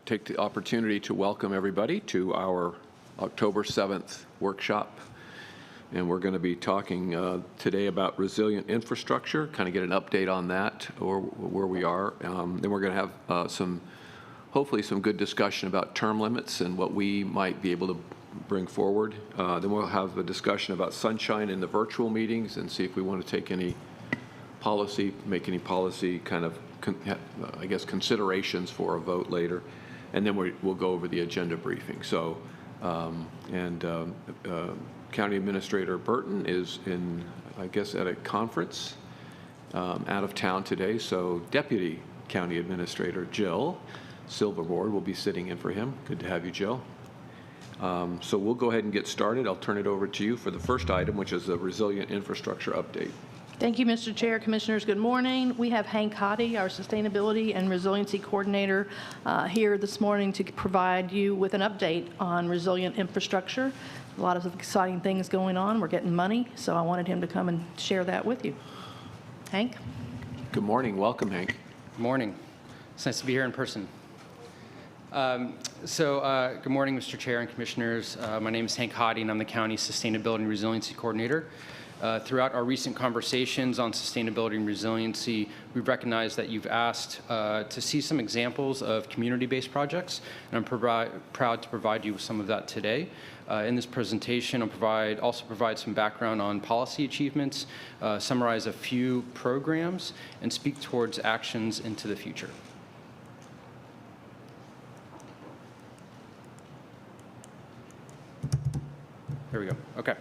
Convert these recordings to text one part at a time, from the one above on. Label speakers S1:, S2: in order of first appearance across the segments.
S1: take the opportunity to welcome everybody to our October 7th workshop. And we're going to be talking today about resilient infrastructure, kind of get an update on that or where we are. Then we're going to have hopefully some good discussion about term limits and what we might be able to bring forward. Then we'll have a discussion about sunshine in the virtual meetings and see if we want to take any policy, make any policy kind of, I guess, considerations for a vote later. And then we'll go over the agenda briefing. So, County Administrator Burton is in, I guess, at a conference out of town today. So Deputy County Administrator Jill Silverboard will be sitting in for him. Good to have you, Jill. So we'll go ahead and get started. I'll turn it over to you for the first item, which is the resilient infrastructure update.
S2: Thank you, Mr. Chair. Commissioners, good morning. We have Hank Hottie, our Sustainability and Resiliency Coordinator, here this morning to provide you with an update on resilient infrastructure. A lot of exciting things going on. We're getting money, so I wanted him to come and share that with you. Hank?
S1: Good morning. Welcome, Hank.
S3: Good morning. It's nice to be here in person. Good morning, Mr. Chair and Commissioners. My name is Hank Hottie, and I'm the County Sustainability and Resiliency Coordinator. Throughout our recent conversations on sustainability and resiliency, we've recognized that you've asked to see some examples of community-based projects, and I'm proud to provide you with some of that today. In this presentation, I'll also provide some background on policy achievements, summarize a few programs, and speak towards actions into the future. Here we go. Okay.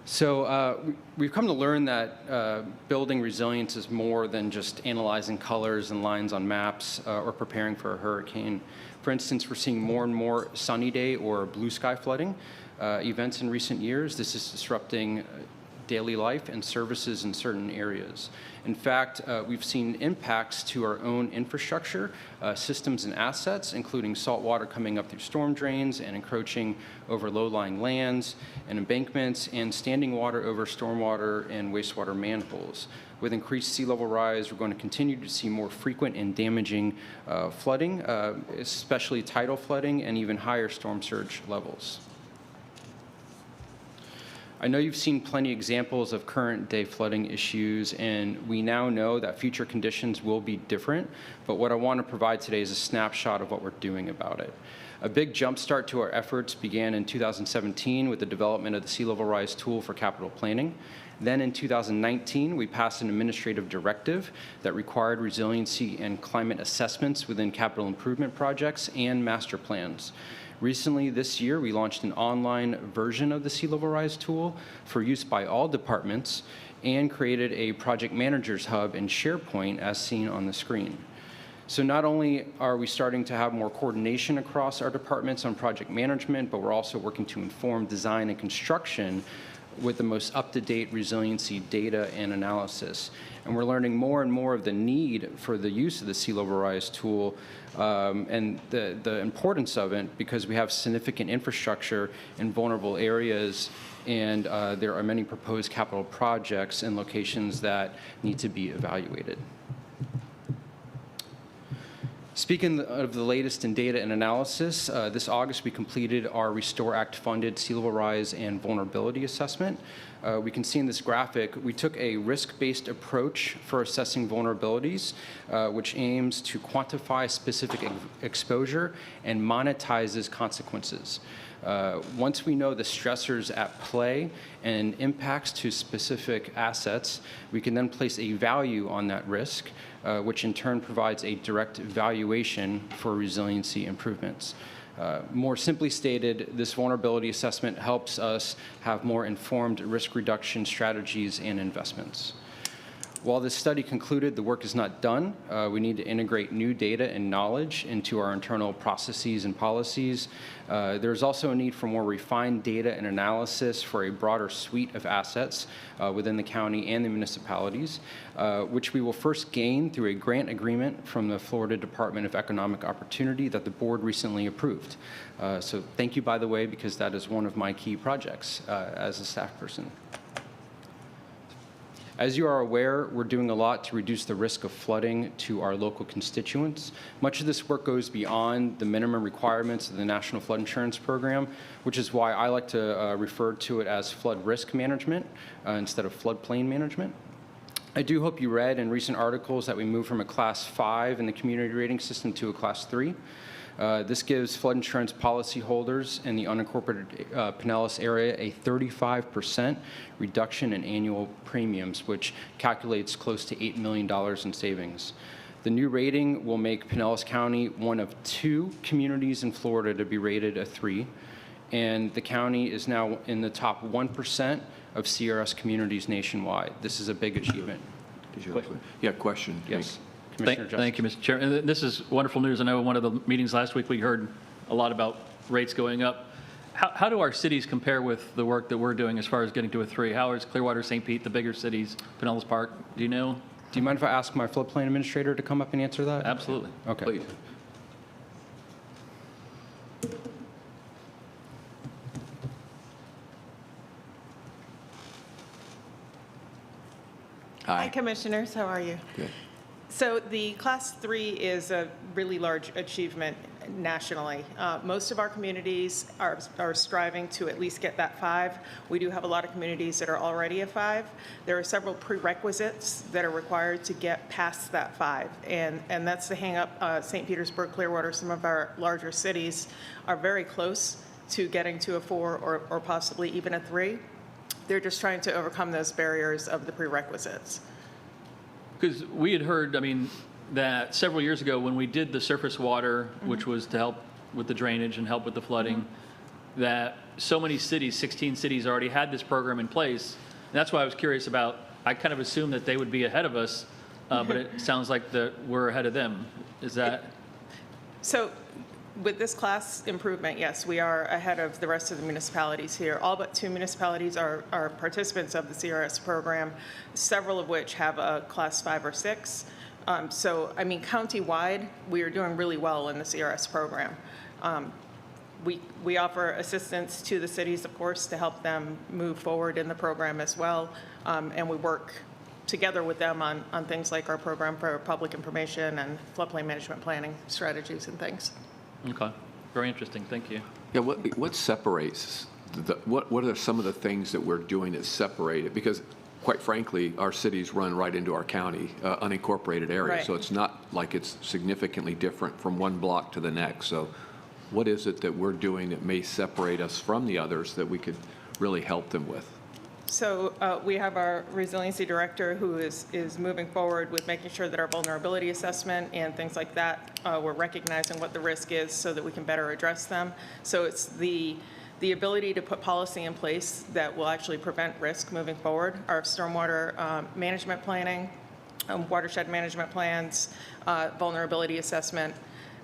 S3: So we've come to learn that building resilience is more than just analyzing colors and lines on maps or preparing for a hurricane. For instance, we're seeing more and more sunny day or blue sky flooding events in recent years. This is disrupting daily life and services in certain areas. In fact, we've seen impacts to our own infrastructure, systems and assets, including salt water coming up through storm drains and encroaching over low-lying lands and embankments, and standing water over stormwater and wastewater manholes. With increased sea level rise, we're going to continue to see more frequent and damaging flooding, especially tidal flooding and even higher storm surge levels. I know you've seen plenty of examples of current day flooding issues, and we now know that future conditions will be different, but what I want to provide today is a snapshot of what we're doing about it. A big jumpstart to our efforts began in 2017 with the development of the Sea Level Rise tool for capital planning. Then in 2019, we passed an administrative directive that required resiliency and climate assessments within capital improvement projects and master plans. Recently, this year, we launched an online version of the Sea Level Rise tool for use by all departments and created a project managers hub in SharePoint as seen on the screen. So not only are we starting to have more coordination across our departments on project management, but we're also working to inform design and construction with the most up-to-date resiliency data and analysis. And we're learning more and more of the need for the use of the Sea Level Rise tool and the importance of it, because we have significant infrastructure in vulnerable areas, and there are many proposed capital projects in locations that need to be evaluated. Speaking of the latest in data and analysis, this August we completed our Restore Act funded sea level rise and vulnerability assessment. We can see in this graphic, we took a risk-based approach for assessing vulnerabilities, which aims to quantify specific exposure and monetizes consequences. Once we know the stressors at play and impacts to specific assets, we can then place a value on that risk, which in turn provides a direct valuation for resiliency improvements. More simply stated, this vulnerability assessment helps us have more informed risk reduction strategies and investments. While this study concluded the work is not done, we need to integrate new data and knowledge into our internal processes and policies. There's also a need for more refined data and analysis for a broader suite of assets within the county and the municipalities, which we will first gain through a grant agreement from the Florida Department of Economic Opportunity that the board recently approved. So thank you, by the way, because that is one of my key projects as a staff person. As you are aware, we're doing a lot to reduce the risk of flooding to our local constituents. Much of this work goes beyond the minimum requirements of the National Flood Insurance Program, which is why I like to refer to it as flood risk management instead of floodplain management. I do hope you read in recent articles that we moved from a Class 5 in the community rating system to a Class 3. This gives flood insurance policyholders in the unincorporated Pinellas area a 35% reduction in annual premiums, which calculates close to $8 million in savings. The new rating will make Pinellas County one of 2 communities in Florida to be rated a 3, and the county is now in the top 1% of CRS communities nationwide. This is a big achievement.
S1: Did you yeah, question?
S3: Yes.
S4: Thank you, Mr. Chair. And this is wonderful news. I know in one of the meetings last week we heard a lot about rates going up. How do our cities compare with the work that we're doing as far as getting to a 3? How is Clearwater, St. Pete, the bigger cities, Pinellas Park? Do you know?
S3: Do you mind if I ask my floodplain administrator to come up and answer that?
S4: Absolutely.
S3: Okay.
S1: Please.
S5: Hi, Commissioners. How are you?
S1: Good.
S5: So the Class 3 is a really large achievement nationally. Most of our communities are striving to at least get that 5. We do have a lot of communities that are already a 5. There are several prerequisites that are required to get past that 5, and that's the hang up. St. Petersburg, Clearwater, some of our larger cities are very close to getting to a 4 or possibly even a 3. They're just trying to overcome those barriers of the prerequisites.
S4: Because we had heard, I mean, that several years ago when we did the surface water, which was to help with the drainage and help with the flooding, that so many cities, 16 cities already had this program in place. And that's why I was curious about, I kind of assumed that they would be ahead of us, but it sounds like we're ahead of them. Is that?
S5: So with this class improvement, yes, we are ahead of the rest of the municipalities here. All but 2 municipalities are participants of the CRS program, several of which have a Class 5 or 6. So, I mean, countywide, we are doing really well in the CRS program. We offer assistance to the cities, of course, to help them move forward in the program as well, and we work together with them on things like our program for public information and floodplain management planning strategies and things.
S4: Okay. Very interesting. Thank you.
S1: Yeah, what separates, what are some of the things that we're doing that separate it? Because quite frankly, our cities run right into our county, unincorporated area.
S5: Right.
S1: So it's not like it's significantly different from one block to the next. So what is it that we're doing that may separate us from the others that we could really help them with?
S5: So we have our resiliency director who is moving forward with making sure that our vulnerability assessment and things like that, we're recognizing what the risk is so that we can better address them. So it's the ability to put policy in place that will actually prevent risk moving forward. Our stormwater management planning, watershed management plans, vulnerability assessment,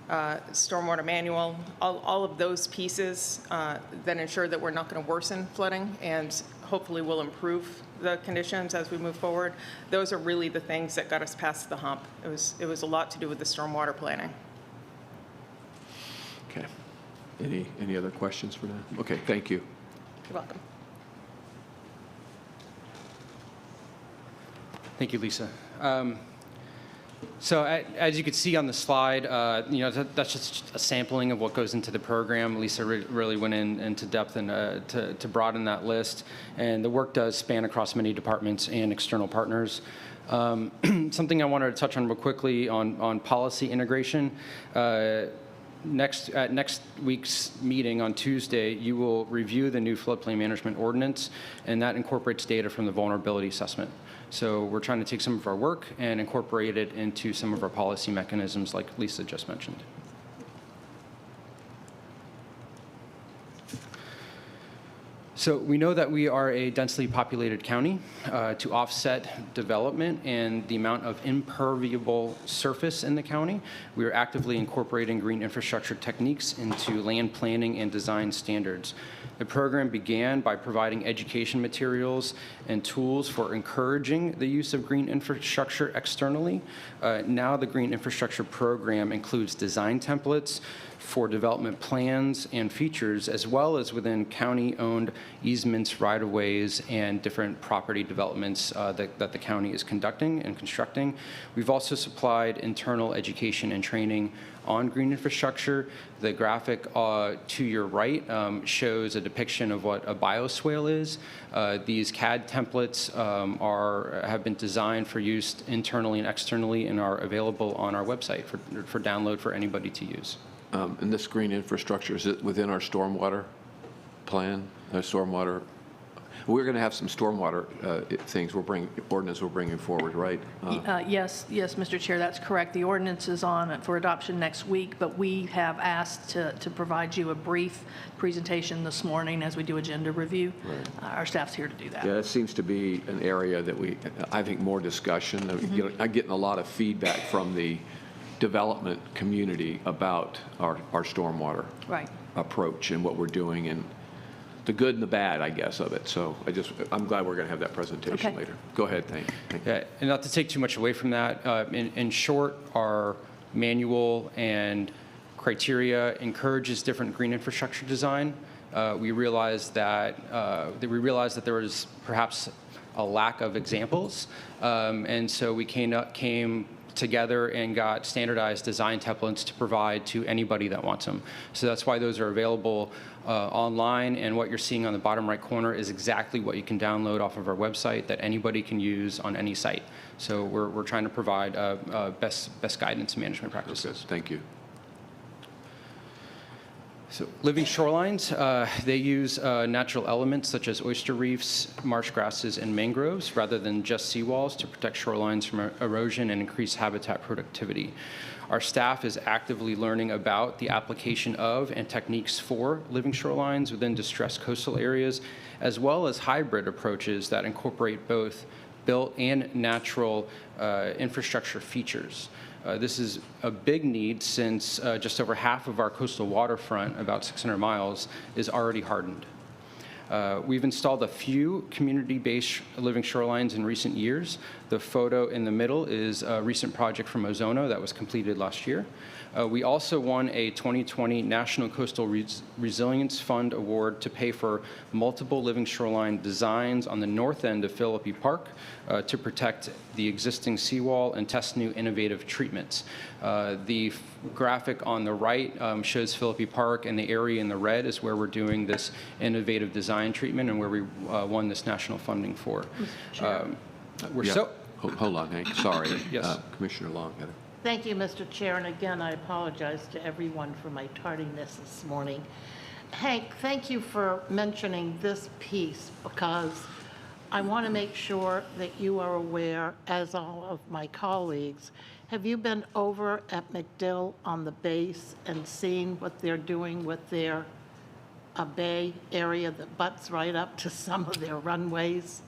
S5: stormwater manual, all of those pieces that ensure that we're not going to worsen flooding and hopefully will improve the conditions as we move forward. Those are really the things that got us past the hump. It was a lot to do with the stormwater planning.
S1: Okay. Any other questions for that? Okay, thank you.
S5: You're welcome.
S3: Thank you, Lisa. So as you can see on the slide, that's just a sampling of what goes into the program. Lisa really went into depth and to broaden that list. And the work does span across many departments and external partners. Something I wanted to touch on real quickly on policy integration. At next week's meeting on Tuesday, you will review the new floodplain management ordinance, and that incorporates data from the vulnerability assessment. So we're trying to take some of our work and incorporate it into some of our policy mechanisms like Lisa just mentioned. So we know that we are a densely populated county. To offset development and the amount of impermeable surface in the county, we are actively incorporating green infrastructure techniques into land planning and design standards. The program began by providing education materials and tools for encouraging the use of green infrastructure externally. Now the green infrastructure program includes design templates for development plans and features, as well as within county-owned easements, right-of-ways, and different property developments that the county is conducting and constructing. We've also supplied internal education and training on green infrastructure. The graphic to your right shows a depiction of what a bioswale is. These CAD templates have been designed for use internally and externally and are available on our website for download for anybody to use.
S1: And this green infrastructure, is it within our stormwater plan? Stormwater, we're going to have some stormwater things ordinance we're bringing forward, right?
S2: Yes, Mr. Chair, that's correct. The ordinance is on for adoption next week, but we have asked to provide you a brief presentation this morning as we do agenda review.
S1: Right.
S2: Our staff's here to do that.
S1: Yeah, that seems to be an area that I think more discussion. I'm getting a lot of feedback from the development community about our stormwater
S2: Right.
S1: approach and what we're doing and the good and the bad, I guess, of it. So I'm glad we're going to have that presentation
S2: Okay.
S1: later. Go ahead, thank you.
S3: Yeah, and not to take too much away from that, in short, our manual and criteria encourages different green infrastructure design. We realized that there was perhaps a lack of examples, and so we came together and got standardized design templates to provide to anybody that wants them. So that's why those are available online, and what you're seeing on the bottom right corner is exactly what you can download off of our website that anybody can use on any site. So we're trying to provide best guidance and management practices.
S1: Thank you.
S3: So living shorelines, they use natural elements such as oyster reefs, marsh grasses, and mangroves rather than just seawalls to protect shorelines from erosion and increase habitat productivity. Our staff is actively learning about the application of and techniques for living shorelines within distressed coastal areas, as well as hybrid approaches that incorporate both built and natural infrastructure features. This is a big need since just over half of our coastal waterfront, about 600 miles, is already hardened. We've installed a few community-based living shorelines in recent years. The photo in the middle is a recent project from Ozono that was completed last year. We also won a 2020 National Coastal Resilience Fund Award to pay for multiple living shoreline designs on the north end of Philippi Park to protect the existing seawall and test new innovative treatments. The graphic on the right shows Philippi Park, and the area in the red is where we're doing this innovative design treatment and where we won this national funding for.
S1: Hold on, Hank. Sorry.
S3: Yes.
S1: Commissioner Long.
S6: Thank you, Mr. Chair, and again, I apologize to everyone for my tardiness this morning. Hank, thank you for mentioning this piece because I want to make sure that you are aware, as all of my colleagues. Have you been over at MacDill on the base and seen what they're doing with their bay area that butts right up to some of their runways?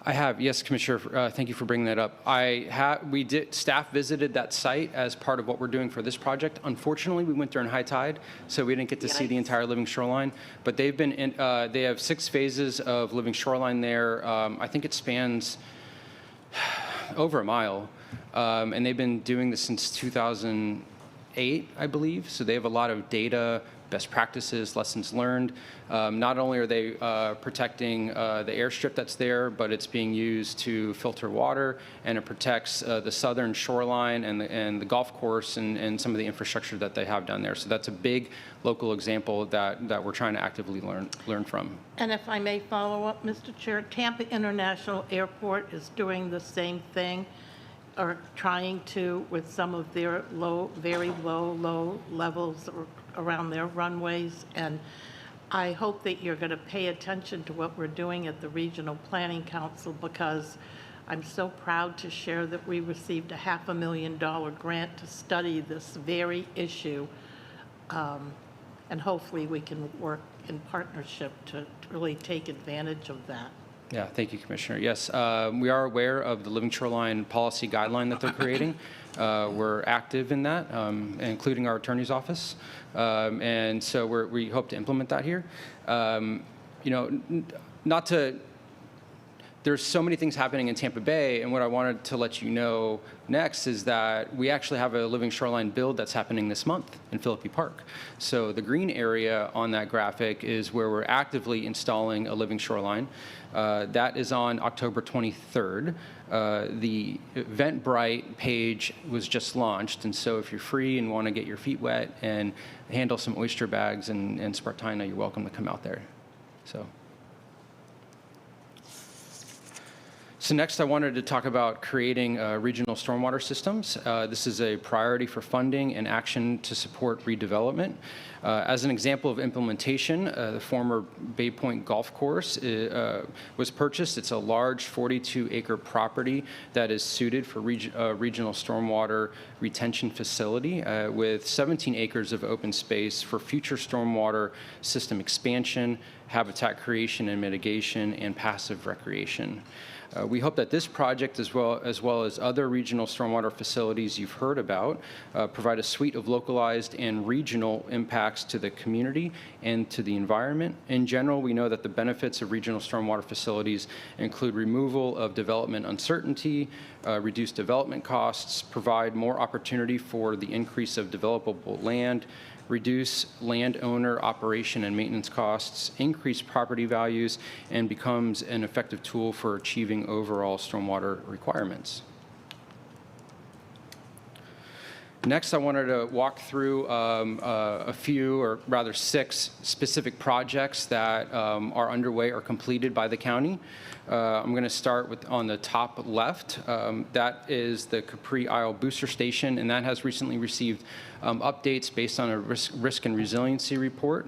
S3: I have, yes, Commissioner. Thank you for bringing that up. Staff visited that site as part of what we're doing for this project. Unfortunately, we went during high tide, so we didn't get to see the entire living shoreline. But they've been they have 6 phases of living shoreline there. I think it spans over a mile, and they've been doing this since 2008, I believe. So they have a lot of data, best practices, lessons learned. Not only are they protecting the airstrip that's there, but it's being used to filter water, and it protects the southern shoreline and the golf course and some of the infrastructure that they have down there. So that's a big local example that we're trying to actively learn from.
S6: And if I may follow up, Mr. Chair, Tampa International Airport is doing the same thing, or trying to, with some of their very low levels around their runways. And I hope that you're going to pay attention to what we're doing at the Regional Planning Council, because I'm so proud to share that we received a $500,000 grant to study this very issue. And hopefully we can work in partnership to really take advantage of that.
S3: Yeah, thank you, Commissioner. Yes, we are aware of the living shoreline policy guideline that they're creating. We're active in that, including our attorney's office. And so we hope to implement that here. You know, not to there's so many things happening in Tampa Bay, and what I wanted to let you know next is that we actually have a living shoreline build that's happening this month in Philippi Park. So the green area on that graphic is where we're actively installing a living shoreline. That is on October 23rd. The Eventbrite page was just launched, and so if you're free and want to get your feet wet and handle some oyster bags and Spartina, you're welcome to come out there. So next, I wanted to talk about creating regional stormwater systems. This is a priority for funding and action to support redevelopment. As an example of implementation, the former Bay Point Golf Course was purchased. It's a large 42-acre property that is suited for regional stormwater retention facility with 17 acres of open space for future stormwater system expansion, habitat creation and mitigation, and passive recreation. We hope that this project, as well as other regional stormwater facilities you've heard about, provide a suite of localized and regional impacts to the community and to the environment. In general, we know that the benefits of regional stormwater facilities include removal of development uncertainty, reduced development costs, provide more opportunity for the increase of developable land, reduce landowner operation and maintenance costs, increase property values, and becomes an effective tool for achieving overall stormwater requirements. Next, I wanted to walk through a few, or rather 6, specific projects that are underway or completed by the county. I'm going to start with on the top left. That is the Capri Isle Booster Station, and that has recently received updates based on a risk and resiliency report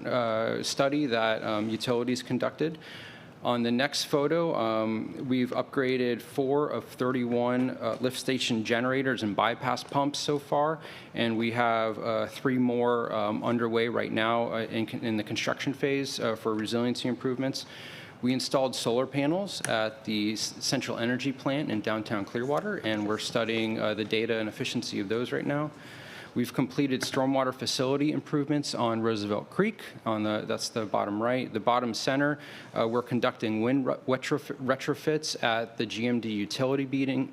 S3: study that utilities conducted. On the next photo, we've upgraded 4 of 31 lift station generators and bypass pumps so far, and we have 3 more underway right now in the construction phase for resiliency improvements. We installed solar panels at the Central Energy Plant in downtown Clearwater, and we're studying the data and efficiency of those right now. We've completed stormwater facility improvements on Roosevelt Creek. That's the bottom right. The bottom center, we're conducting wind retrofits at the GMD utility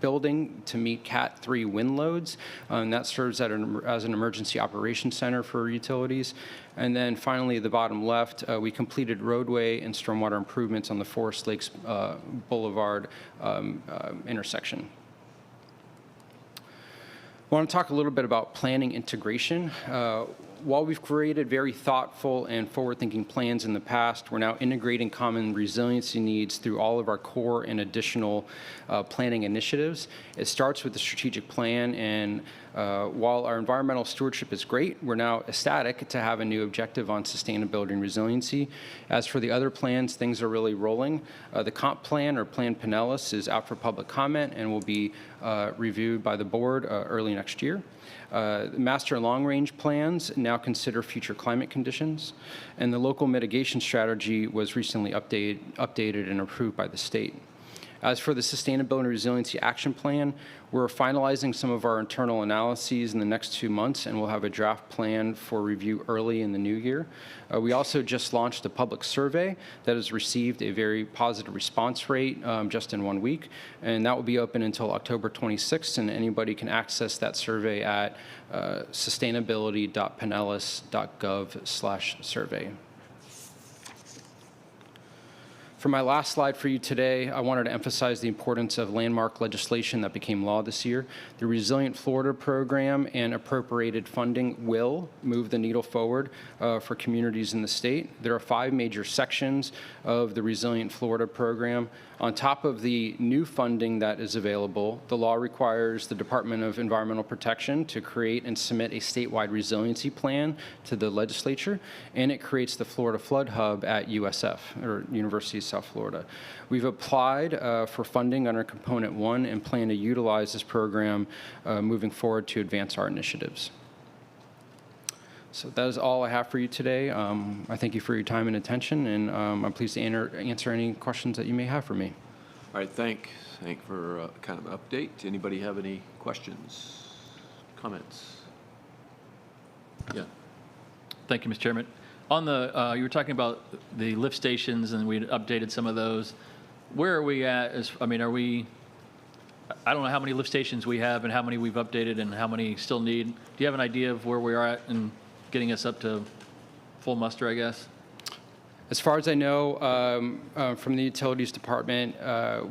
S3: building to meet Cat 3 wind loads. And that serves as an emergency operations center for utilities. And then finally, the bottom left, we completed roadway and stormwater improvements on the Forest Lakes Boulevard intersection. I want to talk a little bit about planning integration. While we've created very thoughtful and forward-thinking plans in the past, we're now integrating common resiliency needs through all of our core and additional planning initiatives. It starts with the strategic plan, and while our environmental stewardship is great, we're now ecstatic to have a new objective on sustainability and resiliency. As for the other plans, things are really rolling. The comp plan, or Plan Pinellas, is out for public comment and will be reviewed by the board early next year. Master and long-range plans now consider future climate conditions, and the local mitigation strategy was recently updated and approved by the state. As for the Sustainability and Resiliency Action Plan, we're finalizing some of our internal analyses in the next 2 months, and we'll have a draft plan for review early in the new year. We also just launched a public survey that has received a very positive response rate just in 1 week, and that will be open until October 26th, and anybody can access that survey at sustainability.pinellas.gov/survey. For my last slide for you today, I wanted to emphasize the importance of landmark legislation that became law this year. The Resilient Florida program and appropriated funding will move the needle forward for communities in the state. There are 5 major sections of the Resilient Florida program. On top of the new funding that is available, the law requires the Department of Environmental Protection to create and submit a statewide resiliency plan to the legislature, and it creates the Florida Flood Hub at USF, or University of South Florida. We've applied for funding under Component 1 and plan to utilize this program moving forward to advance our initiatives. So that is all I have for you today. I thank you for your time and attention, and I'm pleased to answer any questions that you may have for me.
S1: All right, thank for kind of an update. Anybody have any questions, comments? Yeah.
S4: Thank you, Mr. Chairman. On the, you were talking about the lift stations, and we updated some of those. where are we at? I mean, are we, I don't know how many lift stations we have and how many we've updated and how many still need. Do you have an idea of where we are at in getting us up to full muster, I guess?
S3: As far as I know, from the Utilities Department,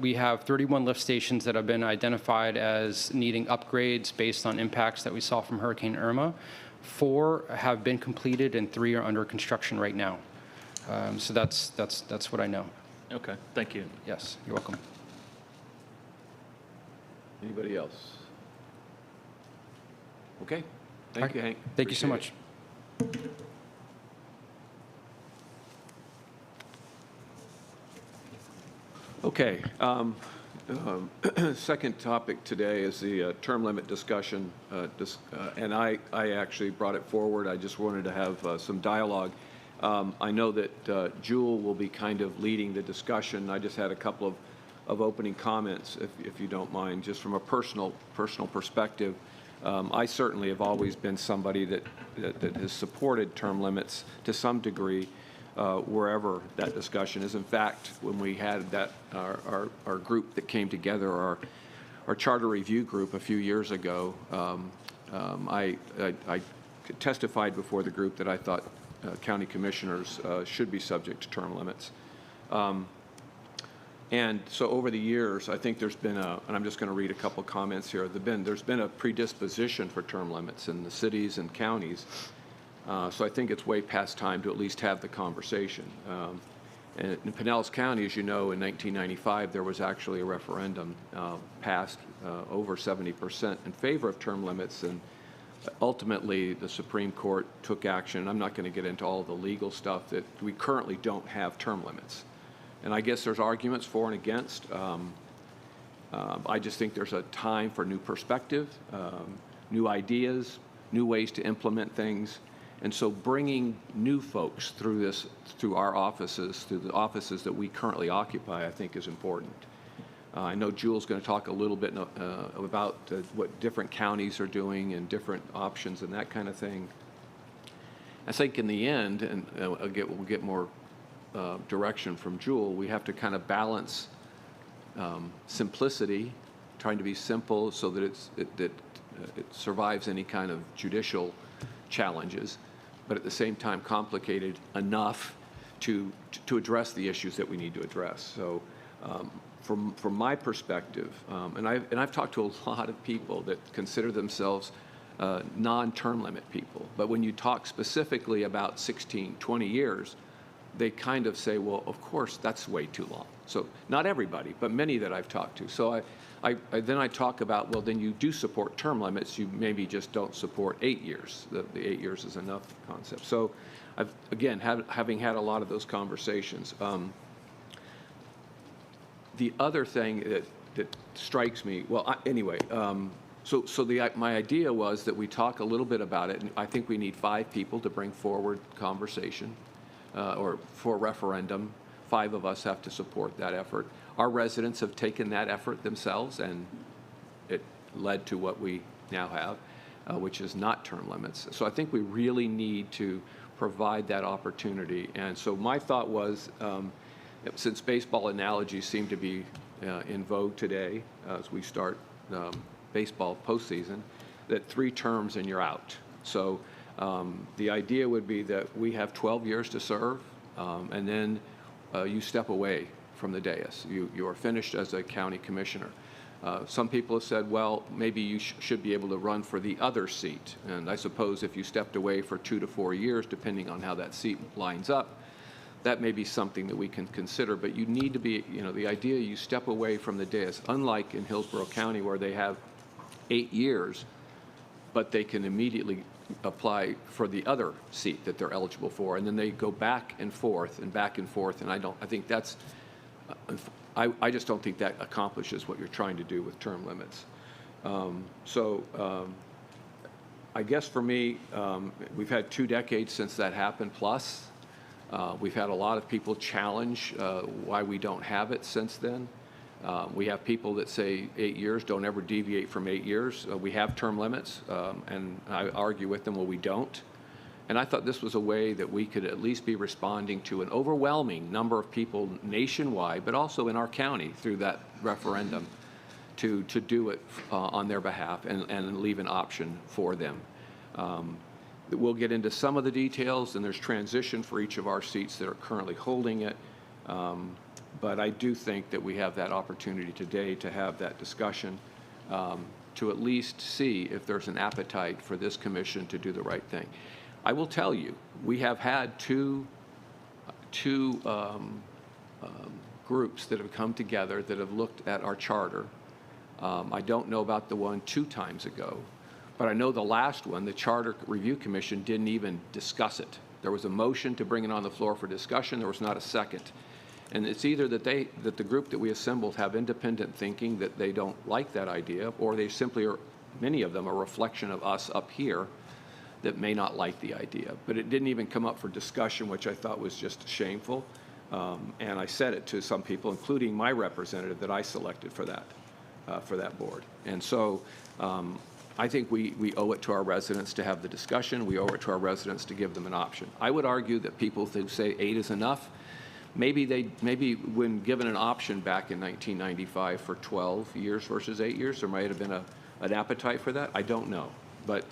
S3: we have 31 lift stations that have been identified as needing upgrades based on impacts that we saw from Hurricane Irma. 4 have been completed and 3 are under construction right now. So that's what I know.
S4: Okay, thank you.
S3: Yes, you're welcome.
S1: Anybody else? Okay. Thank
S3: All right.
S1: you, Hank.
S3: Thank you so
S1: Appreciate
S3: much.
S1: it. Okay. Second topic today is the term limit discussion, and I actually brought it forward. I just wanted to have some dialogue. I know that Jewel will be kind of leading the discussion. I just had a couple of opening comments, if you don't mind, just from a personal perspective. I certainly have always been somebody that has supported term limits to some degree, wherever that discussion is. In fact, when we had that our group that came together, our charter review group a few years ago, I testified before the group that I thought county commissioners should be subject to term limits. And so over the years, I think there's been and I'm just going to read a couple comments here, there's been a predisposition for term limits in the cities and counties. So I think it's way past time to at least have the conversation. And in Pinellas County, as you know, in 1995, there was actually a referendum passed over 70% in favor of term limits, and ultimately the Supreme Court took action. I'm not going to get into all the legal stuff that we currently don't have term limits. And I guess there's arguments for and against. I just think there's a time for new perspective, new ideas, new ways to implement things. And so bringing new folks through our offices, through the offices that we currently occupy, I think is important. I know Jewel's going to talk a little bit about what different counties are doing and different options and that kind of thing. I think in the end, and we'll get more direction from Jewel, we have to kind of balance simplicity, trying to be simple so that it survives any kind of judicial challenges, but at the same time complicated enough to address the issues that we need to address. So from my perspective, and I've talked to a lot of people that consider themselves non-term limit people, but when you talk specifically about 16, 20 years, they kind of say, well, of course, that's way too long. So not everybody, but many that I've talked to. So then I talk about, well, then you do support term limits. You maybe just don't support 8 years. The 8 years is enough concept. So I've, again, having had a lot of those conversations. The other thing that strikes me, well, anyway, my idea was that we talk a little bit about it, and I think we need 5 people to bring forward conversation. Or for referendum, 5 of us have to support that effort. Our residents have taken that effort themselves, and it led to what we now have, which is not term limits. So I think we really need to provide that opportunity. And so my thought was, since baseball analogies seem to be in vogue today as we start baseball postseason, that 3 terms and you're out. So the idea would be that we have 12 years to serve, and then you step away from the dais. You are finished as a county commissioner. Some people have said, well, maybe you should be able to run for the other seat. And I suppose if you stepped away for 2 to 4 years, depending on how that seat lines up, that may be something that we can consider. But you need to be, the idea you step away from the dais, unlike in Hillsborough County where they have 8 years, but they can immediately apply for the other seat that they're eligible for, and then they go back and forth, and I think that's, I just don't think that accomplishes what you're trying to do with term limits. I guess for me, we've had 2 decades since that happened, plus we've had a lot of people challenge why we don't have it since then. We have people that say 8 years, don't ever deviate from 8 years. We have term limits, and I argue with them, well, we don't. And I thought this was a way that we could at least be responding to an overwhelming number of people nationwide, but also in our county through that referendum, to do it on their behalf and leave an option for them. We'll get into some of the details, and there's transition for each of our seats that are currently holding it. But I do think that we have that opportunity today to have that discussion, to at least see if there's an appetite for this commission to do the right thing. I will tell you, we have had two groups that have come together that have looked at our charter. I don't know about the one 2 times ago, but I know the last one, the Charter Review Commission, didn't even discuss it. There was a motion to bring it on the floor for discussion. There was not a second. And it's either that the group that we assembled have independent thinking, that they don't like that idea, or they simply are, many of them, a reflection of us up here that may not like the idea. But it didn't even come up for discussion, which I thought was just shameful. And I said it to some people, including my representative that I selected for that board. And so I think we owe it to our residents to have the discussion. We owe it to our residents to give them an option. I would argue that people who say 8 is enough, maybe when given an option back in 1995 for 12 years versus 8 years, there might have been an appetite for that. I don't know. But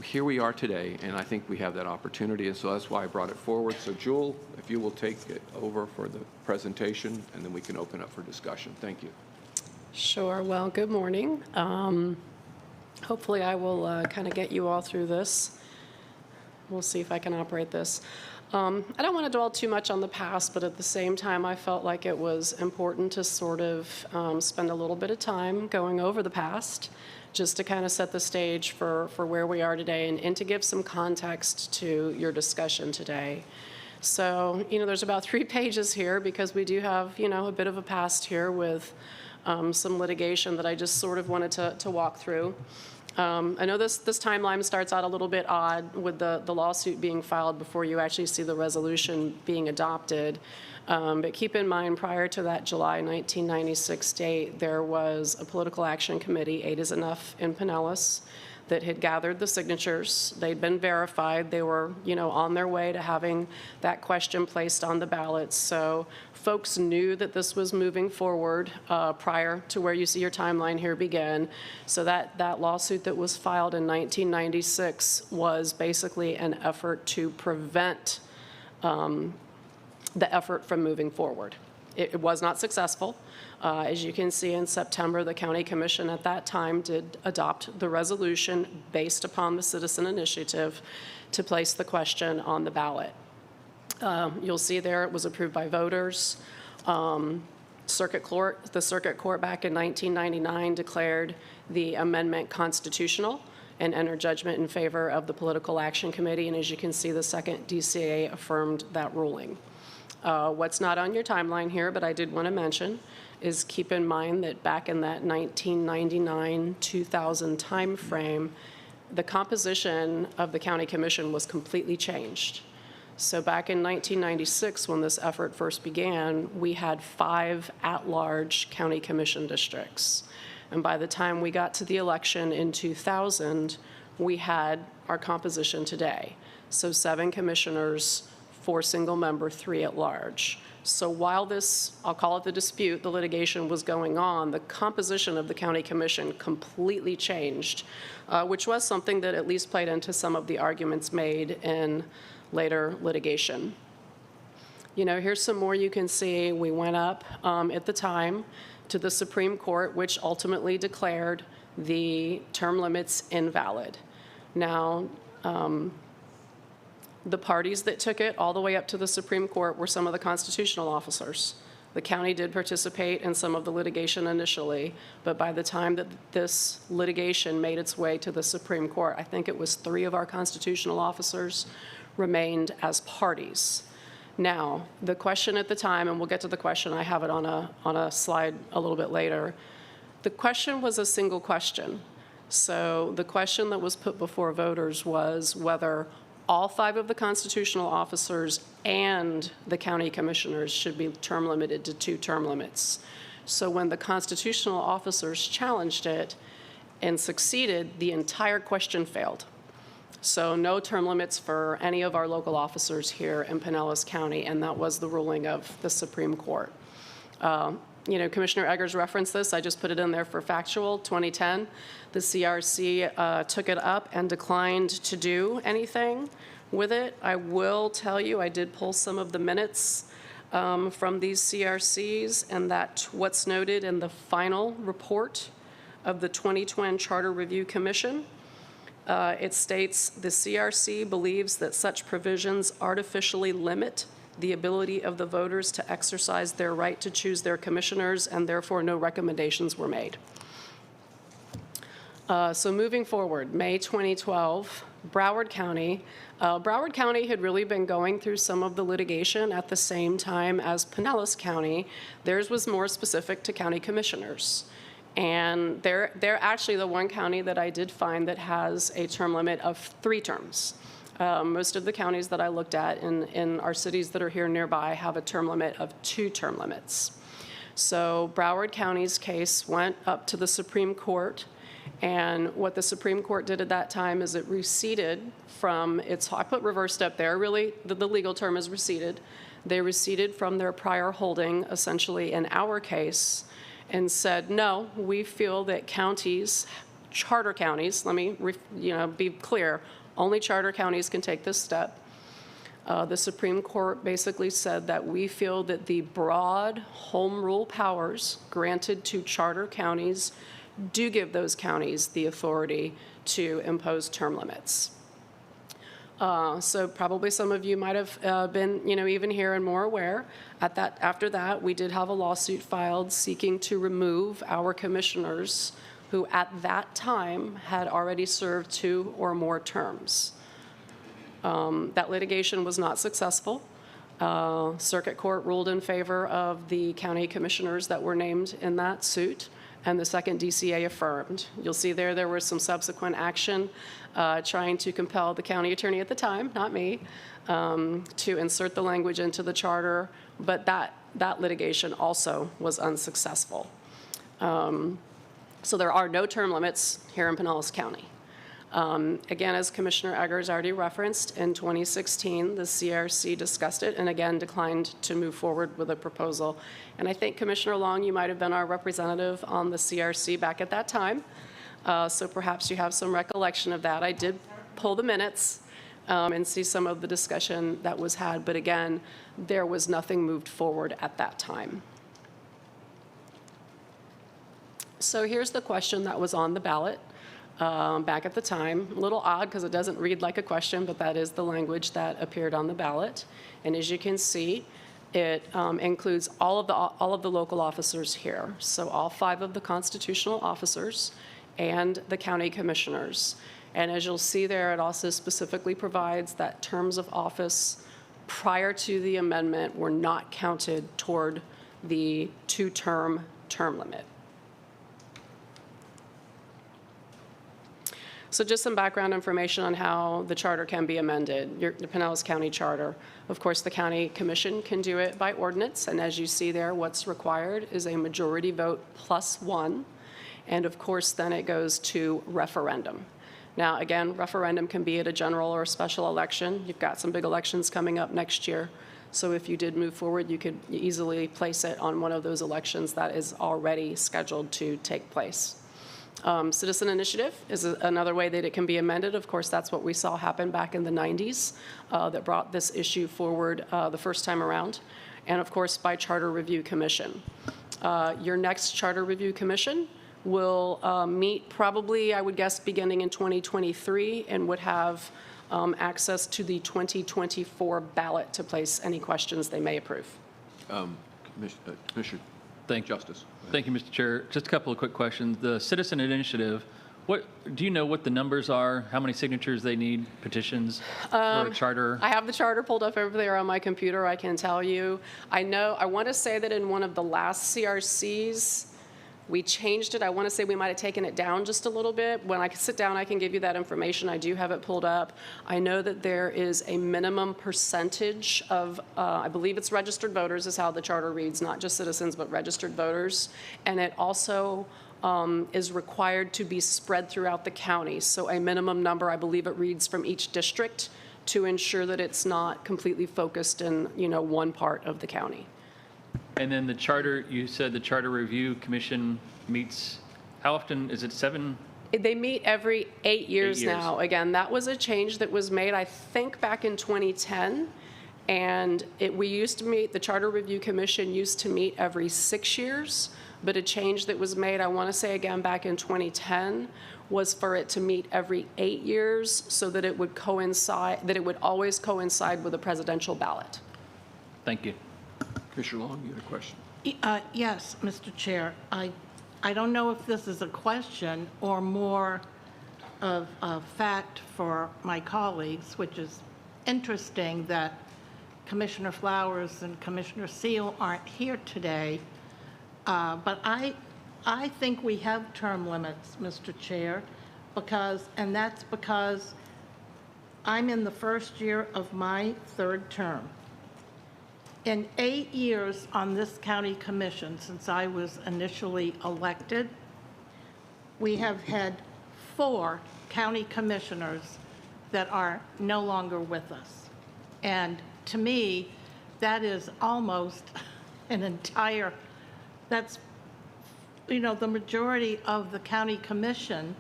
S1: here we are today, and I think we have that opportunity, and so that's why I brought it forward. So Jewel, if you will take it over for the presentation, and then we can open up for discussion. Thank you.
S7: Sure. Well, good morning. Hopefully I will kind of get you all through this. We'll see if I can operate this. I don't want to dwell too much on the past, but at the same time, I felt like it was important to sort of spend a little bit of time going over the past, just to kind of set the stage for where we are today and to give some context to your discussion today. So, there's about 3 pages here because we do have, a bit of a past here with some litigation that I just sort of wanted to walk through. I know this timeline starts out a little bit odd with the lawsuit being filed before you actually see the resolution being adopted. But keep in mind, prior to that July 1996 date, there was a political action committee, 8 is Enough in Pinellas, that had gathered the signatures. They'd been verified. They were, on their way to having that question placed on the ballots. So folks knew that this was moving forward prior to where you see your timeline here begin. So that lawsuit that was filed in 1996 was basically an effort to prevent the effort from moving forward. It was not successful. As you can see, in September, the County Commission at that time did adopt the resolution based upon the citizen initiative to place the question on the ballot. You'll see there it was approved by voters. The Circuit Court back in 1999 declared the amendment constitutional and entered judgment in favor of the Political Action Committee. And as you can see, the second DCA affirmed that ruling. What's not on your timeline here, but I did want to mention, is keep in mind that back in that 1999-2000 time frame, the composition of the County Commission was completely changed. So back in 1996, when this effort first began, we had 5 at-large county commission districts. And by the time we got to the election in 2000, we had our composition today. So 7 commissioners, 4 single member, 3 at large. So while this, I'll call it the dispute, the litigation was going on, the composition of the county commission completely changed, which was something that at least played into some of the arguments made in later litigation. Here's some more you can see. We went up at the time to the Supreme Court, which ultimately declared the term limits invalid. Now, the parties that took it all the way up to the Supreme Court were some of the constitutional officers. The county did participate in some of the litigation initially, but by the time that this litigation made its way to the Supreme Court, I think it was 3 of our constitutional officers remained as parties. Now, the question at the time, and we'll get to the question, I have it on a slide a little bit later. The question was a single question. So the question that was put before voters was whether all 5 of the constitutional officers and the county commissioners should be term limited to 2 term limits. So when the constitutional officers challenged it and succeeded, the entire question failed. So no term limits for any of our local officers here in Pinellas County, and that was the ruling of the Supreme Court. Commissioner Eggers referenced this. I just put it in there for factual. 2010, the CRC took it up and declined to do anything with it. I will tell you, I did pull some of the minutes from these CRCs, and that what's noted in the final report of the 2020 Charter Review Commission. It states, the CRC believes that such provisions artificially limit the ability of the voters to exercise their right to choose their commissioners, and therefore no recommendations were made. So moving forward, May 2012, Broward County. Broward County had really been going through some of the litigation at the same time as Pinellas County. Theirs was more specific to county commissioners. And they're actually the one county that I did find that has a term limit of 3 terms. Most of the counties that I looked at in our cities that are here nearby have a term limit of 2 term limits. So Broward County's case went up to the Supreme Court, and what the Supreme Court did at that time is it receded from its, I put reversed up there, really the legal term is receded. They receded from their prior holding, essentially in our case, and said, no, we feel that counties, charter counties, let me be clear, only charter counties can take this step. The Supreme Court basically said that we feel that the broad home rule powers granted to charter counties do give those counties the authority to impose term limits. So probably some of you might have been, even here and more aware. After that, we did have a lawsuit filed seeking to remove our commissioners who at that time had already served 2 or more terms. That litigation was not successful. Circuit Court ruled in favor of the county commissioners that were named in that suit, and the second DCA affirmed. You'll see there was some subsequent action trying to compel the county attorney at the time, not me, to insert the language into the charter, but that litigation also was unsuccessful. So there are no term limits here in Pinellas County. Again, as Commissioner Eggers already referenced, in 2016, the CRC discussed it and again declined to move forward with a proposal. And I think, Commissioner Long, you might have been our representative on the CRC back at that time. So perhaps you have some recollection of that. I did pull the minutes and see some of the discussion that was had, but again, there was nothing moved forward at that time. So here's the question that was on the ballot back at the time. A little odd because it doesn't read like a question, but that is the language that appeared on the ballot. And as you can see, it includes all of the local officers here. So all 5 of the constitutional officers and the county commissioners. And as you'll see there, it also specifically provides that terms of office prior to the amendment were not counted toward the 2-term term limit. So just some background information on how the charter can be amended, the Pinellas County Charter. Of course, the county commission can do it by ordinance, and as you see there, what's required is a majority vote +1, and of course, then it goes to referendum. Now, again, referendum can be at a general or a special election. You've got some big elections coming up next year, so if you did move forward, you could easily place it on one of those elections that is already scheduled to take place. Citizen initiative is another way that it can be amended. Of course, that's what we saw happen back in the 90s that brought this issue forward the first time around. And of course, by Charter Review Commission. Your next Charter Review Commission will meet probably, I would guess, beginning in 2023 and would have access to the 2024 ballot to place any questions they may approve.
S1: Commissioner Justice.
S4: Thank you, Mr. Chair. Just a couple of quick questions. The citizen initiative, do you know what the numbers are? How many signatures they need, petitions for a charter?
S7: I have the charter pulled up over there on my computer, I can tell you. I want to say that in one of the last CRCs, we changed it. I want to say we might have taken it down just a little bit. When I sit down, I can give you that information. I do have it pulled up. I know that there is a minimum percentage of, I believe it's registered voters is how the charter reads, not just citizens, but registered voters. And it also is required to be spread throughout the county. So a minimum number, I believe it reads from each district, to ensure that it's not completely focused in, one part of the county.
S4: And then the charter, you said the Charter Review Commission meets, how often, is it 7?
S7: They meet every 8 years
S4: 8 years.
S7: now. Again, that was a change that was made, I think, back in 2010. And we used to meet, the Charter Review Commission used to meet every 6 years, but a change that was made, I want to say again, back in 2010, was for it to meet every 8 years so that it would coincide, that it would always coincide with a presidential ballot.
S4: Thank you.
S1: Commissioner Long, you had a question?
S6: Yes, Mr. Chair. I don't know if this is a question or more of a fact for my colleagues, which is interesting that Commissioner Flowers and Commissioner Seal aren't here today. But I think we have term limits, Mr. Chair, and that's because I'm in the first year of my third term. In 8 years on this county commission, since I was initially elected, we have had 4 county commissioners that are no longer with us. And to me, that is almost an entire, that's, the majority of the county commission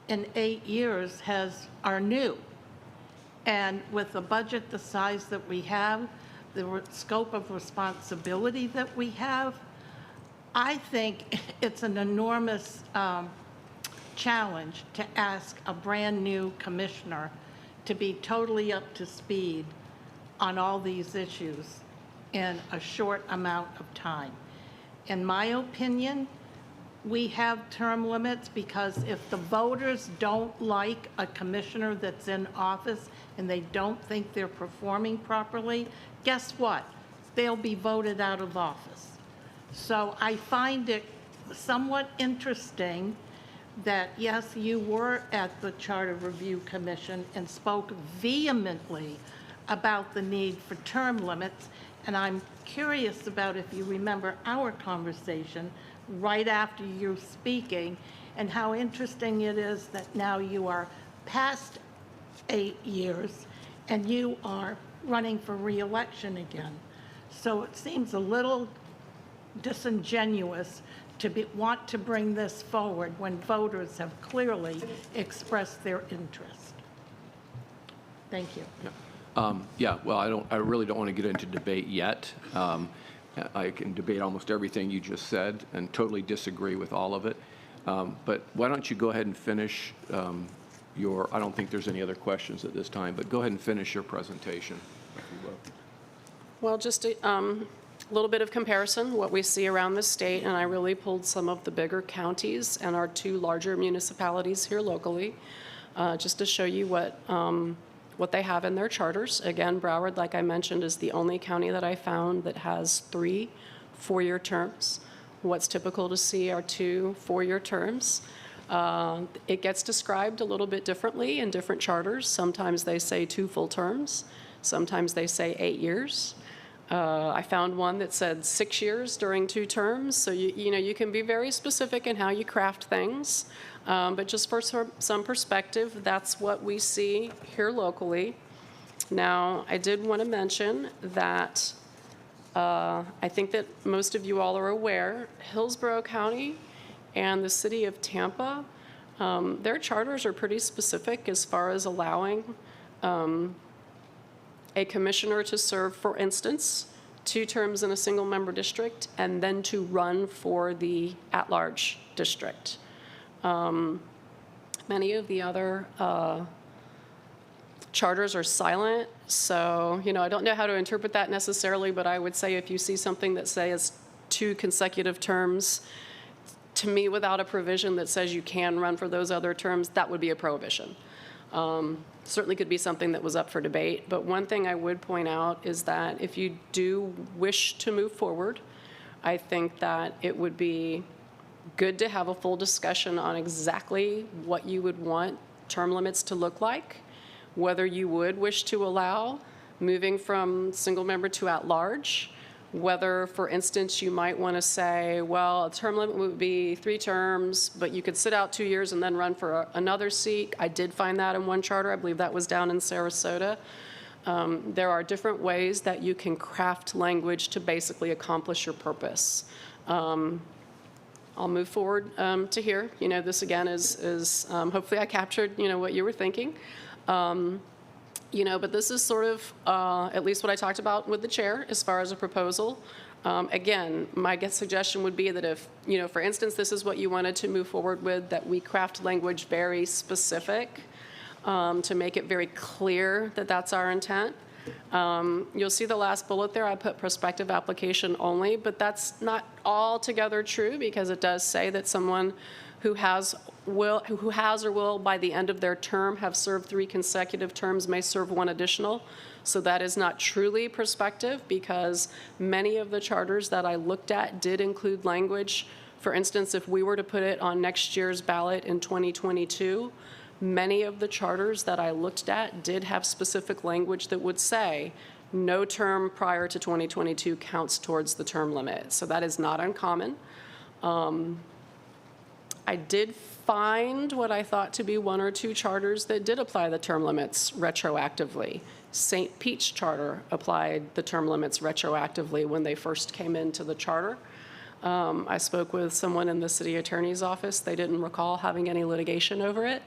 S6: in 8 years are new. And with the budget the size that we have, the scope of responsibility that we have, I think it's an enormous challenge to ask a brand-new commissioner to be totally up to speed on all these issues in a short amount of time. In my opinion, we have term limits because if the voters don't like a commissioner that's in office and they don't think they're performing properly, guess what? They'll be voted out of office. So I find it somewhat interesting that, yes, you were at the Charter Review Commission and spoke vehemently about the need for term limits, and I'm curious about if you remember our conversation right after you speaking, and how interesting it is that now you are past 8 years and you are running for re-election again. So it seems a little disingenuous to want to bring this forward when voters have clearly expressed their interest. Thank you.
S1: Yeah, well, I really don't want to get into debate yet. I can debate almost everything you just said and totally disagree with all of it. But why don't you go ahead and finish I don't think there's any other questions at this time, but go ahead and finish your presentation, if you will.
S7: Well, just a little bit of comparison, what we see around the state, and I really pulled some of the bigger counties and our 2 larger municipalities here locally, just to show you what they have in their charters. Again, Broward, like I mentioned, is the only county that I found that has 3 4-year terms. What's typical to see are 2 4-year terms. It gets described a little bit differently in different charters. Sometimes they say 2 full terms. Sometimes they say 8 years. I found one that said 6 years during 2 terms. So you can be very specific in how you craft things. But just for some perspective, that's what we see here locally. Now, I did want to mention that I think that most of you all are aware, Hillsborough County and the city of Tampa, their charters are pretty specific as far as allowing a commissioner to serve, for instance, 2 terms in a single-member district and then to run for the at-large district. Many of the other charters are silent, so I don't know how to interpret that necessarily, but I would say if you see something that says 2 consecutive terms, to me, without a provision that says you can run for those other terms, that would be a prohibition. Certainly could be something that was up for debate, but one thing I would point out is that if you do wish to move forward, I think that it would be good to have a full discussion on exactly what you would want term limits to look like, whether you would wish to allow moving from single member to at large, whether, for instance, you might want to say, well, a term limit would be 3 terms, but you could sit out 2 years and then run for another seat. I did find that in one charter. I believe that was down in Sarasota. There are different ways that you can craft language to basically accomplish your purpose. I'll move forward to here. This again is hopefully I captured, what you were thinking. But this is sort of at least what I talked about with the chair as far as a proposal. Again, my suggestion would be that if, for instance, this is what you wanted to move forward with, that we craft language very specific to make it very clear that that's our intent. You'll see the last bullet there, I put prospective application only, but that's not altogether true because it does say that someone who has or will by the end of their term have served 3 consecutive terms may serve 1 additional. So that is not truly prospective because many of the charters that I looked at did include language. For instance, if we were to put it on next year's ballot in 2022, many of the charters that I looked at did have specific language that would say no term prior to 2022 counts towards the term limit. So that is not uncommon. I did find what I thought to be 1 or 2 charters that did apply the term limits retroactively. St. Pete's charter applied the term limits retroactively when they first came into the charter. I spoke with someone in the city attorney's office. They didn't recall having any litigation over it.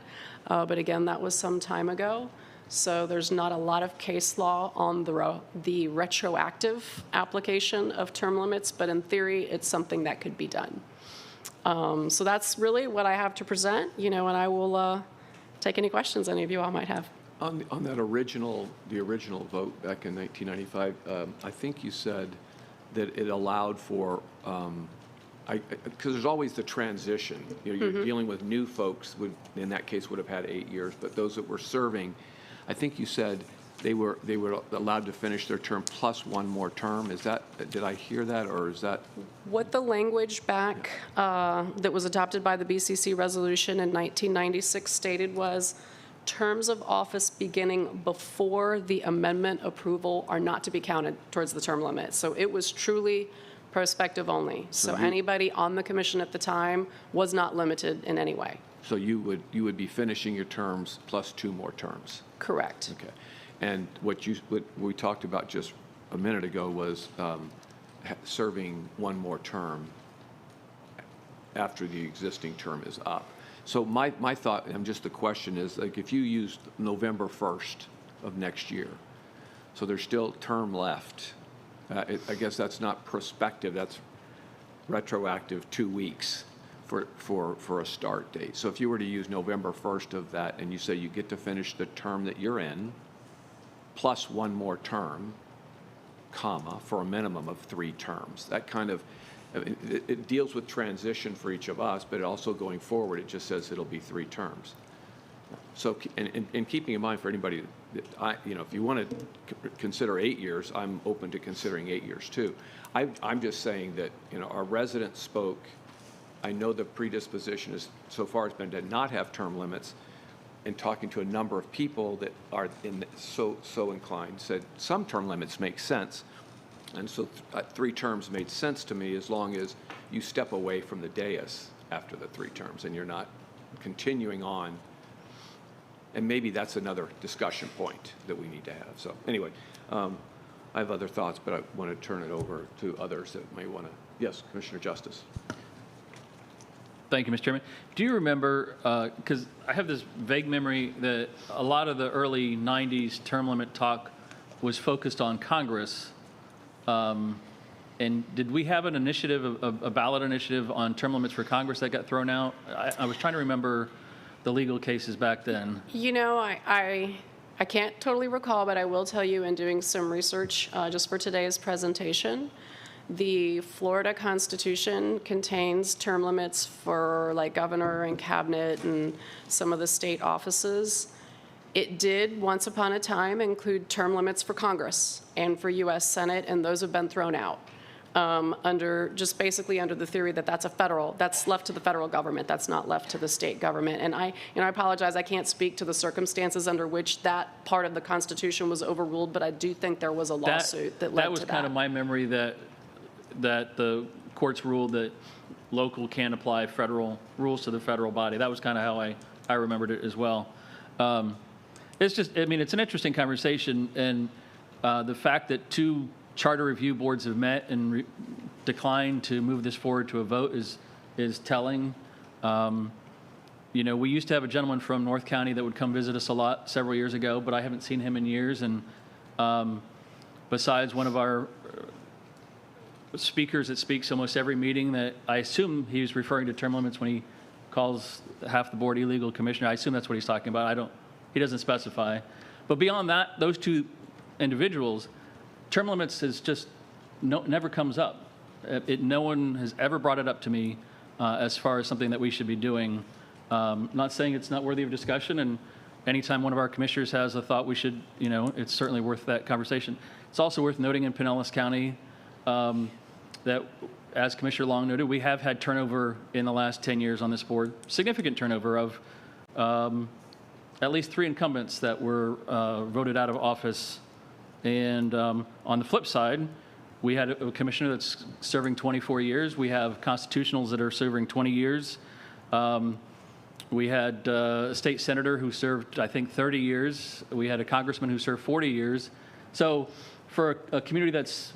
S7: But again, that was some time ago. So there's not a lot of case law on the retroactive application of term limits, but in theory, it's something that could be done. So that's really what I have to present, and I will take any questions any of you all might have.
S1: On that the original vote back in 1995, I think you said that it allowed for, because there's always the transition. You're dealing with new folks, in that case would have had 8 years, but those that were serving, I think you said they were allowed to finish their term plus 1 more term. Did I hear that, or is that?
S7: What the language back that was adopted by the BCC resolution in 1996 stated was terms of office beginning before the amendment approval are not to be counted towards the term limit. So it was truly prospective only. So anybody on the commission at the time was not limited in any way.
S1: So you would be finishing your terms plus 2 more terms?
S7: Correct.
S1: Okay. And what we talked about just a minute ago was serving 1 more term after the existing term is up. So my thought, and just the question is, like, if you used November 1st of next year, so there's still term left. I guess that's not prospective, that's retroactive 2 weeks for a start date. So if you were to use November 1st of that, and you say you get to finish the term that you're in, plus 1 more term, comma, for a minimum of 3 terms. That kind of, it deals with transition for each of us, but also going forward, it just says it'll be 3 terms. So, and keeping in mind for anybody, if you want to consider 8 years, I'm open to considering 8 years too. I'm just saying that, our residents spoke. I know the predisposition is, so far has been to not have term limits. And talking to a number of people that are so inclined, said some term limits make sense. And so 3 terms made sense to me as long as you step away from the dais after the 3 terms and you're not continuing on. And maybe that's another discussion point that we need to have. So anyway, I have other thoughts, but I want to turn it over to others that may want to. Yes, Commissioner Justice.
S4: Thank you, Mr. Chairman. Do you remember, because I have this vague memory that a lot of the early 90s term limit talk was focused on Congress. And did we have an initiative, a ballot initiative on term limits for Congress that got thrown out? I was trying to remember the legal cases back then.
S7: I can't totally recall, but I will tell you in doing some research just for today's presentation, the Florida Constitution contains term limits for like governor and cabinet and some of the state offices. It did once upon a time include term limits for Congress and for U.S. Senate, and those have been thrown out basically under the theory that that's left to the federal government. That's not left to the state government. And I apologize, I can't speak to the circumstances under which that part of the Constitution was overruled, but I do think there was a lawsuit that led to that.
S4: That was kind of my memory, that that the courts ruled that local can apply federal rules to the federal body. That was kind of how I remembered it as well. It's just, I mean, it's an interesting conversation, and the fact that 2 charter review boards have met and declined to move this forward to a vote is telling. You know, we used to have a gentleman from North County that would come visit us a lot several years ago, but I haven't seen him in years. And besides one of our speakers that speaks almost every meeting, that I assume he was referring to term limits when he calls half the board illegal commissioner. I assume that's what he's talking about. He doesn't specify. But beyond that, those 2 individuals, term limits is just never comes up. No one has ever brought it up to me as far as something that we should be doing. Not saying it's not worthy of discussion, and anytime one of our commissioners has a thought we should, you know, it's certainly worth that conversation. It's also worth noting in Pinellas County that, as Commissioner Long noted, we have had turnover in the last 10 years on this board, significant turnover of at least 3 incumbents that were voted out of office. And on the flip side, we had a commissioner that's serving 24 years. We have constitutionals that are serving 20 years. We had a state senator who served, I think, 30 years. We had a congressman who served 40 years. So for a community that's,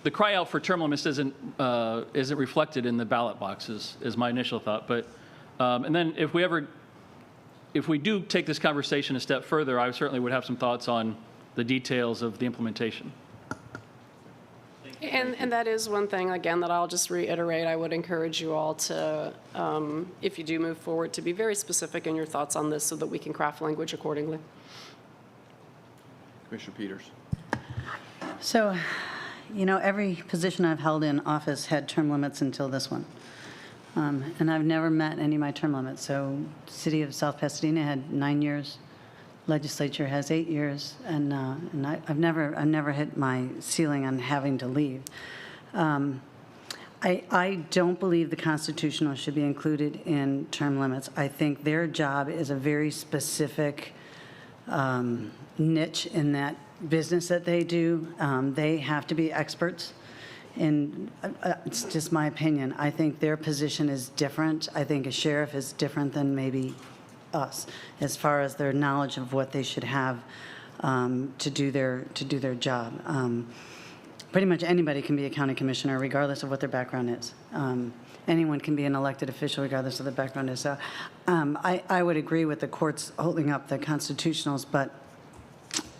S4: the cry out for term limits isn't reflected in the ballot boxes, is my initial thought. But, and then if we do take this conversation a step further, I certainly would have some thoughts on the details of the implementation.
S7: And that is one thing, again, that I'll just reiterate. I would encourage you all to, if you do move forward, to be very specific in your thoughts on this so that we can craft language accordingly.
S1: Commissioner Peters.
S8: So, you know, every position I've held in office had term limits until this one. And I've never met any of my term limits. So City of South Pasadena had 9 years. Legislature has 8 years, and I've never hit my ceiling on having to leave. I don't believe the constitutional should be included in term limits. I think their job is a very specific niche in that business that they do. They have to be experts. And it's just my opinion. I think their position is different. I think a sheriff is different than maybe us as far as their knowledge of what they should have to do their job. Pretty much anybody can be a county commissioner regardless of what their background is. Anyone can be an elected official regardless of their background is. So I would agree with the courts holding up the constitutionals, but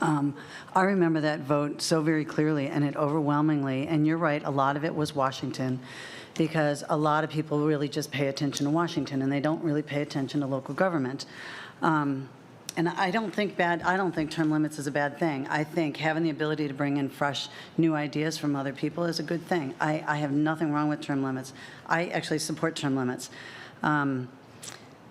S8: I remember that vote so very clearly, and it overwhelmingly, and you're right, a lot of it was Washington, because a lot of people really just pay attention to Washington, and they don't really pay attention to local government. And I don't think term limits is a bad thing. I think having the ability to bring in fresh, new ideas from other people is a good thing. I have nothing wrong with term limits. I actually support term limits.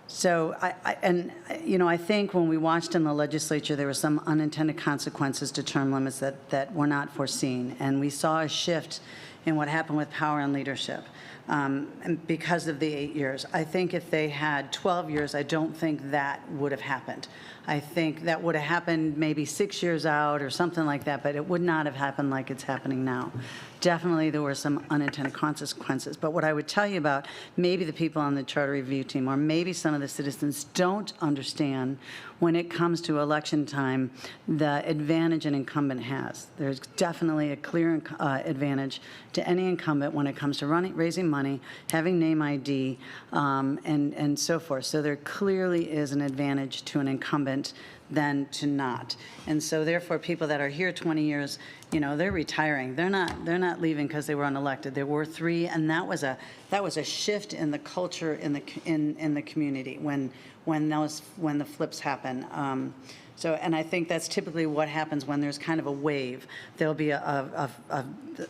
S8: So, I think when we watched in the legislature, there were some unintended consequences to term limits that were not foreseen. And we saw a shift in what happened with power and leadership and because of the 8 years. I think if they had 12 years, I don't think that would have happened. I think that would have happened maybe 6 years out or something like that, but it would not have happened like it's happening now. Definitely there were some unintended consequences. But what I would tell you about, maybe the people on the charter review team or maybe some of the citizens don't understand when it comes to election time the advantage an incumbent has. There's definitely a clear advantage to any incumbent when it comes to raising money, having name ID, and so forth. So there clearly is an advantage to an incumbent than to not. And so therefore people that are here 20 years, they're retiring. They're not leaving because they were unelected. There were 3, and that was a shift in the culture in the community when the flips happen. And I think that's typically what happens when there's kind of a wave. There'll be a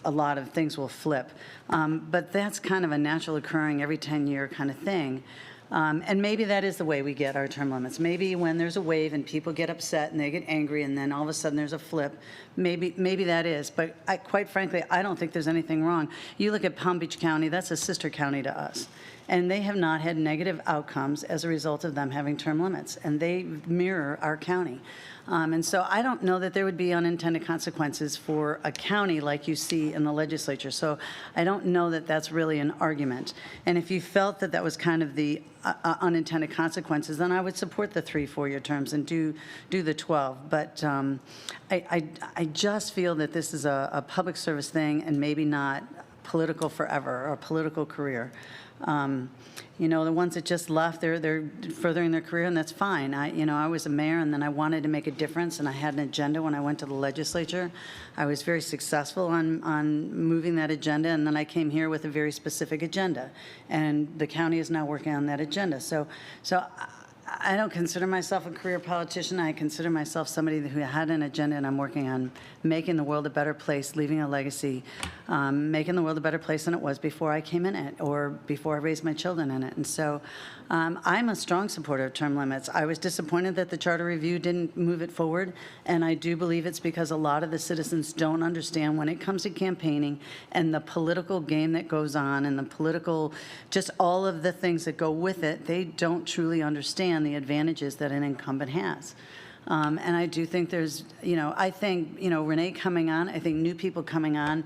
S8: lot of things will flip. But that's kind of a natural occurring every 10-year kind of thing. And maybe that is the way we get our term limits. Maybe when there's a wave and people get upset and they get angry and then all of a sudden there's a flip, maybe that is. But quite frankly, I don't think there's anything wrong. You look at Palm Beach County, that's a sister county to us. And they have not had negative outcomes as a result of them having term limits. And they mirror our county. And so I don't know that there would be unintended consequences for a county like you see in the legislature. So I don't know that that's really an argument. And if you felt that that was kind of the unintended consequences, then I would support the 3 4-year terms and do the 12. But I just feel that this is a public service thing and maybe not political forever or a political career. You know, the ones that just left, they're furthering their career, and that's fine. I was a mayor, and then I wanted to make a difference, and I had an agenda when I went to the legislature. I was very successful on moving that agenda, and then I came here with a very specific agenda, and the county is now working on that agenda. So I don't consider myself a career politician. I consider myself somebody who had an agenda, and I'm working on making the world a better place, leaving a legacy, making the world a better place than it was before I came in it or before I raised my children in it. And so I'm a strong supporter of term limits. I was disappointed that the Charter Review didn't move it forward, and I do believe it's because a lot of the citizens don't understand when it comes to campaigning and the political game that goes on and the political, just all of the things that go with it, they don't truly understand the advantages that an incumbent has. And I do think there's, I think, Renee coming on, I think new people coming on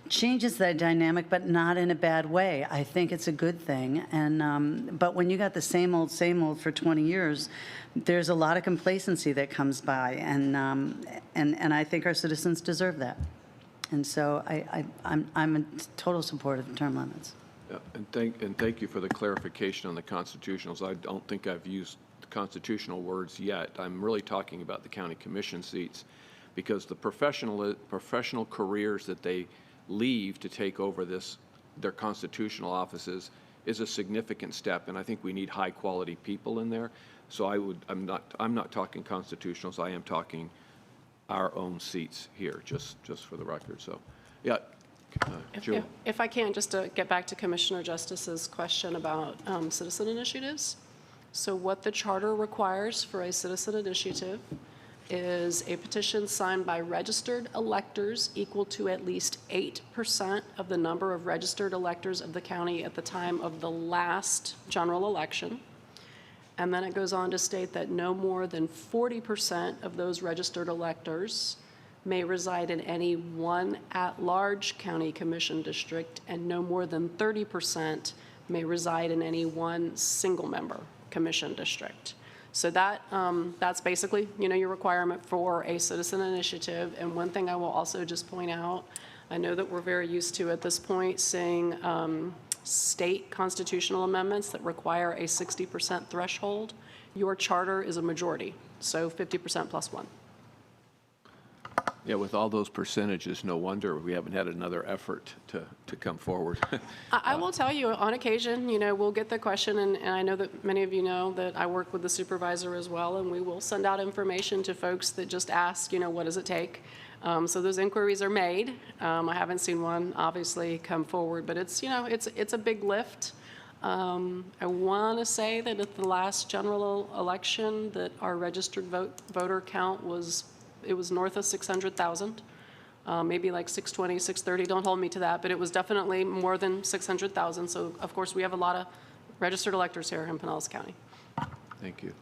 S8: changes that dynamic, but not in a bad way. I think it's a good thing. And but when you got the same old for 20 years, there's a lot of complacency that comes by, and I think our citizens deserve that. And so I'm a total supporter of term limits.
S1: Yeah, and thank you for the clarification on the constitutionals. I don't think I've used the constitutional words yet. I'm really talking about the county commission seats, because the professional careers that they leave to take over their constitutional offices is a significant step, and I think we need high quality people in there. So I'm not talking constitutionals. I am talking our own seats here, just for the record. So, yeah. Jill.
S7: If I can, just to get back to Commissioner Justice's question about citizen initiatives. So what the charter requires for a citizen initiative is a petition signed by registered electors equal to at least 8% of the number of registered electors of the county at the time of the last general election. And then it goes on to state that no more than 40% of those registered electors may reside in any one at-large county commission district, and no more than 30% may reside in any one single-member commission district. So that's basically, your requirement for a citizen initiative. And one thing I will also just point out, I know that we're very used to at this point seeing state constitutional amendments that require a 60% threshold. Your charter is a majority, so 50% plus 1.
S1: Yeah, with all those percentages, no wonder we haven't had another effort to come forward.
S7: I will tell you, on occasion, we'll get the question, and I know that many of you know that I work with the supervisor as well, and we will send out information to folks that just ask, what does it take? So those inquiries are made. I haven't seen one, obviously, come forward, but it's a big lift. I want to say that at the last general election that our registered voter count was north of 600,000, maybe like 620, 630. Don't hold me to that, but it was definitely more than 600,000. So, of course, we have a lot of registered electors here in Pinellas County.
S1: Thank you.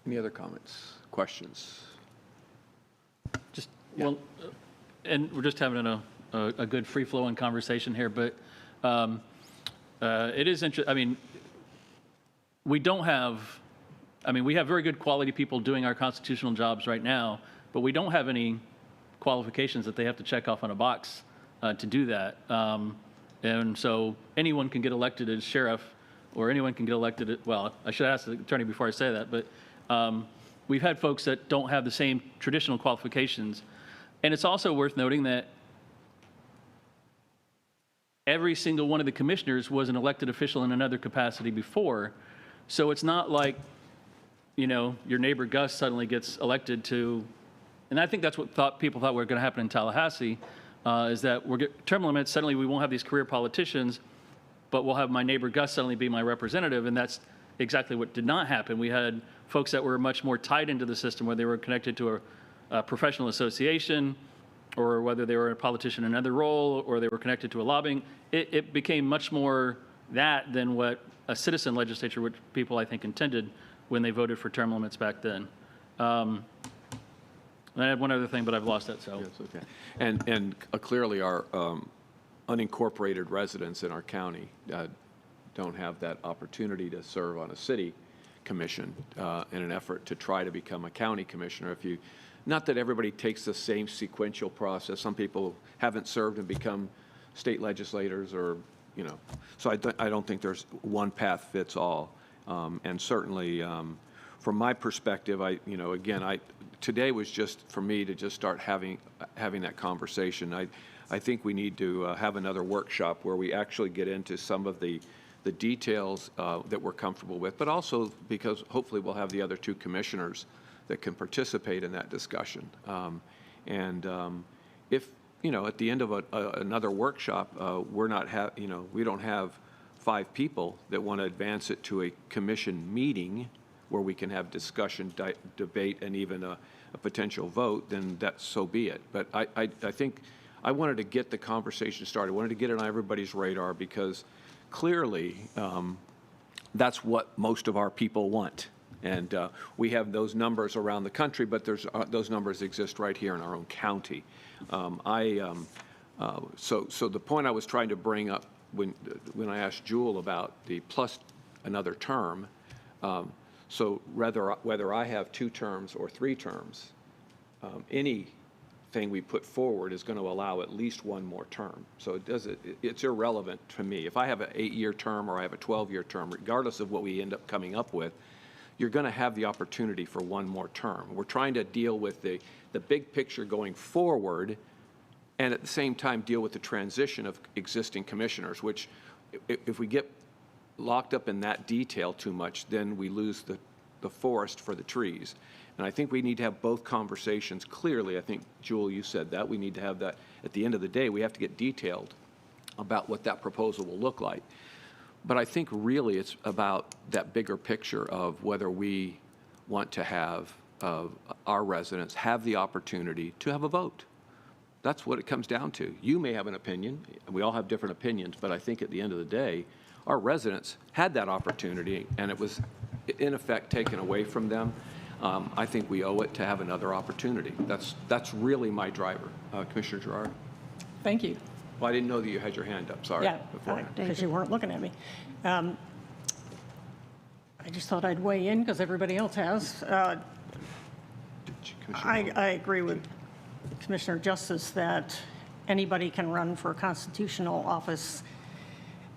S1: Any other comments, questions?
S4: Just, well, and we're just having a good free-flowing conversation here, but it is interesting. I mean, we have very good quality people doing our constitutional jobs right now, but we don't have any qualifications that they have to check off on a box to do that. And so anyone can get elected as sheriff, or anyone can get elected well, I should ask the attorney before I say that, but we've had folks that don't have the same traditional qualifications. And it's also worth noting that every single one of the commissioners was an elected official in another capacity before. So it's not like your neighbor Gus suddenly gets elected to, and I think that's what people thought were going to happen in Tallahassee, is that term limits, suddenly we won't have these career politicians. but we'll have my neighbor Gus suddenly be my representative, and that's exactly what did not happen. We had folks that were much more tied into the system, where they were connected to a professional association, or whether they were a politician in another role, or they were connected to a lobbying. It became much more that than what a citizen legislature, which people I think intended when they voted for term limits back then. And I had one other thing, but I've lost it, so.
S1: Yes, okay. And clearly our unincorporated residents in our county don't have that opportunity to serve on a city commission in an effort to try to become a county commissioner. Not that everybody takes the same sequential process. Some people haven't served and become state legislators, or, so I don't think there's one path fits all. And certainly, from my perspective, today was just for me to just start having that conversation. I think we need to have another workshop where we actually get into some of the details that we're comfortable with, but also because hopefully we'll have the other two commissioners that can participate in that discussion. If, at the end of another workshop, we don't have 5 people that want to advance it to a commission meeting where we can have discussion, debate, and even a potential vote, then so be it. But I think I wanted to get the conversation started. I wanted to get it on everybody's radar because clearly that's what most of our people want. And we have those numbers around the country, but those numbers exist right here in our own county. So the point I was trying to bring up when I asked Jewel about the plus another term, so whether I have 2 terms or 3 terms, anything we put forward is going to allow at least one more term. So it's irrelevant to me. If I have an 8-year term or I have a 12-year term, regardless of what we end up coming up with, you're going to have the opportunity for one more term. We're trying to deal with the big picture going forward, and at the same time deal with the transition of existing commissioners, which if we get locked up in that detail too much, then we lose the forest for the trees. And I think we need to have both conversations clearly. I think, Jewel, you said that. We need to have that. At the end of the day, we have to get detailed about what that proposal will look like. But I think really it's about that bigger picture of whether we want to have our residents have the opportunity to have a vote. That's what it comes down to. You may have an opinion, and we all have different opinions, but I think at the end of the day, our residents had that opportunity, and it was, in effect, taken away from them. I think we owe it to have another opportunity. That's really my driver. Commissioner Gerard?
S9: Thank you.
S1: Well, I didn't know that you had your hand up, sorry.
S9: Yeah,
S1: beforehand.
S9: because you weren't looking at me. I just thought I'd weigh in because everybody else has. I agree with Commissioner Justice that anybody can run for a constitutional office,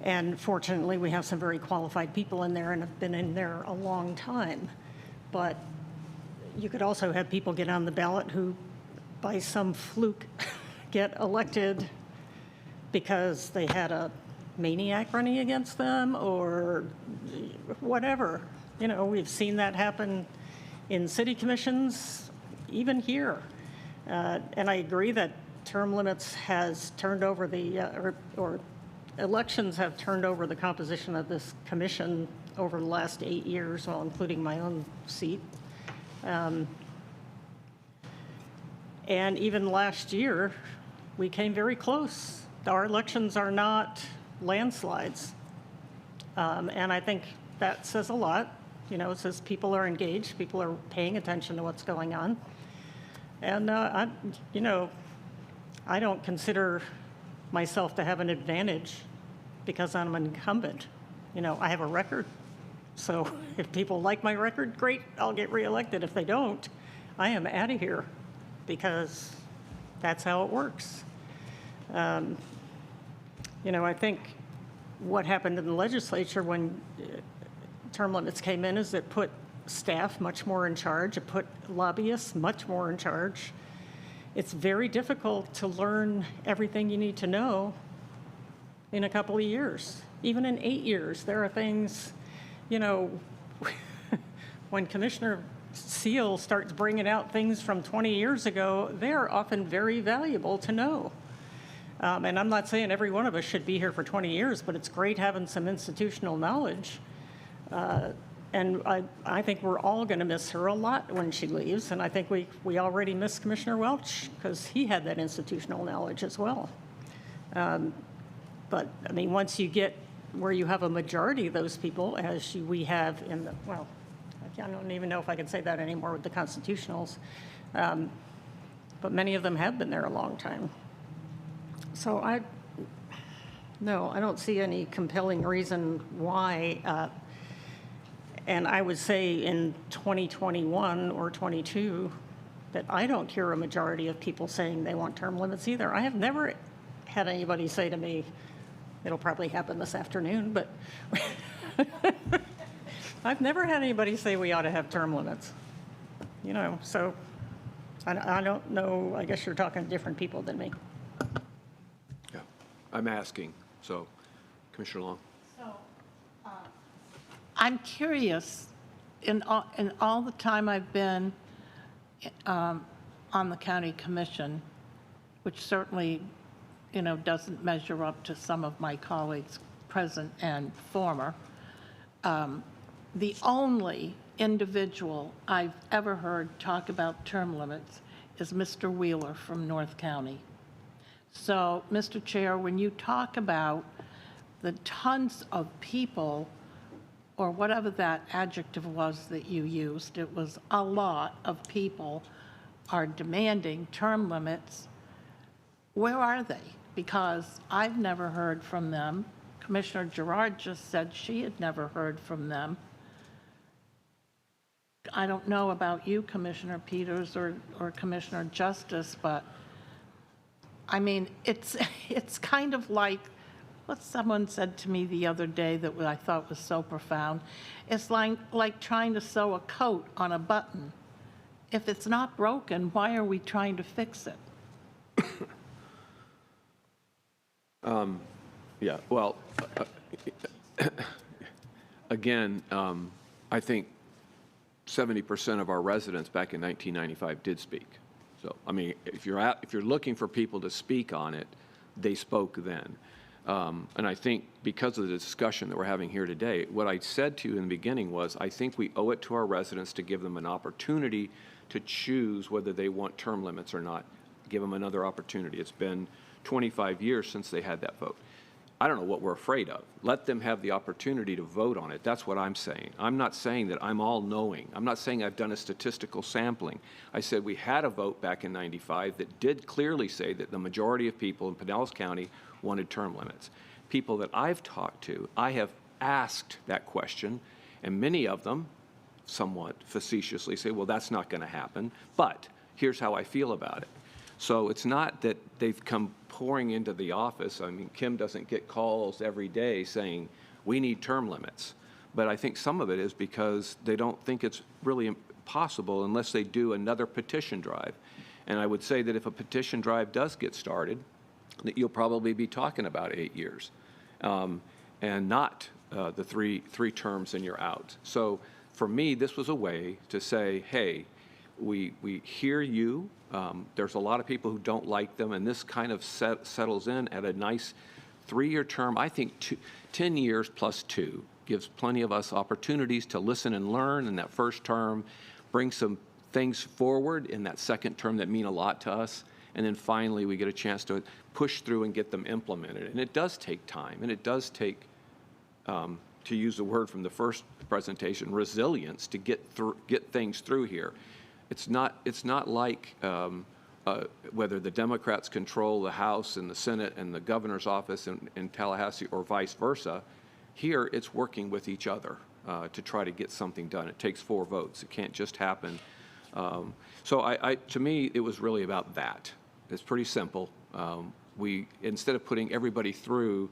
S9: and fortunately we have some very qualified people in there and have been in there a long time. But you could also have people get on the ballot who, by some fluke, get elected because they had a maniac running against them or whatever. We've seen that happen in city commissions, even here. And I agree that term limits has turned over or elections have turned over the composition of this commission over the last 8 years, well, including my own seat. And even last year, we came very close. Our elections are not landslides. And I think that says a lot. It says people are engaged, people are paying attention to what's going on. And, I don't consider myself to have an advantage because I'm an incumbent. I have a record. So if people like my record, great, I'll get reelected. If they don't, I am out of here because that's how it works. I think what happened in the legislature when term limits came in is it put staff much more in charge. It put lobbyists much more in charge. It's very difficult to learn everything you need to know in a couple of years. Even in 8 years, there are things, when Commissioner Seal starts bringing out things from 20 years ago, they're often very valuable to know. And I'm not saying every one of us should be here for 20 years, but it's great having some institutional knowledge. And I think we're all going to miss her a lot when she leaves. And I think we already miss Commissioner Welch because he had that institutional knowledge as well. But, I mean, once you get where you have a majority of those people, as we have in the, well, I don't even know if I can say that anymore with the constitutionals, but many of them have been there a long time. So no, I don't see any compelling reason why. And I would say in 2021 or 22 that I don't hear a majority of people saying they want term limits either. I have never had anybody say to me, it'll probably happen this afternoon, but I've never had anybody say we ought to have term limits. You know, so I don't know. I guess you're talking to different people than me.
S1: Yeah, I'm asking. So, Commissioner Long.
S6: I'm curious, in all the time I've been on the county commission, which certainly, you know, doesn't measure up to some of my colleagues, present and former, the only individual I've ever heard talk about term limits is Mr. Wheeler from North County. So, Mr. Chair, when you talk about the tons of people, or whatever that adjective was that you used, it was a lot of people are demanding term limits. Where are they? Because I've never heard from them. Commissioner Gerard just said she had never heard from them. I don't know about you, Commissioner Peters or Commissioner Justice, but I mean, it's kind of like what someone said to me the other day that I thought was so profound. It's like trying to sew a coat on a button. If it's not broken, why are we trying to fix it?
S1: Yeah, well, again, I think 70% of our residents back in 1995 did speak. So, I mean, if you're looking for people to speak on it, they spoke then. And I think because of the discussion that we're having here today, what I said to you in the beginning was, I think we owe it to our residents to give them an opportunity to choose whether they want term limits or not. Give them another opportunity. It's been 25 years since they had that vote. I don't know what we're afraid of. Let them have the opportunity to vote on it. That's what I'm saying. I'm not saying that I'm all knowing. I'm not saying I've done a statistical sampling. I said we had a vote back in 95 that did clearly say that the majority of people in Pinellas County wanted term limits. People that I've talked to, I have asked that question, and many of them, somewhat facetiously, say, well, that's not going to happen, but here's how I feel about it. So it's not that they've come pouring into the office. I mean, Kim doesn't get calls every day saying, we need term limits. But I think some of it is because they don't think it's really possible unless they do another petition drive. And I would say that if a petition drive does get started, that you'll probably be talking about 8 years and not the three terms and you're out. So for me, this was a way to say, hey, we hear you. There's a lot of people who don't like them, and this kind of settles in at a nice 3-year term. I think 10 years plus 2 gives plenty of us opportunities to listen and learn in that first term, bring some things forward in that second term that mean a lot to us, and then finally we get a chance to push through and get them implemented. And it does take time, and it does take, to use the word from the first presentation, resilience to get things through here. It's not like whether the Democrats control the House and the Senate and the governor's office in Tallahassee or vice versa. Here, it's working with each other to try to get something done. It takes 4 votes. It can't just happen. So to me, it was really about that. It's pretty simple. Instead of putting everybody through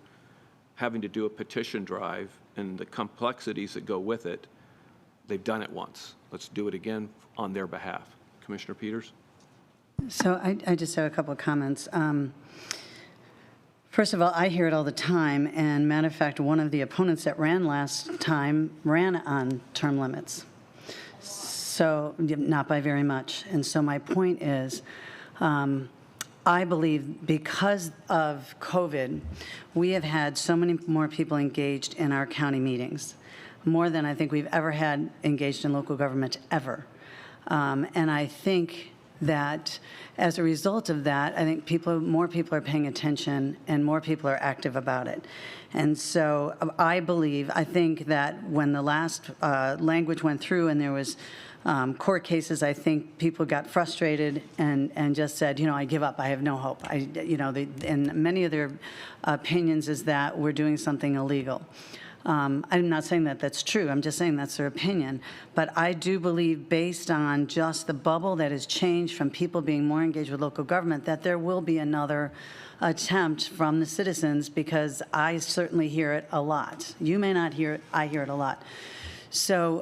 S1: having to do a petition drive and the complexities that go with it, they've done it once. Let's do it again on their behalf. Commissioner Peters?
S8: So I just have a couple of comments. First of all, I hear it all the time, and matter of fact, one of the opponents that ran last time ran on term limits. So not by very much. And so my point is, I believe because of COVID, we have had so many more people engaged in our county meetings, more than I think we've ever had engaged in local government ever. And I think that as a result of that, I think more people are paying attention and more people are active about it. And so I think that when the last language went through and there was court cases, I think people got frustrated and just said, I give up, I have no hope. And many of their opinions is that we're doing something illegal. I'm not saying that that's true. I'm just saying that's their opinion. But I do believe, based on just the bubble that has changed from people being more engaged with local government, that there will be another attempt from the citizens, because I certainly hear it a lot. You may not hear it. I hear it a lot. So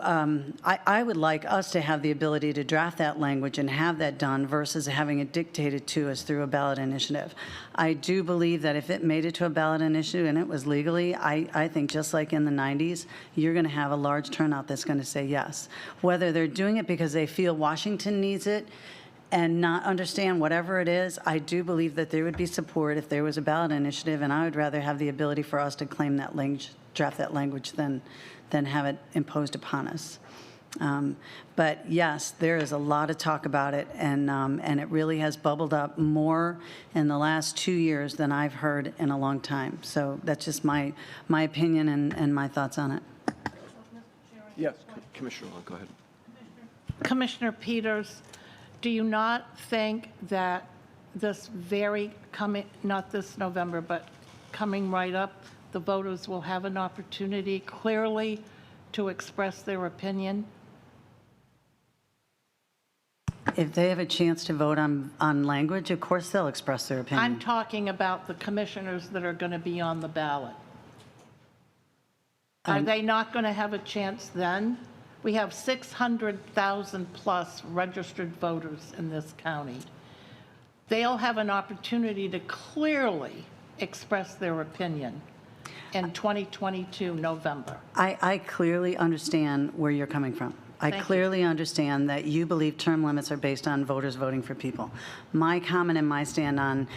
S8: I would like us to have the ability to draft that language and have that done versus having it dictated to us through a ballot initiative. I do believe that if it made it to a ballot initiative and it was legally, I think just like in the 90s, you're going to have a large turnout that's going to say yes. Whether they're doing it because they feel Washington needs it and not understand whatever it is, I do believe that there would be support if there was a ballot initiative, and I would rather have the ability for us to claim that language, draft that language, than have it imposed upon us. But yes, there is a lot of talk about it, and it really has bubbled up more in the last 2 years than I've heard in a long time. So that's just my opinion and my thoughts on it.
S1: Yes, Commissioner Long, go ahead.
S6: Commissioner Peters, do you not think that this not this November, but coming right up, the voters will have an opportunity clearly to express their opinion?
S8: If they have a chance to vote on language, of course they'll express their opinion.
S6: I'm talking about the commissioners that are going to be on the ballot. Are they not going to have a chance then? We have 600,000 plus registered voters in this county. They'll have an opportunity to clearly express their opinion in 2022 November.
S8: I clearly understand where you're coming from. I clearly understand that you believe term limits are based on voters voting for people. My comment and my stand on,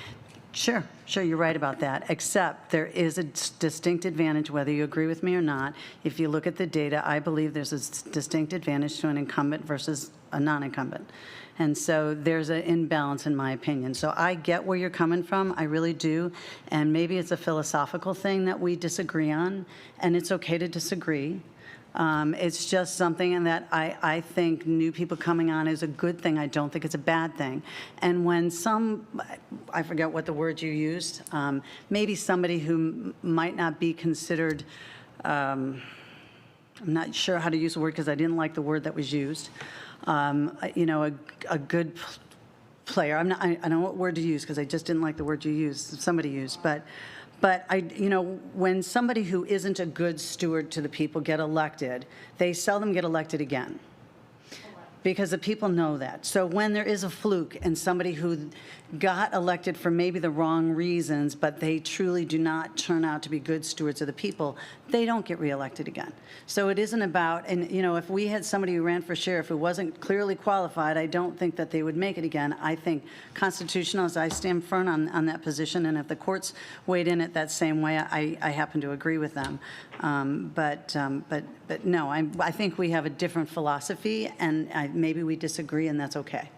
S8: sure, you're right about that, except there is a distinct advantage, whether you agree with me or not. If you look at the data, I believe there's a distinct advantage to an incumbent versus a non-incumbent. And so there's an imbalance in my opinion. So I get where you're coming from, I really do. And maybe it's a philosophical thing that we disagree on, and it's okay to disagree. It's just something that I think new people coming on is a good thing. I don't think it's a bad thing. And when I forget what the word you used, maybe somebody who might not be considered, I'm not sure how to use the word because I didn't like the word that was used, a good player. I don't know what word to use because I just didn't like the word you used, somebody used, but when somebody who isn't a good steward to the people get elected, they seldom get elected again. Because the people know that. So when there is a fluke and somebody who got elected for maybe the wrong reasons, but they truly do not turn out to be good stewards of the people, they don't get reelected again. So it isn't about, and if we had somebody who ran for sheriff who wasn't clearly qualified, I don't think that they would make it again. I think constitutional, as I stand firm on that position, and if the courts weighed in it that same way, I happen to agree with them. But no, I think we have a different philosophy, and maybe we disagree, and that's okay.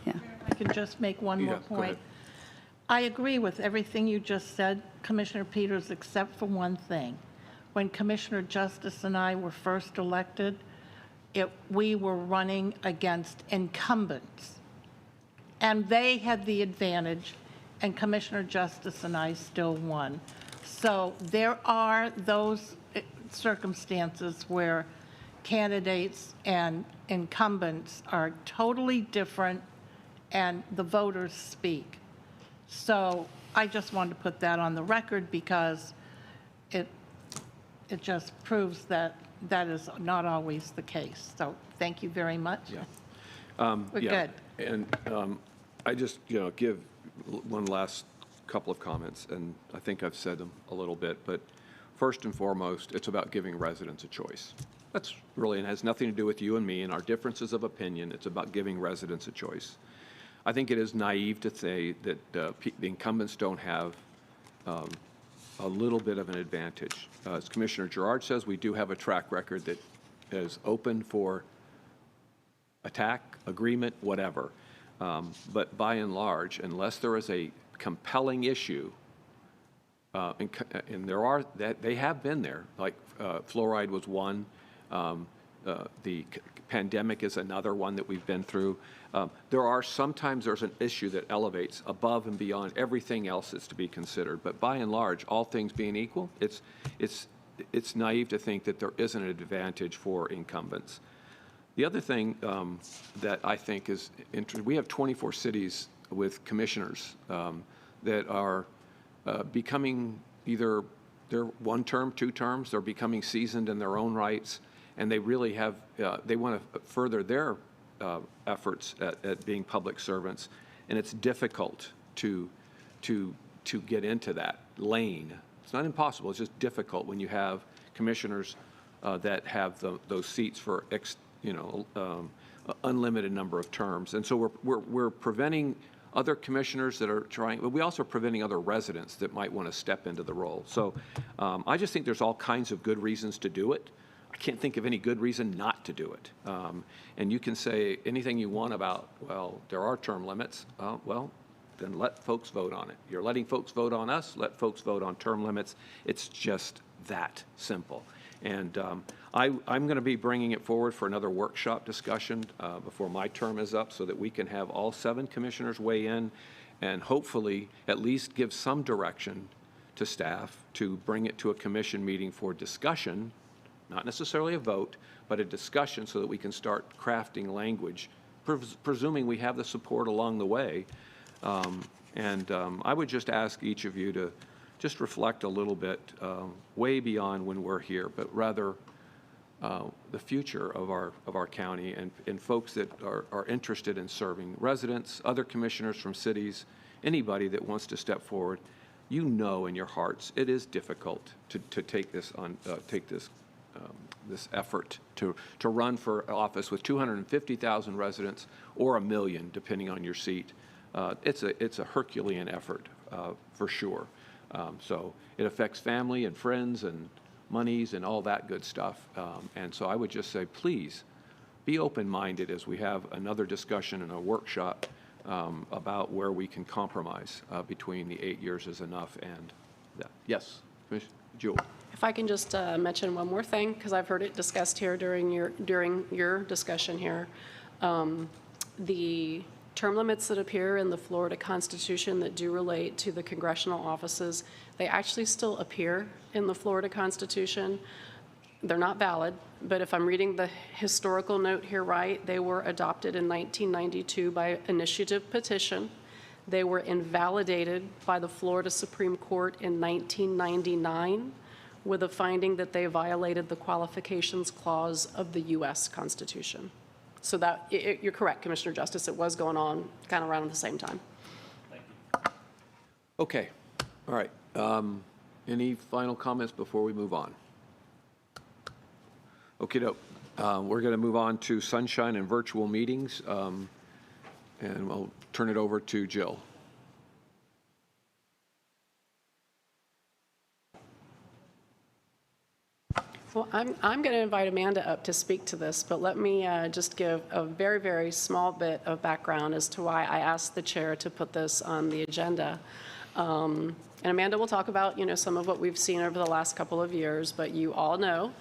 S8: Yeah.
S6: I can just make one more
S1: Go ahead.
S6: point. I agree with everything you just said, Commissioner Peters, except for one thing. When Commissioner Justice and I were first elected, we were running against incumbents. And they had the advantage, and Commissioner Justice and I still won. So there are those circumstances where candidates and incumbents are totally different, and the voters speak. So I just wanted to put that on the record because it just proves that that is not always the case. So thank you very much.
S1: Yeah.
S6: We're
S1: Yeah.
S6: good.
S1: And I just, give one last couple of comments, and I think I've said them a little bit, but first and foremost, it's about giving residents a choice. That's really, it has nothing to do with you and me and our differences of opinion. It's about giving residents a choice. I think it is naive to say that the incumbents don't have a little bit of an advantage. As Commissioner Gerard says, we do have a track record that is open for attack, agreement, whatever. But by and large, unless there is a compelling issue, and there are, that they have been there, like fluoride was one, the pandemic is another one that we've been through. Sometimes there's an issue that elevates above and beyond everything else that's to be considered. But by and large, all things being equal, it's naive to think that there isn't an advantage for incumbents. The other thing that I think is interesting, we have 24 cities with commissioners that are becoming either they're one term, two terms, they're becoming seasoned in their own rights, and they really have, they want to further their efforts at being public servants, and it's difficult to get into that lane. It's not impossible, it's just difficult when you have commissioners that have those seats for unlimited number of terms. And so we're preventing other commissioners that are trying, but we also are preventing other residents that might want to step into the role. So I just think there's all kinds of good reasons to do it. I can't think of any good reason not to do it. And you can say anything you want about, well, there are term limits. Well, then let folks vote on it. You're letting folks vote on us, let folks vote on term limits. It's just that simple. And I'm going to be bringing it forward for another workshop discussion before my term is up so that we can have all 7 commissioners weigh in and hopefully at least give some direction to staff to bring it to a commission meeting for discussion, not necessarily a vote, but a discussion so that we can start crafting language, presuming we have the support along the way. I would just ask each of you to just reflect a little bit way beyond when we're here, but rather the future of our county and folks that are interested in serving residents, other commissioners from cities, anybody that wants to step forward. You know in your hearts it is difficult to take this on, this effort to run for office with 250,000 residents or 1 million, depending on your seat. It's a Herculean effort for sure. So it affects family and friends and monies and all that good stuff. And so I would just say, please be open-minded as we have another discussion and a workshop about where we can compromise between the 8 years is enough and that. Yes, Commissioner Jewell.
S7: If I can just mention one more thing, because I've heard it discussed here during your discussion here. The term limits that appear in the Florida Constitution that do relate to the congressional offices, they actually still appear in the Florida Constitution. They're not valid, but if I'm reading the historical note here right, they were adopted in 1992 by initiative petition. They were invalidated by the Florida Supreme Court in 1999 with a finding that they violated the qualifications clause of the U.S. Constitution. So that, you're correct, Commissioner Justice, it was going on kind of around at the same time.
S4: Thank you.
S1: Okay, all right. Any final comments before we move on? Okay, we're going to move on to sunshine and virtual meetings, and we'll turn it over to Jill.
S7: Well, I'm going to invite Amanda up to speak to this, but let me just give a very, very small bit of background as to why I asked the chair to put this on the agenda. And Amanda will talk about, some of what we've seen over the last couple of years, but you all know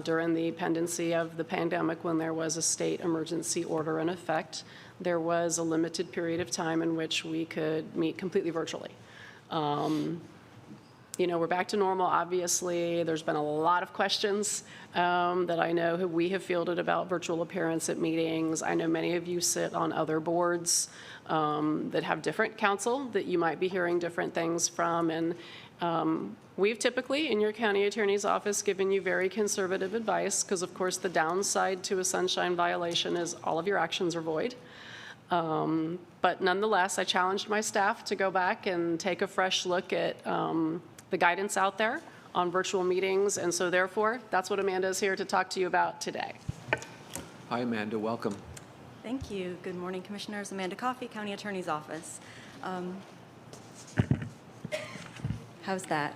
S7: during the pendency of the pandemic when there was a state emergency order in effect, there was a limited period of time in which we could meet completely virtually. We're back to normal, obviously. There's been a lot of questions that I know we have fielded about virtual appearance at meetings. I know many of you sit on other boards that have different counsel that you might be hearing different things from. And we've typically, in your county attorney's office, given you very conservative advice because, of course, the downside to a sunshine violation is all of your actions are void. But nonetheless, I challenged my staff to go back and take a fresh look at the guidance out there on virtual meetings. And so therefore, that's what Amanda is here to talk to you about today.
S1: Hi, Amanda. Welcome.
S10: Thank you. Good morning, Commissioners. Amanda Coffey, County Attorney's Office. How's that?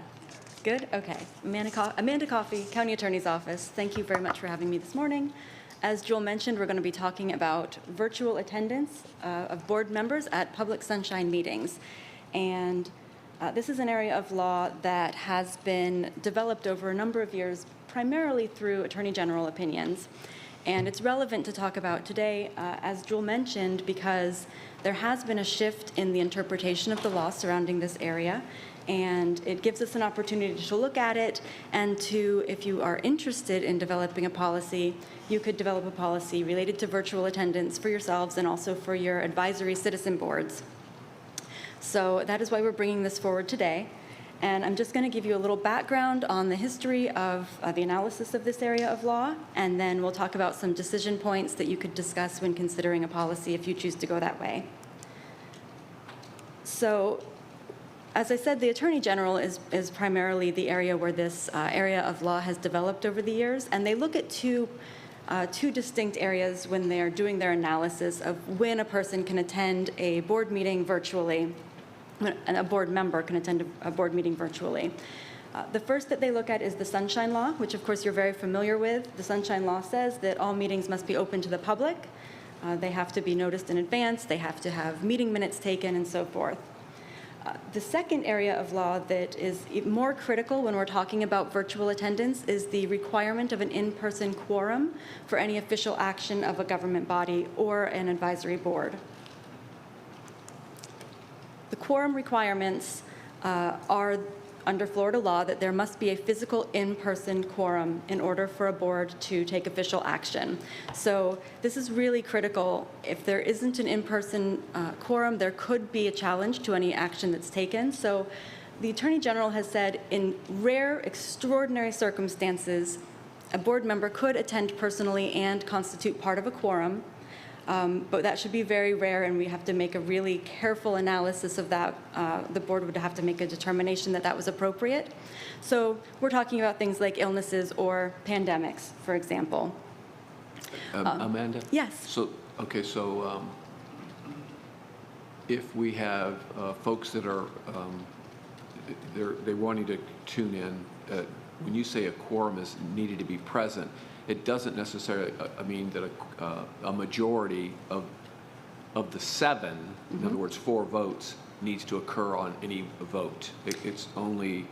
S10: Good? Okay. Amanda Coffey, County Attorney's Office. Thank you very much for having me this morning. As Joel mentioned, we're going to be talking about virtual attendance of board members at public sunshine meetings. And this is an area of law that has been developed over a number of years, primarily through Attorney General opinions. And it's relevant to talk about today, as Joel mentioned, because there has been a shift in the interpretation of the law surrounding this area. And it gives us an opportunity to look at it and to, if you are interested in developing a policy, you could develop a policy related to virtual attendance for yourselves and also for your advisory citizen boards. So that is why we're bringing this forward today. And I'm just going to give you a little background on the history of the analysis of this area of law, and then we'll talk about some decision points that you could discuss when considering a policy if you choose to go that way. So, as I said, the Attorney General is primarily the area where this area of law has developed over the years, and they look at two distinct areas when they're doing their analysis of when a person can attend a board meeting virtually, and a board member can attend a board meeting virtually. The first that they look at is the Sunshine Law, which of course you're very familiar with. The Sunshine Law says that all meetings must be open to the public. They have to be noticed in advance. They have to have meeting minutes taken and so forth. The second area of law that is more critical when we're talking about virtual attendance is the requirement of an in-person quorum for any official action of a government body or an advisory board. The quorum requirements are, under Florida law, that there must be a physical in-person quorum in order for a board to take official action. So this is really critical. If there isn't an in-person quorum, there could be a challenge to any action that's taken. So the Attorney General has said in rare, extraordinary circumstances, a board member could attend personally and constitute part of a quorum. But that should be very rare, and we have to make a really careful analysis of that. The board would have to make a determination that that was appropriate. So we're talking about things like illnesses or pandemics, for example.
S1: Amanda?
S10: Yes.
S1: So, okay, so if we have folks that are, they're wanting to tune in, when you say a quorum is needed to be present, it doesn't necessarily mean that a majority of the 7, in other words, 4 votes, needs to occur on any vote. It's only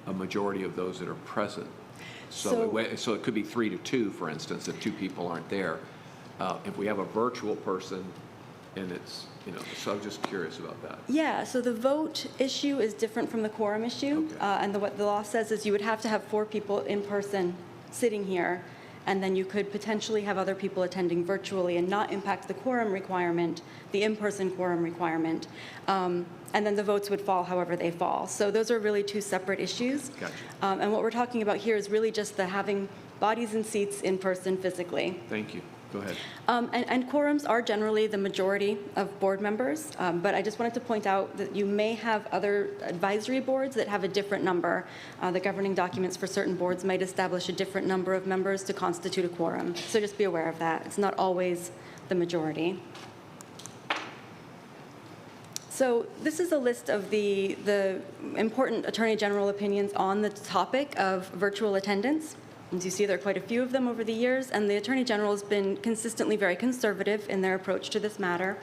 S1: a majority of those that are present. So it could be 3-2, for instance, if 2 people aren't there. If we have a virtual person, and it's, so I'm just curious about that.
S10: Yeah, so the vote issue is different from the quorum issue.
S1: Okay.
S10: And what the law says is you would have to have 4 people in person sitting here, and then you could potentially have other people attending virtually and not impact the quorum requirement, the in-person quorum requirement. And then the votes would fall however they fall. So those are really 2 separate issues.
S1: Gotcha.
S10: And what we're talking about here is really just the having bodies and seats in person physically.
S1: Thank you. Go ahead.
S10: And quorums are generally the majority of board members, but I just wanted to point out that you may have other advisory boards that have a different number. The governing documents for certain boards might establish a different number of members to constitute a quorum. So just be aware of that. It's not always the majority. So this is a list of the important Attorney General opinions on the topic of virtual attendance. As you see, there are quite a few of them over the years, and the Attorney General has been consistently very conservative in their approach to this matter.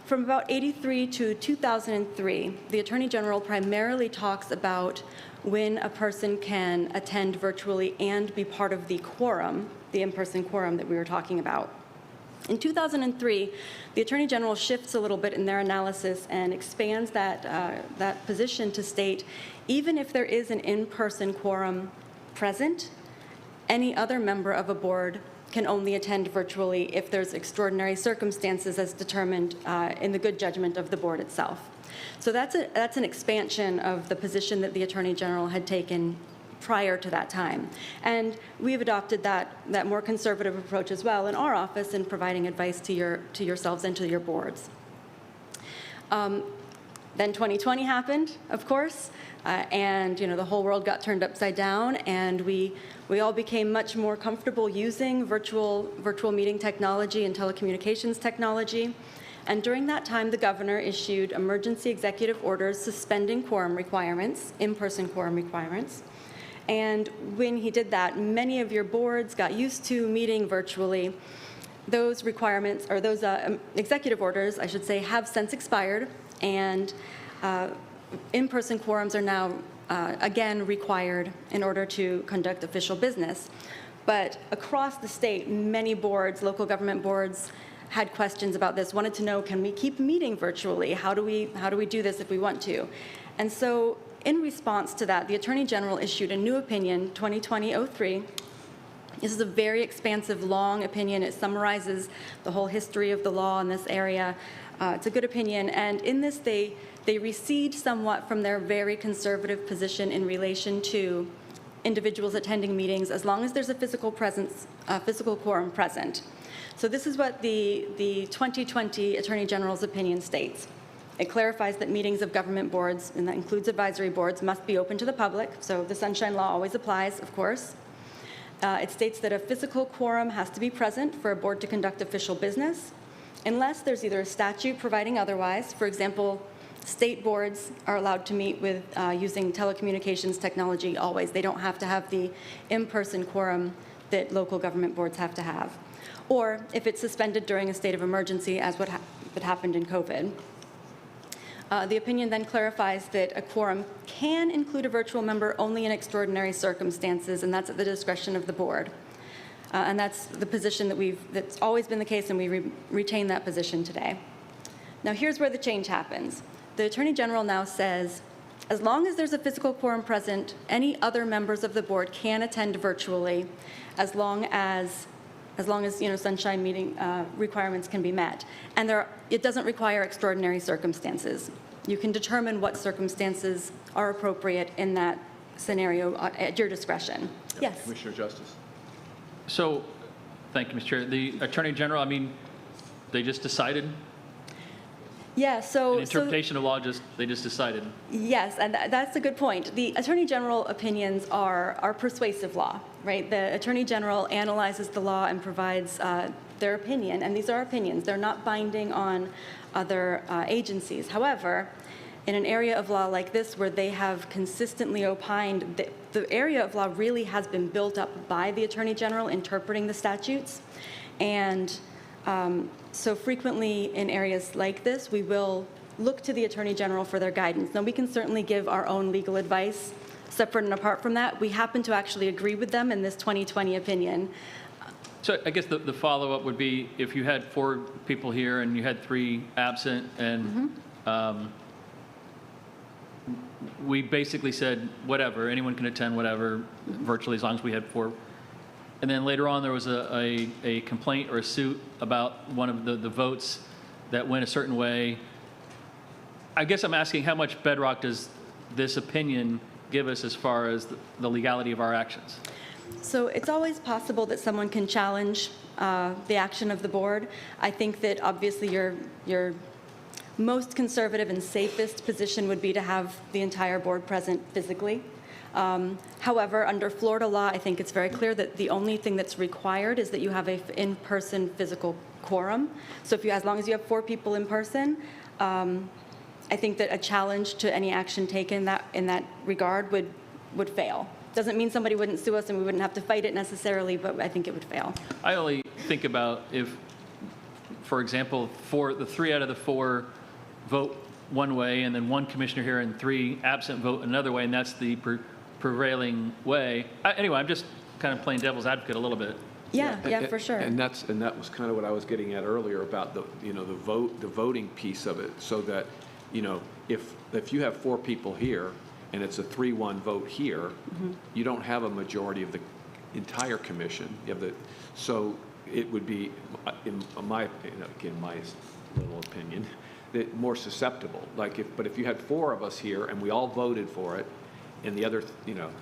S10: From about 1983 to 2003, the Attorney General primarily talks about when a person can attend virtually and be part of the quorum, the in-person quorum that we were talking about. In 2003, the Attorney General shifts a little bit in their analysis and expands that position to state, even if there is an in-person quorum present, any other member of a board can only attend virtually if there's extraordinary circumstances as determined in the good judgment of the board itself. So that's an expansion of the position that the Attorney General had taken prior to that time. And we've adopted that more conservative approach as well in our office in providing advice to yourselves and to your boards. Then 2020 happened, of course, and the whole world got turned upside down, and we all became much more comfortable using virtual meeting technology and telecommunications technology. And during that time, the governor issued emergency executive orders suspending quorum requirements, in-person quorum requirements. And when he did that, many of your boards got used to meeting virtually. Those requirements, or those executive orders, I should say, have since expired, and in-person quorums are now, again, required in order to conduct official business. But across the state, many boards, local government boards, had questions about this, wanted to know, can we keep meeting virtually? How do we do this if we want to? And so in response to that, the Attorney General issued a new opinion, 2020-03. This is a very expansive, long opinion. It summarizes the whole history of the law in this area. It's a good opinion. And in this, they recede somewhat from their very conservative position in relation to individuals attending meetings as long as there's a physical presence, physical quorum present. So this is what the 2020 Attorney General's opinion states. It clarifies that meetings of government boards, and that includes advisory boards, must be open to the public. So the Sunshine Law always applies, of course. It states that a physical quorum has to be present for a board to conduct official business, unless there's either a statute providing otherwise. For example, state boards are allowed to meet with using telecommunications technology always. They don't have to have the in-person quorum that local government boards have to have. Or if it's suspended during a state of emergency, as what happened in COVID. The opinion then clarifies that a quorum can include a virtual member only in extraordinary circumstances, and that's at the discretion of the board. And that's the position that's always been the case, and we retain that position today. Now here's where the change happens. The Attorney General now says, as long as there's a physical quorum present, any other members of the board can attend virtually, as long as sunshine meeting requirements can be met. And it doesn't require extraordinary circumstances. You can determine what circumstances are appropriate in that scenario at your discretion. Yes.
S1: Commissioner Justice.
S4: So, thank you, Mr. Chair. The Attorney General, they just decided?
S10: Yeah, so...
S4: An interpretation of law, they just decided?
S10: Yes, and that's a good point. The Attorney General opinions are persuasive law, right? The Attorney General analyzes the law and provides their opinion, and these are opinions. They're not binding on other agencies. However, in an area of law like this where they have consistently opined, the area of law really has been built up by the Attorney General interpreting the statutes. And so frequently in areas like this, we will look to the Attorney General for their guidance. Now, we can certainly give our own legal advice separate and apart from that. We happen to actually agree with them in this 2020 opinion.
S4: So I guess the follow-up would be if you had 4 people here and you had 3 absent, and we basically said, whatever, anyone can attend whatever, virtually, as long as we had 4. And then later on, there was a complaint or a suit about one of the votes that went a certain way. I guess I'm asking, how much bedrock does this opinion give us as far as the legality of our actions?
S10: So it's always possible that someone can challenge the action of the board. I think that obviously your most conservative and safest position would be to have the entire board present physically. However, under Florida law, I think it's very clear that the only thing that's required is that you have an in-person physical quorum. So as long as you have 4 people in person, I think that a challenge to any action taken in that regard would fail. Doesn't mean somebody wouldn't sue us and we wouldn't have to fight it necessarily, but I think it would fail.
S4: I only think about if, for example, the 3 out of the 4 vote one way, and then 1 commissioner here and 3 absent vote another way, and that's the prevailing way. Anyway, I'm just kind of playing devil's advocate a little bit.
S10: Yeah, for sure.
S1: And that was kind of what I was getting at earlier about the voting piece of it, so that if you have 4 people here and it's a 3-1 vote here, you don't have a majority of the entire commission. So it would be, in my little opinion, more susceptible. But if you had 4 of us here and we all voted for it, and the other,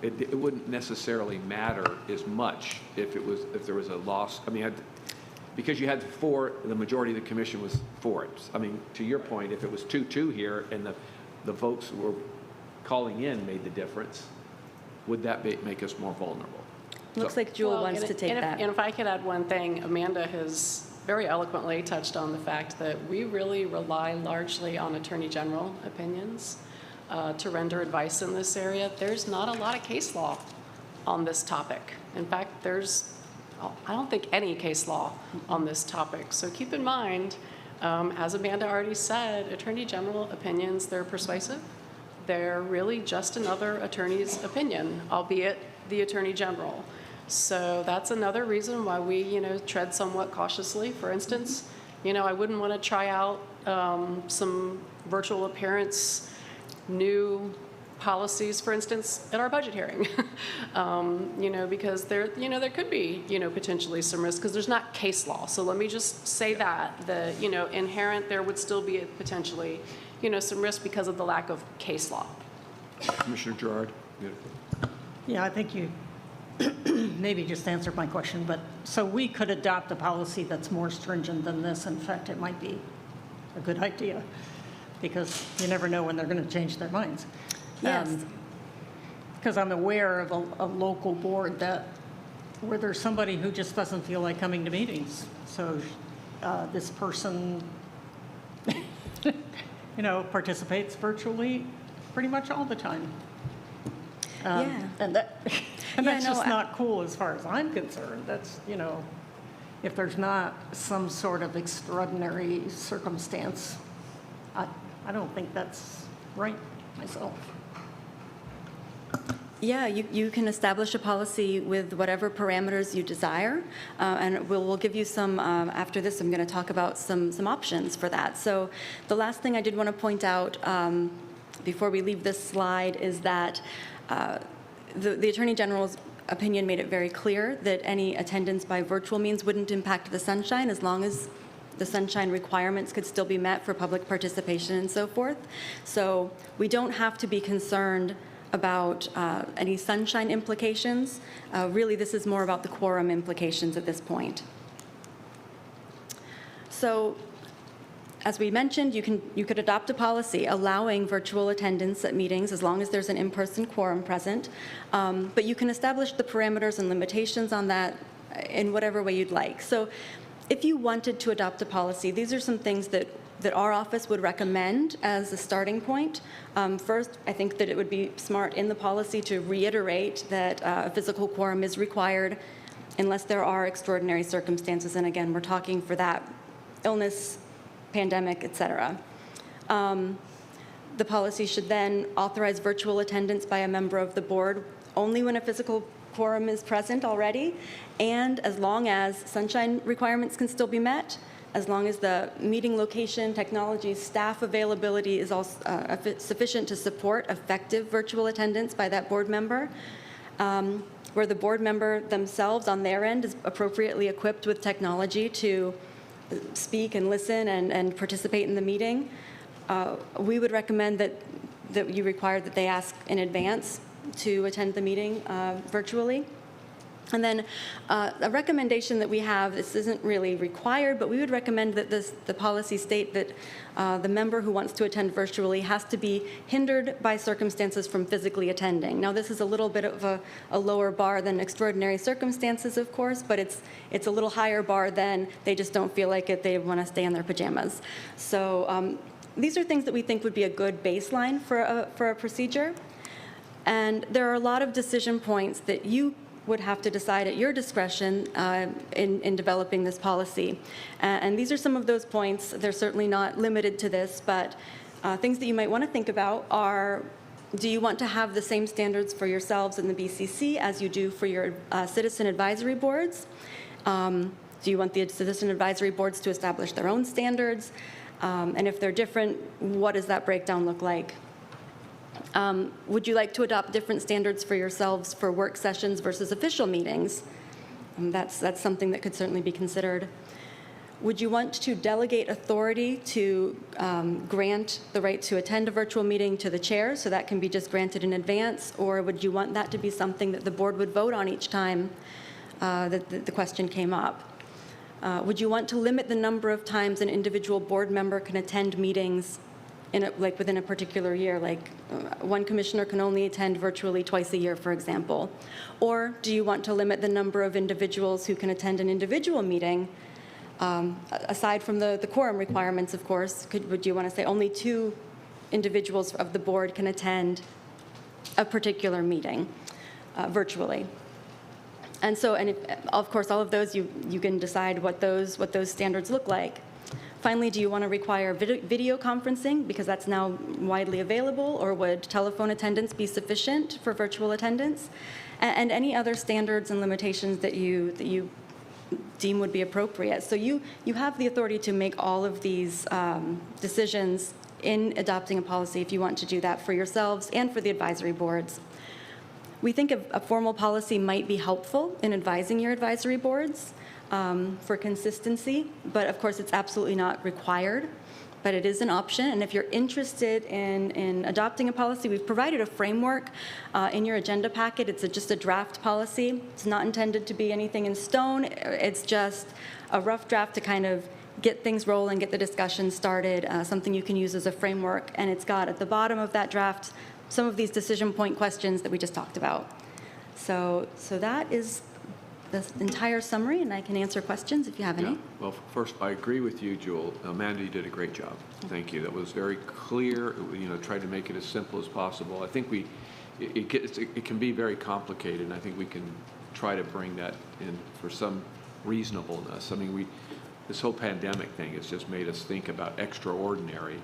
S1: it wouldn't necessarily matter as much if there was a loss. Because you had 4, the majority of the commission was for it. To your point, if it was 2-2 here and the votes that were calling in made the difference, would that make us more vulnerable?
S10: Looks
S1: So-
S10: like Jewel
S7: Well,
S10: wants
S7: and
S10: to take that.
S7: And if I could add one thing, Amanda has very eloquently touched on the fact that we really rely largely on Attorney General opinions to render advice in this area. There's not a lot of case law on this topic. In fact, I don't think any case law on this topic. So keep in mind, as Amanda already said, Attorney General opinions, they're persuasive. They're really just another attorney's opinion, albeit the Attorney General. So that's another reason why we, tread somewhat cautiously. For instance, I wouldn't want to try out some virtual appearance, new policies, for instance, at our budget hearing, because there could be, potentially some risk because there's not case law. So let me just say that inherent, there would still be potentially, some risk because of the lack of case law.
S1: Commissioner Gerard?
S9: Yeah, I think you maybe just answered my question, but so we could adopt a policy that's more stringent than this. In fact, it might be a good idea because you never know when they're going to change their minds.
S10: Yes.
S9: Because I'm aware of a local board where there's somebody who just doesn't feel like coming to meetings. So this person, participates virtually pretty much all the time.
S10: Yeah.
S9: And that's
S10: no,
S9: just not cool as far as I'm concerned. That's, if there's not some sort of extraordinary circumstance, I don't think that's right myself.
S10: Yeah, you can establish a policy with whatever parameters you desire, and we'll give you some, after this I'm going to talk about some options for that. So the last thing I did want to point out before we leave this slide is that the Attorney General's opinion made it very clear that any attendance by virtual means wouldn't impact the sunshine as long as the sunshine requirements could still be met for public participation and so forth. So we don't have to be concerned about any sunshine implications. Really, this is more about the quorum implications at this point. So, as we mentioned, you could adopt a policy allowing virtual attendance at meetings as long as there's an in-person quorum present, but you can establish the parameters and limitations on that in whatever way you'd like. So, if you wanted to adopt a policy, these are some things that our office would recommend as a starting point. First, I think that it would be smart in the policy to reiterate that a physical quorum is required unless there are extraordinary circumstances. And again, we're talking for that illness, pandemic, et cetera. The policy should then authorize virtual attendance by a member of the board only when a physical quorum is present already, and as long as sunshine requirements can still be met, as long as the meeting location, technology, staff availability is also sufficient to support effective virtual attendance by that board member, where the board member themselves on their end is appropriately equipped with technology to speak and listen and participate in the meeting. We would recommend that you require that they ask in advance to attend the meeting virtually. And then a recommendation that we have, this isn't really required, but we would recommend that the policy state that the member who wants to attend virtually has to be hindered by circumstances from physically attending. Now, this is a little bit of a lower bar than extraordinary circumstances, of course, but it's a little higher bar than they just don't feel like it, they want to stay in their pajamas. So these are things that we think would be a good baseline for a procedure. And there are a lot of decision points that you would have to decide at your discretion in developing this policy. And these are some of those points. They're certainly not limited to this, but things that you might want to think about are, do you want to have the same standards for yourselves in the BCC as you do for your citizen advisory boards? Do you want the citizen advisory boards to establish their own standards? And if they're different, what does that breakdown look like? Would you like to adopt different standards for yourselves for work sessions versus official meetings? That's something that could certainly be considered. Would you want to delegate authority to grant the right to attend a virtual meeting to the chair, so that can be just granted in advance? Or would you want that to be something that the board would vote on each time that the question came up? Would you want to limit the number of times an individual board member can attend meetings like within a particular year, like one commissioner can only attend virtually twice a year, for example? Or do you want to limit the number of individuals who can attend an individual meeting? Aside from the quorum requirements, of course, would you want to say only 2 individuals of the board can attend a particular meeting virtually? And so, of course, all of those, you can decide what those standards look like. Finally, do you want to require video conferencing, because that's now widely available, or would telephone attendance be sufficient for virtual attendance? And any other standards and limitations that you deem would be appropriate. So you have the authority to make all of these decisions in adopting a policy if you want to do that for yourselves and for the advisory boards. We think a formal policy might be helpful in advising your advisory boards for consistency, but of course it's absolutely not required, but it is an option. And if you're interested in adopting a policy, we've provided a framework in your agenda packet. It's just a draft policy. It's not intended to be anything in stone. It's just a rough draft to kind of get things rolling, get the discussion started, something you can use as a framework. And it's got at the bottom of that draft some of these decision point questions that we just talked about. So that is the entire summary, and I can answer questions if you have any.
S1: Yeah. Well, first, I agree with you, Jewel. Amanda, you did a great job. Thank you. That was very clear. Tried to make it as simple as possible. I think it can be very complicated, and I think we can try to bring that in for some reasonableness. I mean, this whole pandemic thing has just made us think about extraordinary.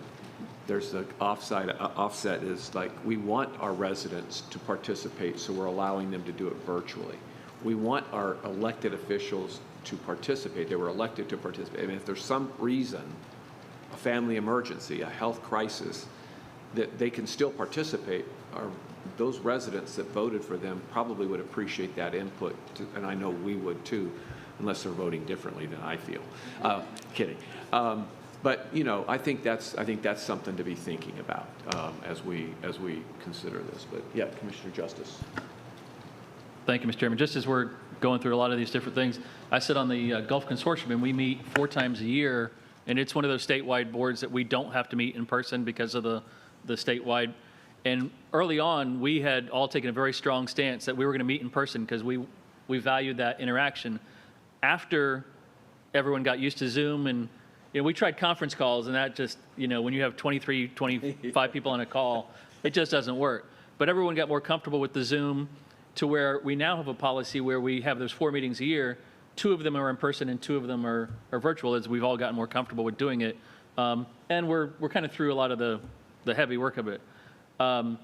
S1: There's the offset is like, we want our residents to participate, so we're allowing them to do it virtually. We want our elected officials to participate. They were elected to participate. I mean, if there's some reason, a family emergency, a health crisis, that they can still participate, those residents that voted for them probably would appreciate that input, and I know we would too, unless they're voting differently than I feel. Kidding. But I think that's something to be thinking about as we consider this. But yeah, Commissioner Justice.
S4: Thank you, Mr. Chairman. Just as we're going through a lot of these different things, I sit on the Gulf Consortium, and we meet 4 times a year, and it's one of those statewide boards that we don't have to meet in person because of the statewide. And early on, we had all taken a very strong stance that we were going to meet in person because we valued that interaction. After everyone got used to Zoom, and we tried conference calls, and that just, when you have 23, 25 people on a call, it just doesn't work. But everyone got more comfortable with the Zoom, to where we now have a policy where we have those 4 meetings a year. 2 of them are in person and 2 of them are virtual, as we've all gotten more comfortable with doing it. And we're kind of through a lot of the heavy work of it. I'm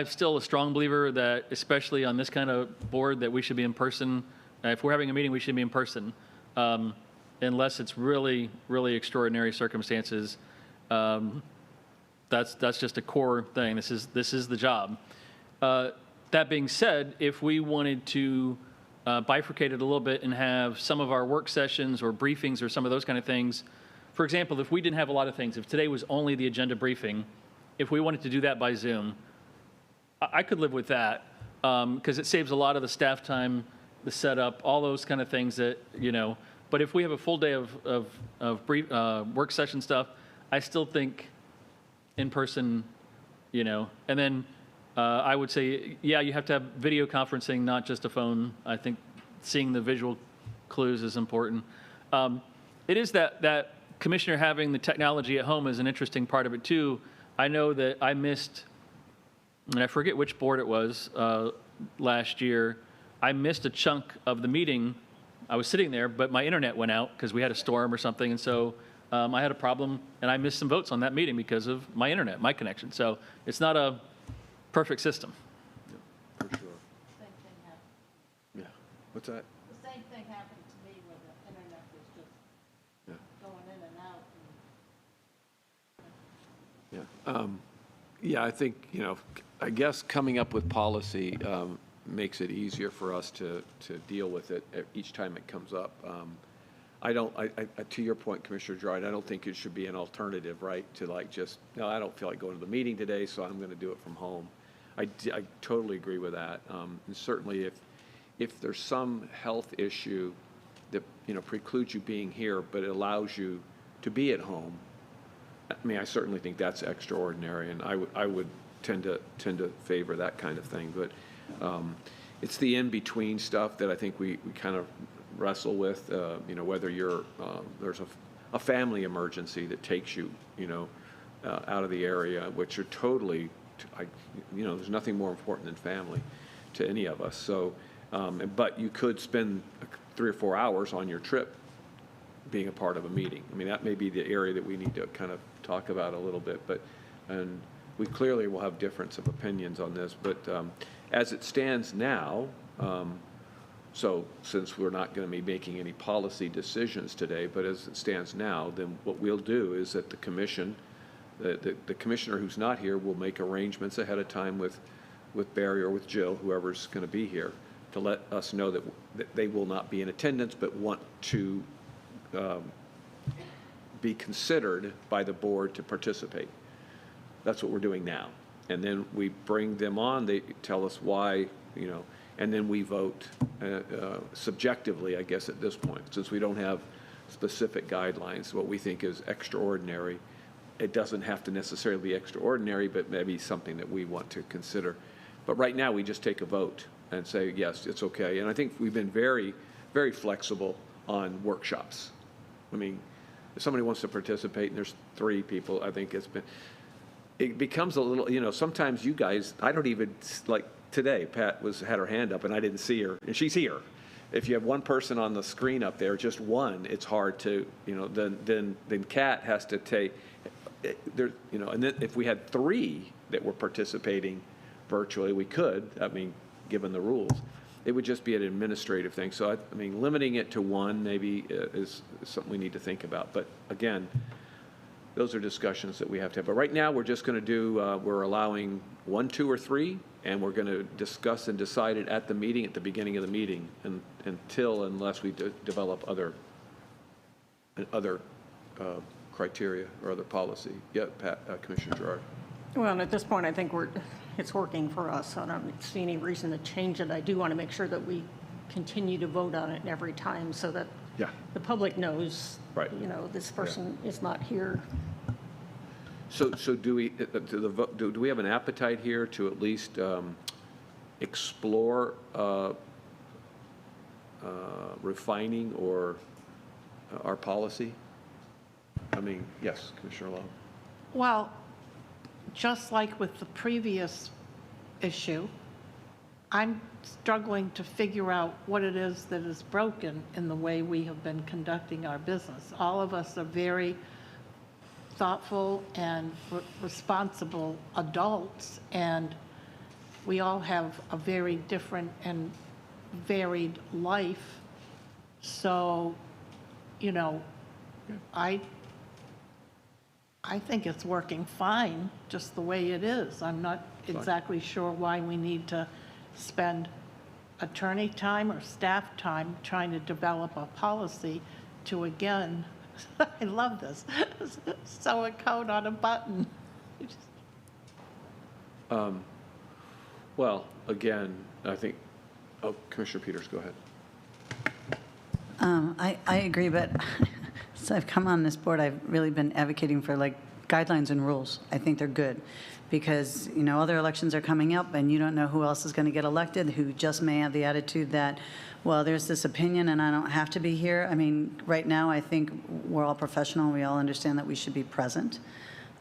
S4: still a strong believer that, especially on this kind of board, that we should be in person. If we're having a meeting, we should be in person, unless it's really, really extraordinary circumstances. That's just a core thing. This is the job. That being said, if we wanted to bifurcate it a little bit and have some of our work sessions or briefings or some of those kind of things, for example, if we didn't have a lot of things, if today was only the agenda briefing, if we wanted to do that by Zoom, I could live with that because it saves a lot of the staff time, the setup, all those kind of things that, but if we have a full day of brief, work session stuff, I still think in person, and then I would say, yeah, you have to have video conferencing, not just a phone. I think seeing the visual clues is important. It is that commissioner having the technology at home is an interesting part of it too. I know that I missed, and I forget which board it was last year, I missed a chunk of the meeting. I was sitting there, but my internet went out because we had a storm or something, and so I had a problem, and I missed some votes on that meeting because of my internet, my connection. So it's not a perfect system.
S1: Yeah, for sure.
S6: Same thing happened.
S1: Yeah. What's that?
S6: The same thing happened to me where the internet was just
S1: Yeah.
S6: going in and out.
S1: Yeah. Yeah, I think, I guess coming up with policy makes it easier for us to deal with it each time it comes up. To your point, Commissioner Dryden, I don't think it should be an alternative, right, to no, I don't feel like going to the meeting today, so I'm going to do it from home. I totally agree with that. And certainly if there's some health issue that, precludes you being here, but it allows you to be at home, I mean, I certainly think that's extraordinary, and I would tend to favor that kind of thing. But it's the in-between stuff that I think we kind of wrestle with, you know, whether you're, there's a family emergency that takes you, you know, out of the area, which are totally, you know, there's nothing more important than family to any of us. So, but you could spend 3 or 4 hours on your trip being a part of a meeting. I mean, that may be the area that we need to kind of talk about a little bit, but, and we clearly will have difference of opinions on this, but as it stands now, so since we're not going to be making any policy decisions today, but as it stands now, then what we'll do is that the commission, the commissioner who's not here will make arrangements ahead of time with Barry or with Jill, whoever's going to be here, to let us know that they will not be in attendance, but want to be considered by the board to participate. That's what we're doing now. And then we bring them on, they tell us why, you know, and then we vote subjectively, I guess, at this point. Since we don't have specific guidelines, what we think is extraordinary, it doesn't have to necessarily be extraordinary, but maybe something that we want to consider. But right now, we just take a vote and say, yes, it's okay. And I think we've been very, very flexible on workshops. I mean, if somebody wants to participate and there's 3 people, I think it becomes a little, you know, sometimes you guys, I don't even, like today, Pat had her hand up and I didn't see her, and she's here. If you have one person on the screen up there, just one, it's hard to, you know, then Kat has to take, there, you know, and then if we had 3 that were participating virtually, we could, I mean, given the rules. It would just be an administrative thing. So, I mean, limiting it to 1 maybe is something we need to think about. But again, those are discussions that we have to have. But right now, we're just going to do, we're allowing 1, 2, or 3, and we're going to discuss and decide it at the meeting, at the beginning of the meeting, and unless we develop other criteria or other policy. Yeah, Pat, Commissioner Gerard.
S9: Well, and at this point, I think it's working for us. I don't see any reason to change it. I do want to make sure that we continue to vote on it every time so that the public knows,
S1: right,
S9: you know, this person is not here.
S1: So do we have an appetite here to at least explore refining or our policy? I mean, yes, Commissioner Lowe.
S6: Well, just like with the previous issue, I'm struggling to figure out what it is that is broken in the way we have been conducting our business. All of us are very thoughtful and responsible adults, and we all have a very different and varied life. So, you know, I think it's working fine, just the way it is. I'm not exactly sure why we need to spend attorney time or staff time trying to develop a policy to, again, I love this, sew a code on a button.
S1: Well, again, I think, Commissioner Peters, go ahead.
S8: I agree, but since I've come on this board, I've really been advocating for like guidelines and rules. I think they're good because, you know, other elections are coming up and you don't know who else is going to get elected, who just may have the attitude that, well, there's this opinion and I don't have to be here. I mean, right now, I think we're all professional and we all understand that we should be present.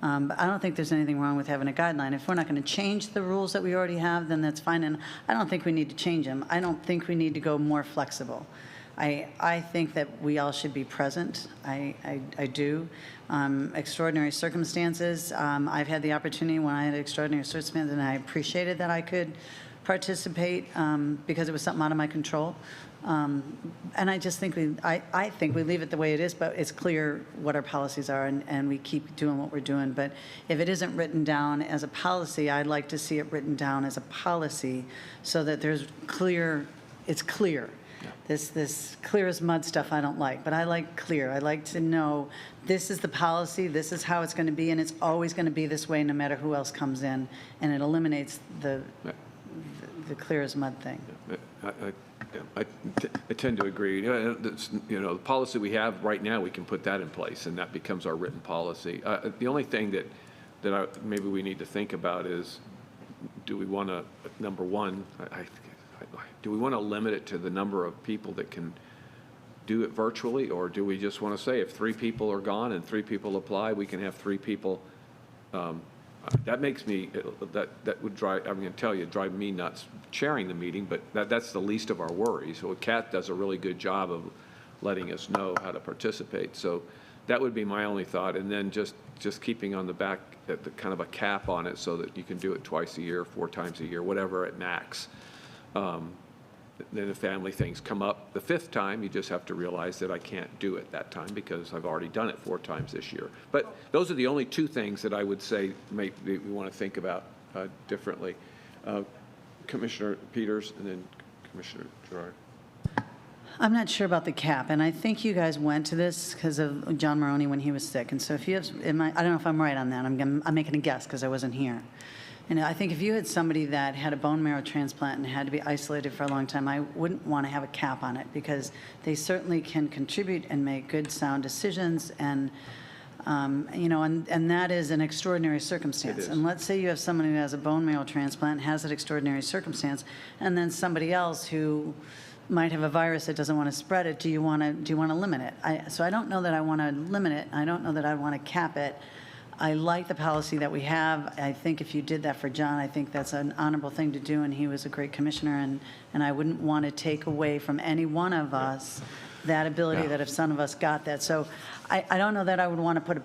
S8: But I don't think there's anything wrong with having a guideline. If we're not going to change the rules that we already have, then that's fine. And I don't think we need to change them. I don't think we need to go more flexible. I think that we all should be present. I do. Extraordinary circumstances. I've had the opportunity when I had extraordinary circumstances, and I appreciated that I could participate because it was something out of my control. And I just think I think we leave it the way it is, but it's clear what our policies are, and we keep doing what we're doing. But if it isn't written down as a policy, I'd like to see it written down as a policy so that there's clear, it's clear. This clear as mud stuff I don't like, but I like clear. I like to know this is the policy, this is how it's going to be, and it's always going to be this way no matter who else comes in, and it eliminates the clear as mud thing.
S1: I tend to agree. The policy we have right now, we can put that in place, and that becomes our written policy. The only thing that maybe we need to think about is, do we want to, number one, do we want to limit it to the number of people that can do it virtually, or do we just want to say if 3 people are gone and 3 people apply, we can have 3 people? That makes me, that would drive, I'm going to tell you, drive me nuts chairing the meeting, but that's the least of our worries. So Kat does a really good job of letting us know how to participate. So that would be my only thought. And then just keeping on the back, the kind of a cap on it so that you can do it twice a year, 4 times a year, whatever at max. Then if family things come up the 5th time, you just have to realize that I can't do it that time because I've already done it 4 times this year. But those are the only 2 things that I would say we want to think about differently. Commissioner Peters and then Commissioner Gerard.
S8: I'm not sure about the cap, and I think you guys went to this because of John Maroney when he was sick. And so if you have, I don't know if I'm right on that. I'm making a guess because I wasn't here. And I think if you had somebody that had a bone marrow transplant and had to be isolated for a long time, I wouldn't want to have a cap on it because they certainly can contribute and make good, sound decisions. And, and that is an extraordinary circumstance. And let's say you have someone who has a bone marrow transplant, has that extraordinary circumstance, and then somebody else who might have a virus that doesn't want to spread it. Do you want to limit it? So I don't know that I want to limit it. I don't know that I want to cap it. I like the policy that we have. I think if you did that for John, I think that's an honorable thing to do, and he was a great commissioner, and I wouldn't want to take away from any one of us that ability that if some of us got that. So I don't know that I would want to put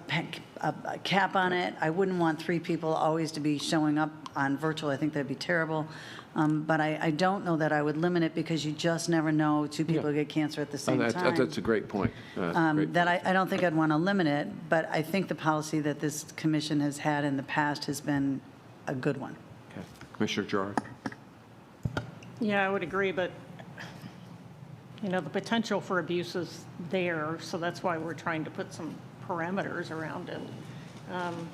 S8: a cap on it. I wouldn't want 3 people always to be showing up on virtual. I think that'd be terrible. But I don't know that I would limit it because you just never know 2 people get cancer at the same time.
S1: That's a great point.
S8: I don't think I'd want to limit it, but I think the policy that this commission has had in the past has been a good one.
S1: Okay. Commissioner Gerard.
S9: Yeah, I would agree, but, the potential for abuse is there, so that's why we're trying to put some parameters around it. I'm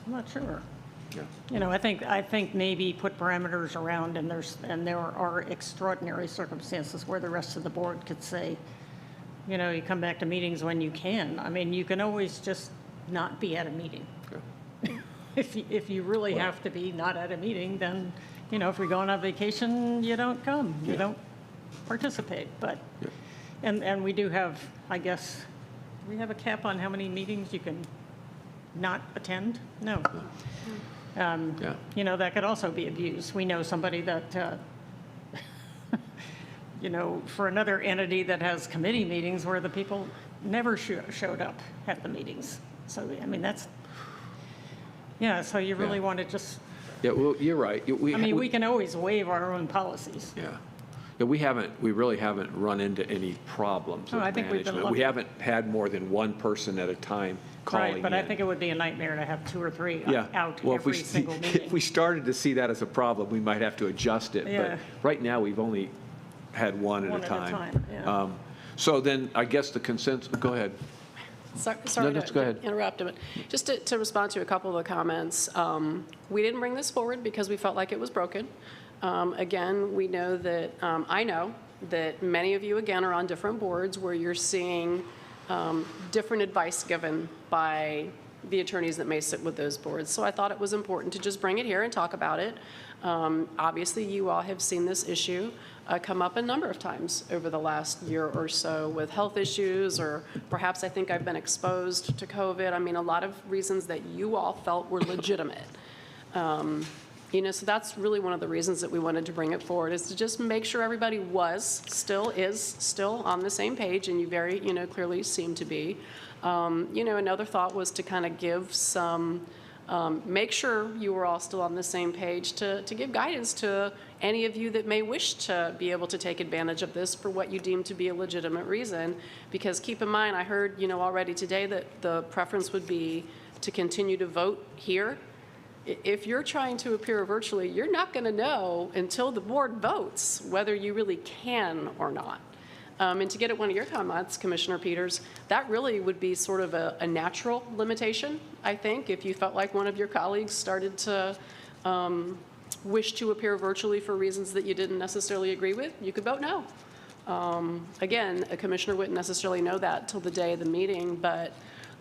S9: not sure.
S1: Yeah.
S9: I think maybe put parameters around, and there are extraordinary circumstances where the rest of the board could say, you come back to meetings when you can. I mean, you can always just not be at a meeting.
S1: Okay.
S9: If you really have to be not at a meeting, then, if you're going on vacation, you don't come. You don't participate. But, and we do have, I guess, we have a cap on how many meetings you can not attend? No. That could also be abused. We know somebody that, for another entity that has committee meetings where the people never showed up at the meetings. So, I mean, so you really want to just...
S1: Yeah, well, you're right.
S9: We can always waive our own policies.
S1: Yeah. We really haven't run into any problems with
S9: I think we've been
S1: management.
S9: lucky.
S1: We haven't had more than 1 person at a time calling in.
S9: Right, but I think it would be a nightmare to have 2 or 3 out
S1: Well,
S9: every single meeting.
S1: if we started to see that as a problem, we might have to adjust it.
S9: Yeah.
S1: But right now, we've only had one at a time.
S9: Yeah.
S1: So then, I guess the consensus, go ahead.
S7: Sorry
S1: No, just go ahead.
S7: to interrupt, but just to respond to a couple of the comments, we didn't bring this forward because we felt like it was broken. Again, we know that, I know that many of you, again, are on different boards where you're seeing different advice given by the attorneys that may sit with those boards. So I thought it was important to just bring it here and talk about it. Obviously, you all have seen this issue come up a number of times over the last year or so with health issues, or perhaps I think I've been exposed to COVID. I mean, a lot of reasons that you all felt were legitimate. So that's really one of the reasons that we wanted to bring it forward, is to just make sure everybody is still on the same page, and you very, clearly seem to be. Another thought was to kind of give some, make sure you were all still on the same page, to give guidance to any of you that may wish to be able to take advantage of this for what you deem to be a legitimate reason. Because keep in mind, I heard, already today that the preference would be to continue to vote here. If you're trying to appear virtually, you're not going to know until the board votes whether you really can or not. And to get at one of your comments, Commissioner Peters, that really would be sort of a natural limitation, I think, if you felt like one of your colleagues started to wish to appear virtually for reasons that you didn't necessarily agree with, you could vote no. Again, a commissioner wouldn't necessarily know that till the day of the meeting, but,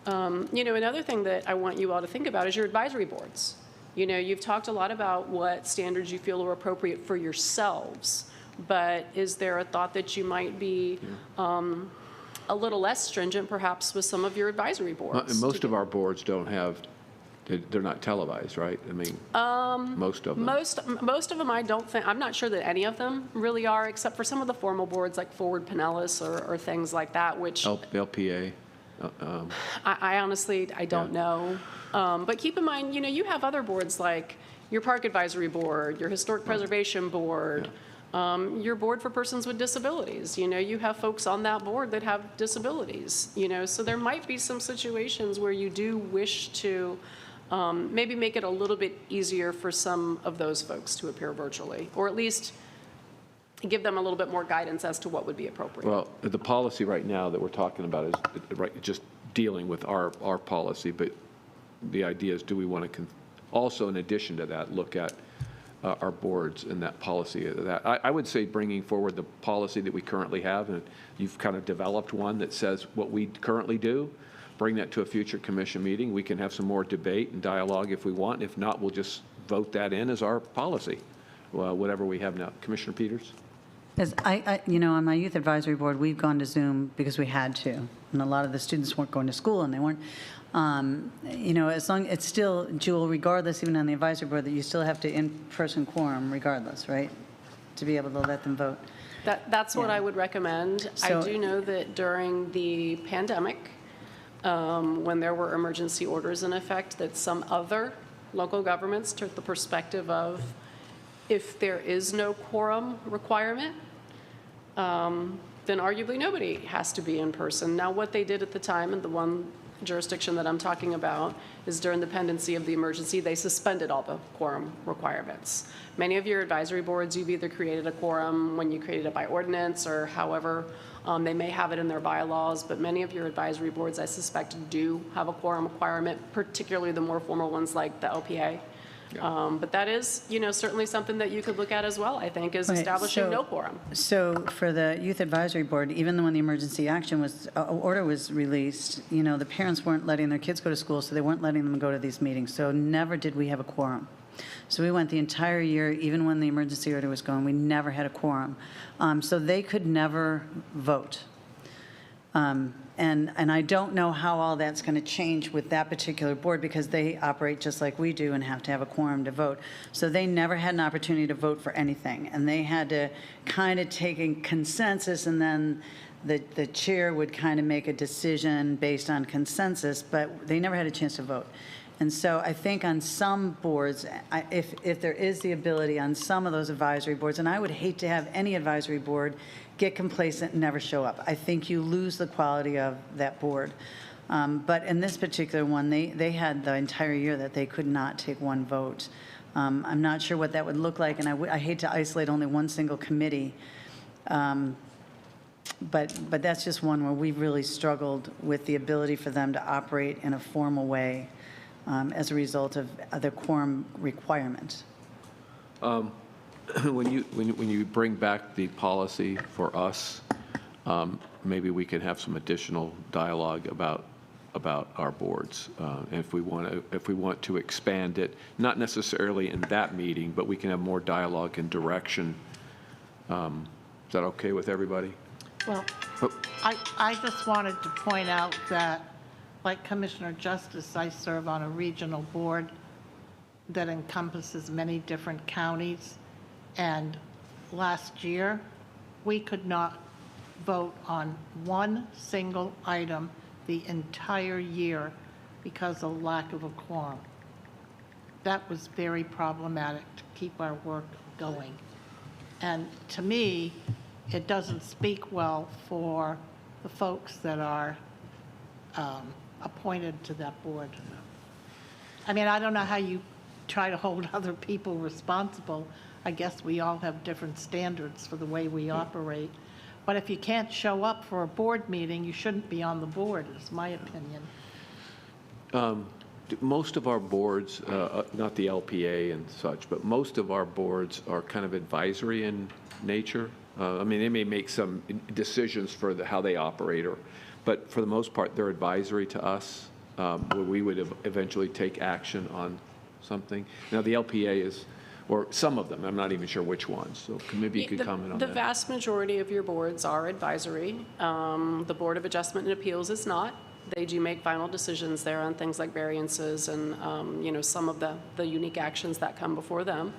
S7: another thing that I want you all to think about is your advisory boards. You've talked a lot about what standards you feel are appropriate for yourselves, but is there a thought that you might be a little less stringent perhaps with some of your advisory boards?
S1: And most of our boards don't have, they're not televised, right? I mean, most of them.
S7: Most of them, I don't think, I'm not sure that any of them really are, except for some of the formal boards like Forward Pinellas or things like that, which
S1: LPA.
S7: I honestly, I don't know. But keep in mind, you have other boards like your Park Advisory Board, your Historic Preservation Board, your Board for Persons with Disabilities. You have folks on that board that have disabilities, so there might be some situations where you do wish to maybe make it a little bit easier for some of those folks to appear virtually, or at least give them a little bit more guidance as to what would be appropriate.
S1: Well, the policy right now that we're talking about is just dealing with our policy, but the idea is, do we want to also, in addition to that, look at our boards and that policy? I would say bringing forward the policy that we currently have, and you've kind of developed one that says what we currently do, bring that to a future commission meeting. We can have some more debate and dialogue if we want. If not, we'll just vote that in as our policy, whatever we have now. Commissioner Peters?
S8: Because on my youth advisory board, we've gone to Zoom because we had to, and a lot of the students weren't going to school, and they weren't. As long it's still, Jewel, regardless, even on the advisory board, that you still have to in-person quorum, regardless, right, to be able to let them vote.
S7: That's what
S8: Yeah.
S7: I would recommend.
S8: So-
S7: I do know that during the pandemic, when there were emergency orders in effect, that some other local governments took the perspective of, if there is no quorum requirement, then arguably nobody has to be in person. Now, what they did at the time, and the one jurisdiction that I'm talking about, is during the pendency of the emergency, they suspended all the quorum requirements. Many of your advisory boards, you've either created a quorum when you created it by ordinance or however, they may have it in their bylaws, but many of your advisory boards, I suspect, do have a quorum requirement, particularly the more formal ones like the LPA. But that is, certainly something that you could look at as well, I think, is
S8: Okay,
S7: establishing
S8: so-
S7: no quorum.
S8: So for the youth advisory board, even when the emergency action order was released, the parents weren't letting their kids go to school, so they weren't letting them go to these meetings. So never did we have a quorum. So we went the entire year, even when the emergency order was going, we never had a quorum. So they could never vote. And I don't know how all that's going to change with that particular board, because they operate just like we do and have to have a quorum to vote. So they never had an opportunity to vote for anything, and they had to kind of take a consensus, and then the chair would kind of make a decision based on consensus, but they never had a chance to vote. And so I think on some boards, if there is the ability on some of those advisory boards, and I would hate to have any advisory board get complacent and never show up. I think you lose the quality of that board. But in this particular one, they had the entire year that they could not take one vote. I'm not sure what that would look like, and I hate to isolate only one single committee. But that's just one where we've really struggled with the ability for them to operate in a formal way as a result of the quorum requirement.
S1: When you bring back the policy for us, maybe we can have some additional dialogue about our boards. And if we want to expand it, not necessarily in that meeting, but we can have more dialogue and direction. Is that okay with everybody?
S6: Well, I just wanted to point out that, like Commissioner Justice, I serve on a regional board that encompasses many different counties. And last year, we could not vote on one single item the entire year because of lack of a quorum. That was very problematic to keep our work going. And to me, it doesn't speak well for the folks that are appointed to that board. I mean, I don't know how you try to hold other people responsible. I guess we all have different standards for the way we operate. But if you can't show up for a board meeting, you shouldn't be on the board, is my opinion.
S1: most of our boards, not the LPA and such, but most of our boards are kind of advisory in nature. I mean, they may make some decisions for how they operate, but for the most part, they're advisory to us, where we would eventually take action on something. Now, the LPA is, or some of them, I'm not even sure which ones, so maybe you could comment on
S7: The
S1: that.
S7: vast majority of your boards are advisory. The Board of Adjustment and Appeals is not. They do make final decisions there on things like variances and, some of the unique actions that come before them.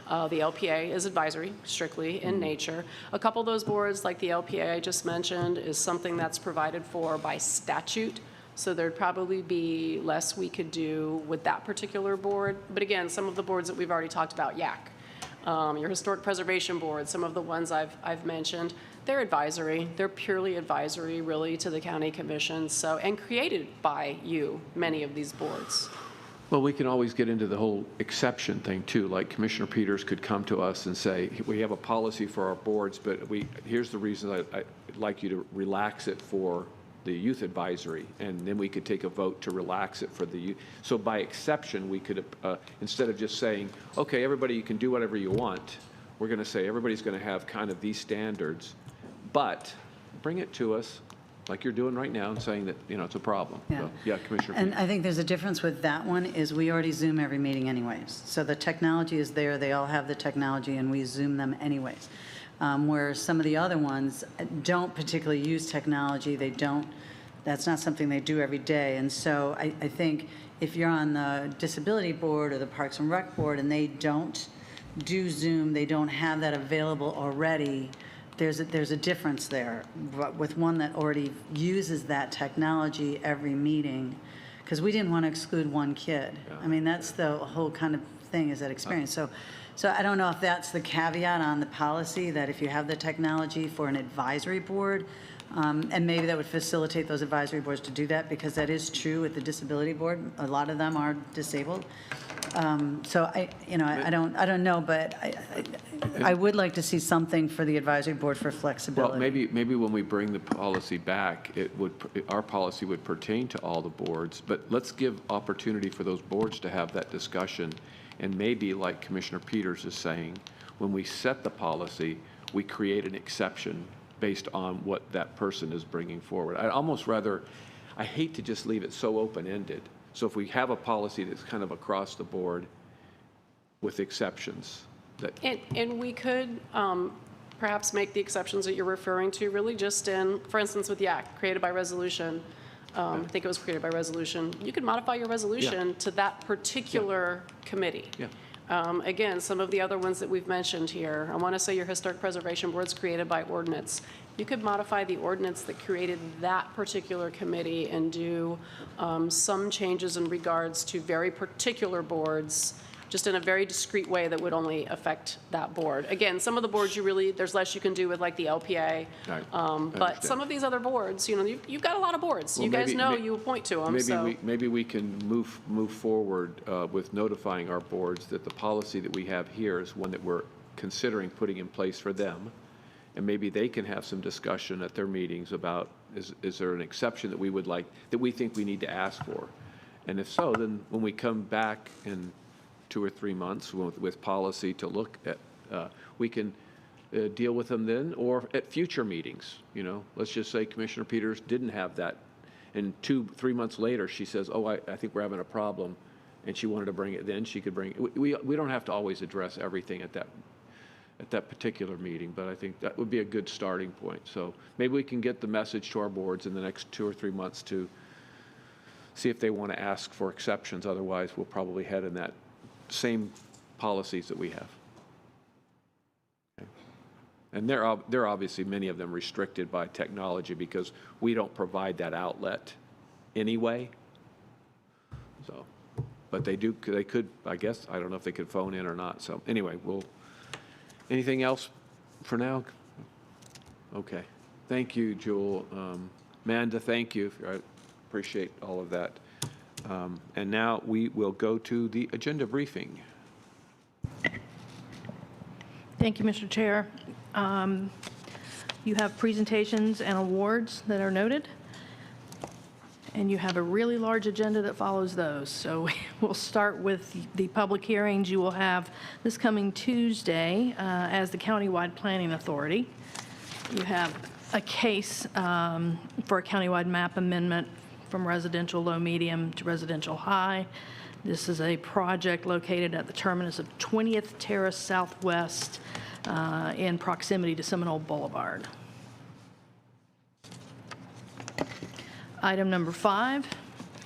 S7: The LPA is advisory, strictly in nature. A couple of those boards, like the LPA I just mentioned, is something that's provided for by statute. So there'd probably be less we could do with that particular board. But again, some of the boards that we've already talked about, your Historic Preservation Board, some of the ones I've mentioned, they're advisory. They're purely advisory, really, to the county commission. So, and created by you, many of these boards.
S1: Well, we can always get into the whole exception thing too. Like Commissioner Peters could come to us and say, we have a policy for our boards, but here's the reason I'd like you to relax it for the youth advisory, and then we could take a vote to relax it for the youth. So by exception, we could, instead of just saying, okay, everybody, you can do whatever you want, we're going to say everybody's going to have kind of these standards, but bring it to us like you're doing right now and saying that, it's a problem.
S8: Yeah.
S1: So, yeah, Commissioner
S8: And
S1: Peters.
S8: I think there's a difference with that one is we already Zoom every meeting anyways. So the technology is there, they all have the technology, and we Zoom them anyways. Where some of the other ones don't particularly use technology, that's not something they do every day. And so I think if you're on the Disability Board or the Parks and Rec Board and they don't do Zoom, they don't have that available already, there's a difference there. But with one that already uses that technology every meeting, because we didn't want to exclude one kid. I mean, that's the whole kind of thing, is that experience. So I don't know if that's the caveat on the policy, that if you have the technology for an advisory board, and maybe that would facilitate those advisory boards to do that, because that is true with the Disability Board. A lot of them are disabled. So I don't know, but I would like to see something for the advisory board for flexibility.
S1: Well, maybe when we bring the policy back, our policy would pertain to all the boards, but let's give opportunity for those boards to have that discussion. And maybe, like Commissioner Peters is saying, when we set the policy, we create an exception based on what that person is bringing forward. I hate to just leave it so open-ended. So if we have a policy that's kind of across the board with exceptions.
S7: And we could perhaps make the exceptions that you're referring to really just in, for instance, with YAC, created by resolution. I think it was created by resolution. You could modify your resolution to that particular committee.
S1: Yeah.
S7: Again, some of the other ones that we've mentioned here, I want to say your Historic Preservation Board's created by ordinance. You could modify the ordinance that created that particular committee and do some changes in regards to very particular boards, just in a very discrete way that would only affect that board. Again, some of the boards there's less you can do with, like the LPA.
S1: Right.
S7: But some of these other boards, you've got a lot of boards.
S1: Well,
S7: you guys know you appoint to them.
S1: Maybe we can move forward with notifying our boards that the policy that we have here is one that we're considering putting in place for them. And maybe they can have some discussion at their meetings about, is there an exception that we would like, that we think we need to ask for? And if so, then when we come back in 2 or 3 months with policy to look at, we can deal with them then, or at future meetings. Let's just say Commissioner Peters didn't have that, and 2-3 months later she says, oh, I think we're having a problem, and she wanted to bring it, then she could bring it. We don't have to always address everything at that particular meeting, but I think that would be a good starting point. So maybe we can get the message to our boards in the next 2 or 3 months to see if they want to ask for exceptions. Otherwise, we'll probably head in that same policies that we have. Okay. And they're obviously, many of them, restricted by technology because we don't provide that outlet anyway. So, but they could, I guess, I don't know if they could phone in or not. So anyway, anything else for now? Okay. Thank you, Jewel. Amanda, thank you. I appreciate all of that. And now we will go to the agenda briefing.
S2: Thank you, Mr. Chair. You have presentations and awards that are noted. And you have a really large agenda that follows those. So we'll start with the public hearings. You will have this coming Tuesday as the Countywide Planning Authority. You have a case for a countywide map amendment from residential low medium to residential high. This is a project located at the terminus of 20th Terrace Southwest in proximity to Seminole Boulevard. Item number 5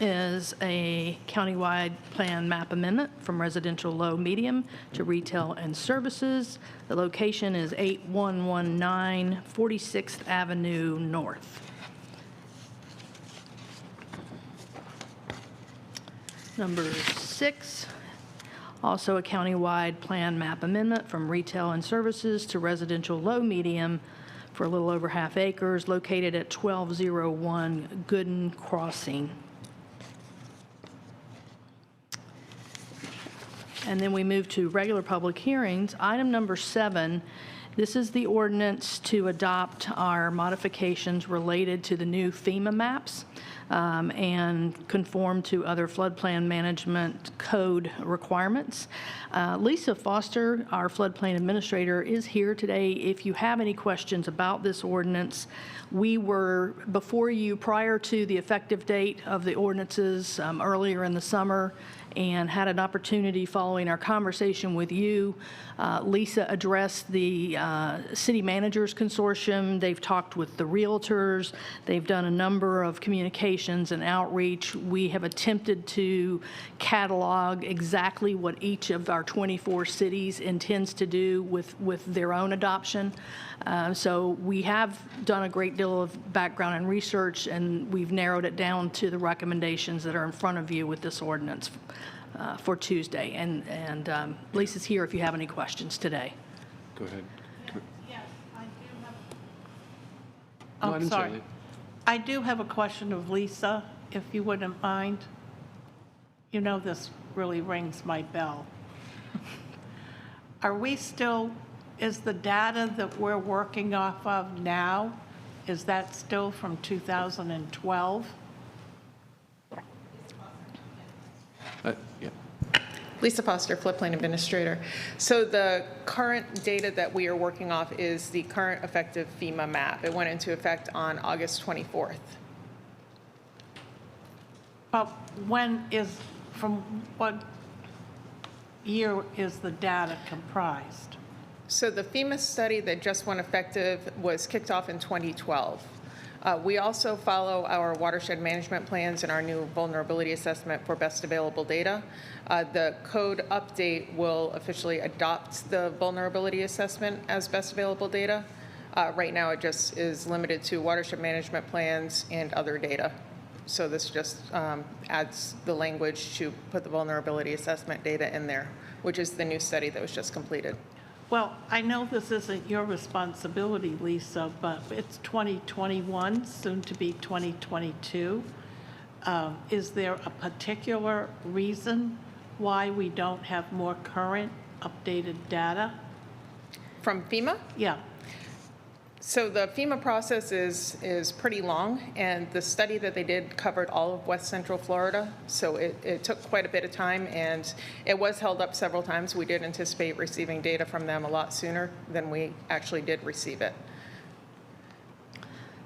S2: is a countywide plan map amendment from residential low medium to retail and services. The location is 8119 46th Avenue North. Number 6, also a countywide plan map amendment from retail and services to residential low medium for a little over half acres located at 1201 Gooden Crossing. And then we move to regular public hearings. Item number 7, this is the ordinance to adopt our modifications related to the new FEMA maps and conform to other floodplain management code requirements. Lisa Foster, our floodplain administrator, is here today. If you have any questions about this ordinance, we were before you prior to the effective date of the ordinances earlier in the summer, and had an opportunity following our conversation with you. Lisa addressed the City Managers Consortium. They've talked with the realtors. They've done a number of communications and outreach. We have attempted to catalog exactly what each of our 24 cities intends to do with their own adoption. So we have done a great deal of background and research, and we've narrowed it down to the recommendations that are in front of you with this ordinance for Tuesday. And Lisa's here if you have any questions today.
S1: Go ahead.
S6: Yes, I do have.
S1: No, I
S6: I'm
S1: didn't say
S6: sorry.
S1: that.
S6: I do have a question of Lisa, if you wouldn't mind. You know, this really rings my bell. Are we still, is the data that we're working off of now, is that still from 2012?
S1: Yeah.
S5: Lisa Foster, floodplain administrator. So the current data that we are working off is the current effective FEMA map. It went into effect on August 24th.
S6: But when is, from what year is the data comprised?
S5: So the FEMA study that just went effective was kicked off in 2012. We also follow our watershed management plans and our new vulnerability assessment for best available data. The code update will officially adopt the vulnerability assessment as best available data. Right now, it just is limited to watershed management plans and other data. So this just adds the language to put the vulnerability assessment data in there, which is the new study that was just completed.
S6: Well, I know this isn't your responsibility, Lisa, but it's 2021, soon to be 2022. Is there a particular reason why we don't have more current, updated data?
S5: From FEMA?
S6: Yeah.
S5: So the FEMA process is pretty long, and the study that they did covered all of West Central Florida, so it took quite a bit of time, and it was held up several times. We did anticipate receiving data from them a lot sooner than we actually did receive it.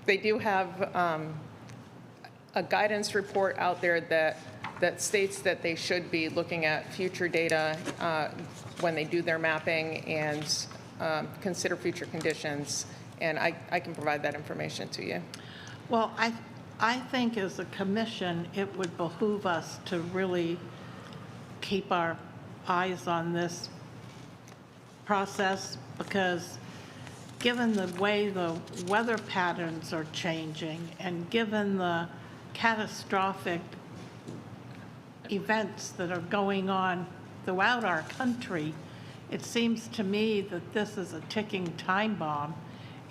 S5: They do have a guidance report out there that states that they should be looking at future data when they do their mapping and consider future conditions. And I can provide that information to you.
S6: Well, I think as a commission, it would behoove us to really keep our eyes on this process, because given the way the weather patterns are changing and given the catastrophic events that are going on throughout our country, it seems to me that this is a ticking time bomb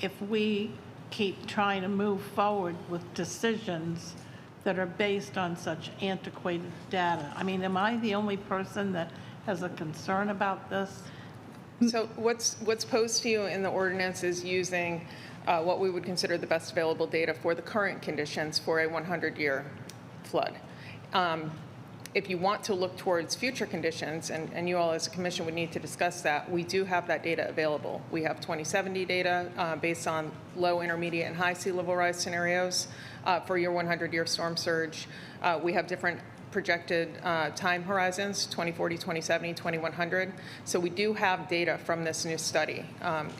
S6: if we keep trying to move forward with decisions that are based on such antiquated data. I mean, am I the only person that has a concern about this?
S5: So what's posed to you in the ordinance is using what we would consider the best available data for the current conditions for a 100-year flood. If you want to look towards future conditions, and you all as a commission would need to discuss that, we do have that data available. We have 2070 data based on low, intermediate, and high sea level rise scenarios for your 100-year storm surge. We have different projected time horizons, 2040, 2070, 2100. So we do have data from this new study.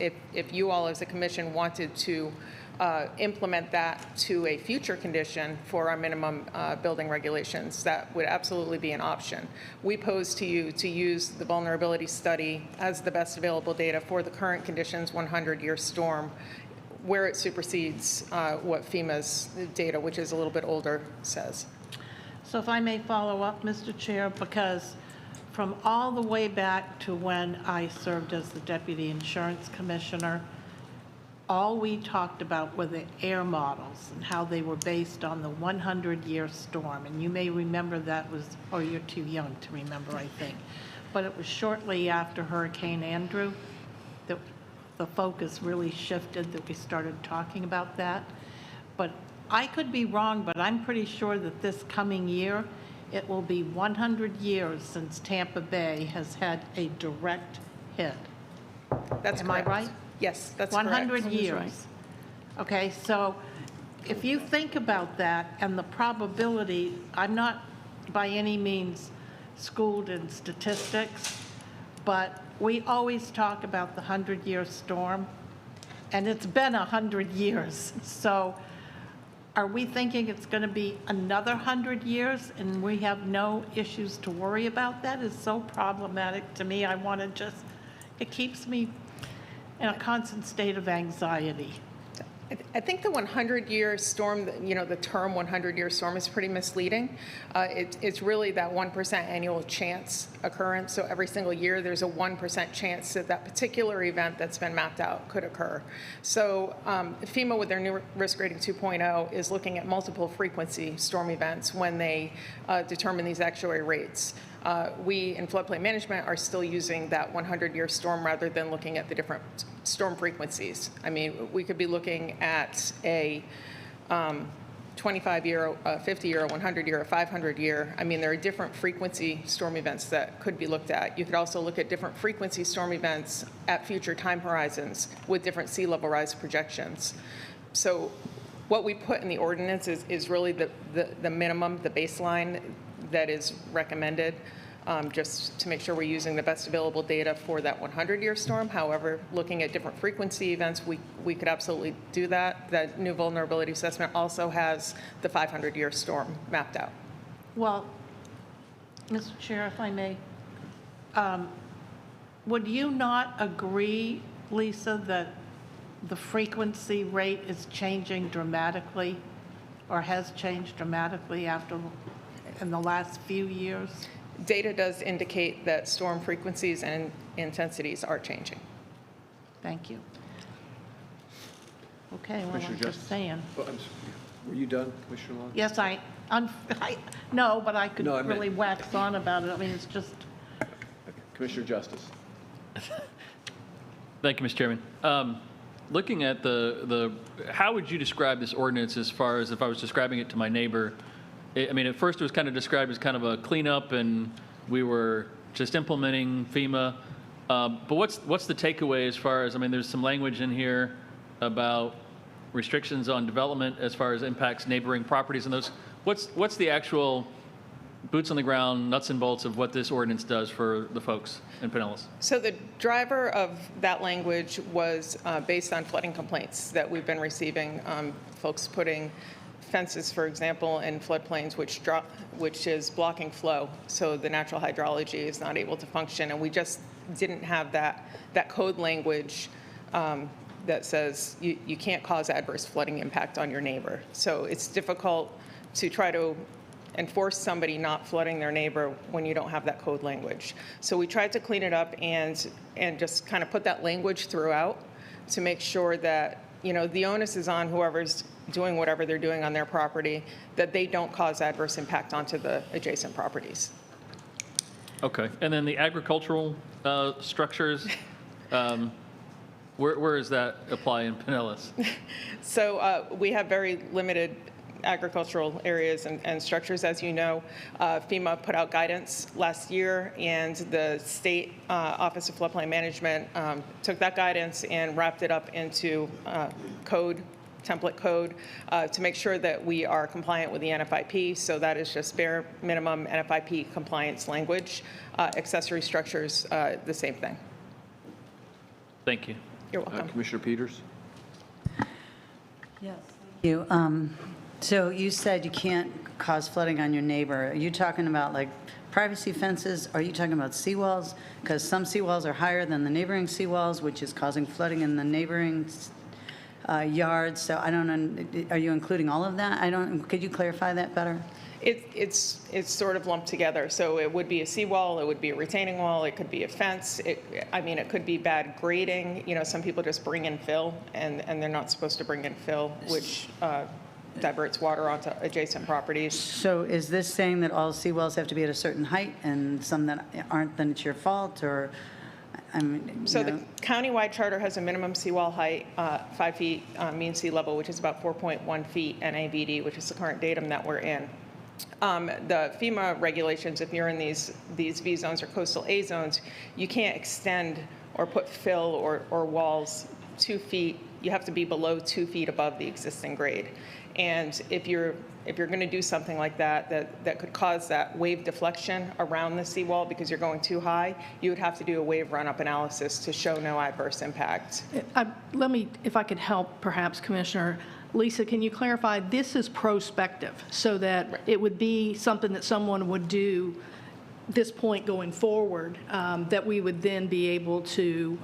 S5: If you all as a commission wanted to implement that to a future condition for our minimum building regulations, that would absolutely be an option. We pose to you to use the vulnerability study as the best available data for the current conditions 100-year storm, where it supersedes what FEMA's data, which is a little bit older, says.
S6: So if I may follow up, Mr. Chair, because from all the way back to when I served as the Deputy Insurance Commissioner, all we talked about were the air models and how they were based on the 100-year storm. And you may remember that was, or you're too young to remember, I think. But it was shortly after Hurricane Andrew that the focus really shifted, that we started talking about that. But I could be wrong, but I'm pretty sure that this coming year, it will be 100 years since Tampa Bay has had a direct hit.
S5: That's
S6: Am
S5: correct.
S6: I right?
S5: Yes, that's
S6: 100
S5: correct.
S6: years. Okay, so if you think about that and the probability, I'm not by any means schooled in statistics, but we always talk about the 100-year storm, and it's been 100 years. So are we thinking it's going to be another 100 years and we have no issues to worry about? That is so problematic to me. I want to just, it keeps me in a constant state of anxiety.
S5: I think the 100-year storm, you know, the term 100-year storm is pretty misleading. It's really that 1% annual chance occurrence. So every single year, there's a 1% chance that that particular event that's been mapped out could occur. So FEMA, with their new risk rating 2.0, is looking at multiple frequency storm events when they determine these actuary rates. We in floodplain management are still using that 100-year storm rather than looking at the different storm frequencies. I mean, we could be looking at a 25-year, a 50-year, a 100-year, a 500-year. I mean, there are different frequency storm events that could be looked at. You could also look at different frequency storm events at future time horizons with different sea level rise projections. So what we put in the ordinance is really the minimum, the baseline that is recommended, just to make sure we're using the best available data for that 100-year storm. However, looking at different frequency events, we could absolutely do that. That new vulnerability assessment also has the 500-year storm mapped out.
S6: Well, Mr. Chair, if I may, would you not agree, Lisa, that the frequency rate is changing dramatically or has changed dramatically in the last few years?
S5: Data does indicate that storm frequencies and intensities are changing.
S6: Thank you. Okay, well,
S1: Commissioner
S6: I'm just
S1: Justice?
S6: saying.
S1: Were you done, Commissioner Long?
S6: Yes, no, but I could
S1: No, I meant-
S6: really wax on about it. I mean, it's just,
S1: Commissioner Justice.
S4: Thank you, Mr. Chairman. Looking at how would you describe this ordinance as far as if I was describing it to my neighbor? I mean, at first it was kind of described as kind of a cleanup and we were just implementing FEMA. But what's the takeaway as far as, I mean, there's some language in here about restrictions on development as far as impacts neighboring properties and those. What's the actual boots on the ground, nuts and bolts of what this ordinance does for the folks in Pinellas?
S5: So the driver of that language was based on flooding complaints that we've been receiving, folks putting fences, for example, in floodplains, which is blocking flow, so the natural hydrology is not able to function, and we just didn't have that code language that says you can't cause adverse flooding impact on your neighbor. So it's difficult to try to enforce somebody not flooding their neighbor when you don't have that code language. So we tried to clean it up and just kind of put that language throughout to make sure that, you know, the onus is on whoever's doing whatever they're doing on their property, that they don't cause adverse impact onto the adjacent properties.
S4: Okay. And then the agricultural structures, where does that apply in Pinellas?
S5: So we have very limited agricultural areas and structures. As you know, FEMA put out guidance last year, and the State Office of Floodplain Management took that guidance and wrapped it up into template code to make sure that we are compliant with the NFIP. So that is just bare minimum NFIP compliance language. Accessory structures, the same thing.
S4: Thank you.
S5: You're welcome.
S1: Commissioner Peters?
S8: Yes. You, so you said you can't cause flooding on your neighbor. Are you talking about like privacy fences? Are you talking about seawalls? Because some seawalls are higher than the neighboring seawalls, which is causing flooding in the neighboring yards. So I don't know, are you including all of that? Could you clarify that better?
S5: It's sort of lumped together. So it would be a seawall, it would be a retaining wall, it could be a fence. It could be bad grading. You know, some people just bring in fill, and they're not supposed to bring in fill, which diverts water onto adjacent properties.
S8: So is this saying that all seawalls have to be at a certain height, and some that aren't, then it's your fault, or?
S5: So the countywide charter has a minimum seawall height, 5 feet mean sea level, which is about 4.1 feet NABD, which is the current datum that we're in. The FEMA regulations, if you're in these V zones or coastal A zones, you can't extend or put fill or walls 2 feet. You have to be below 2 feet above the existing grade. And if you're going to do something like that could cause that wave deflection around the seawall because you're going too high, you would have to do a wave run-up analysis to show no adverse impact.
S2: Let me, if I could help, perhaps, Commissioner. Lisa, can you clarify, this is prospective, so that it would be something that someone would do this point going forward, that we would then be able to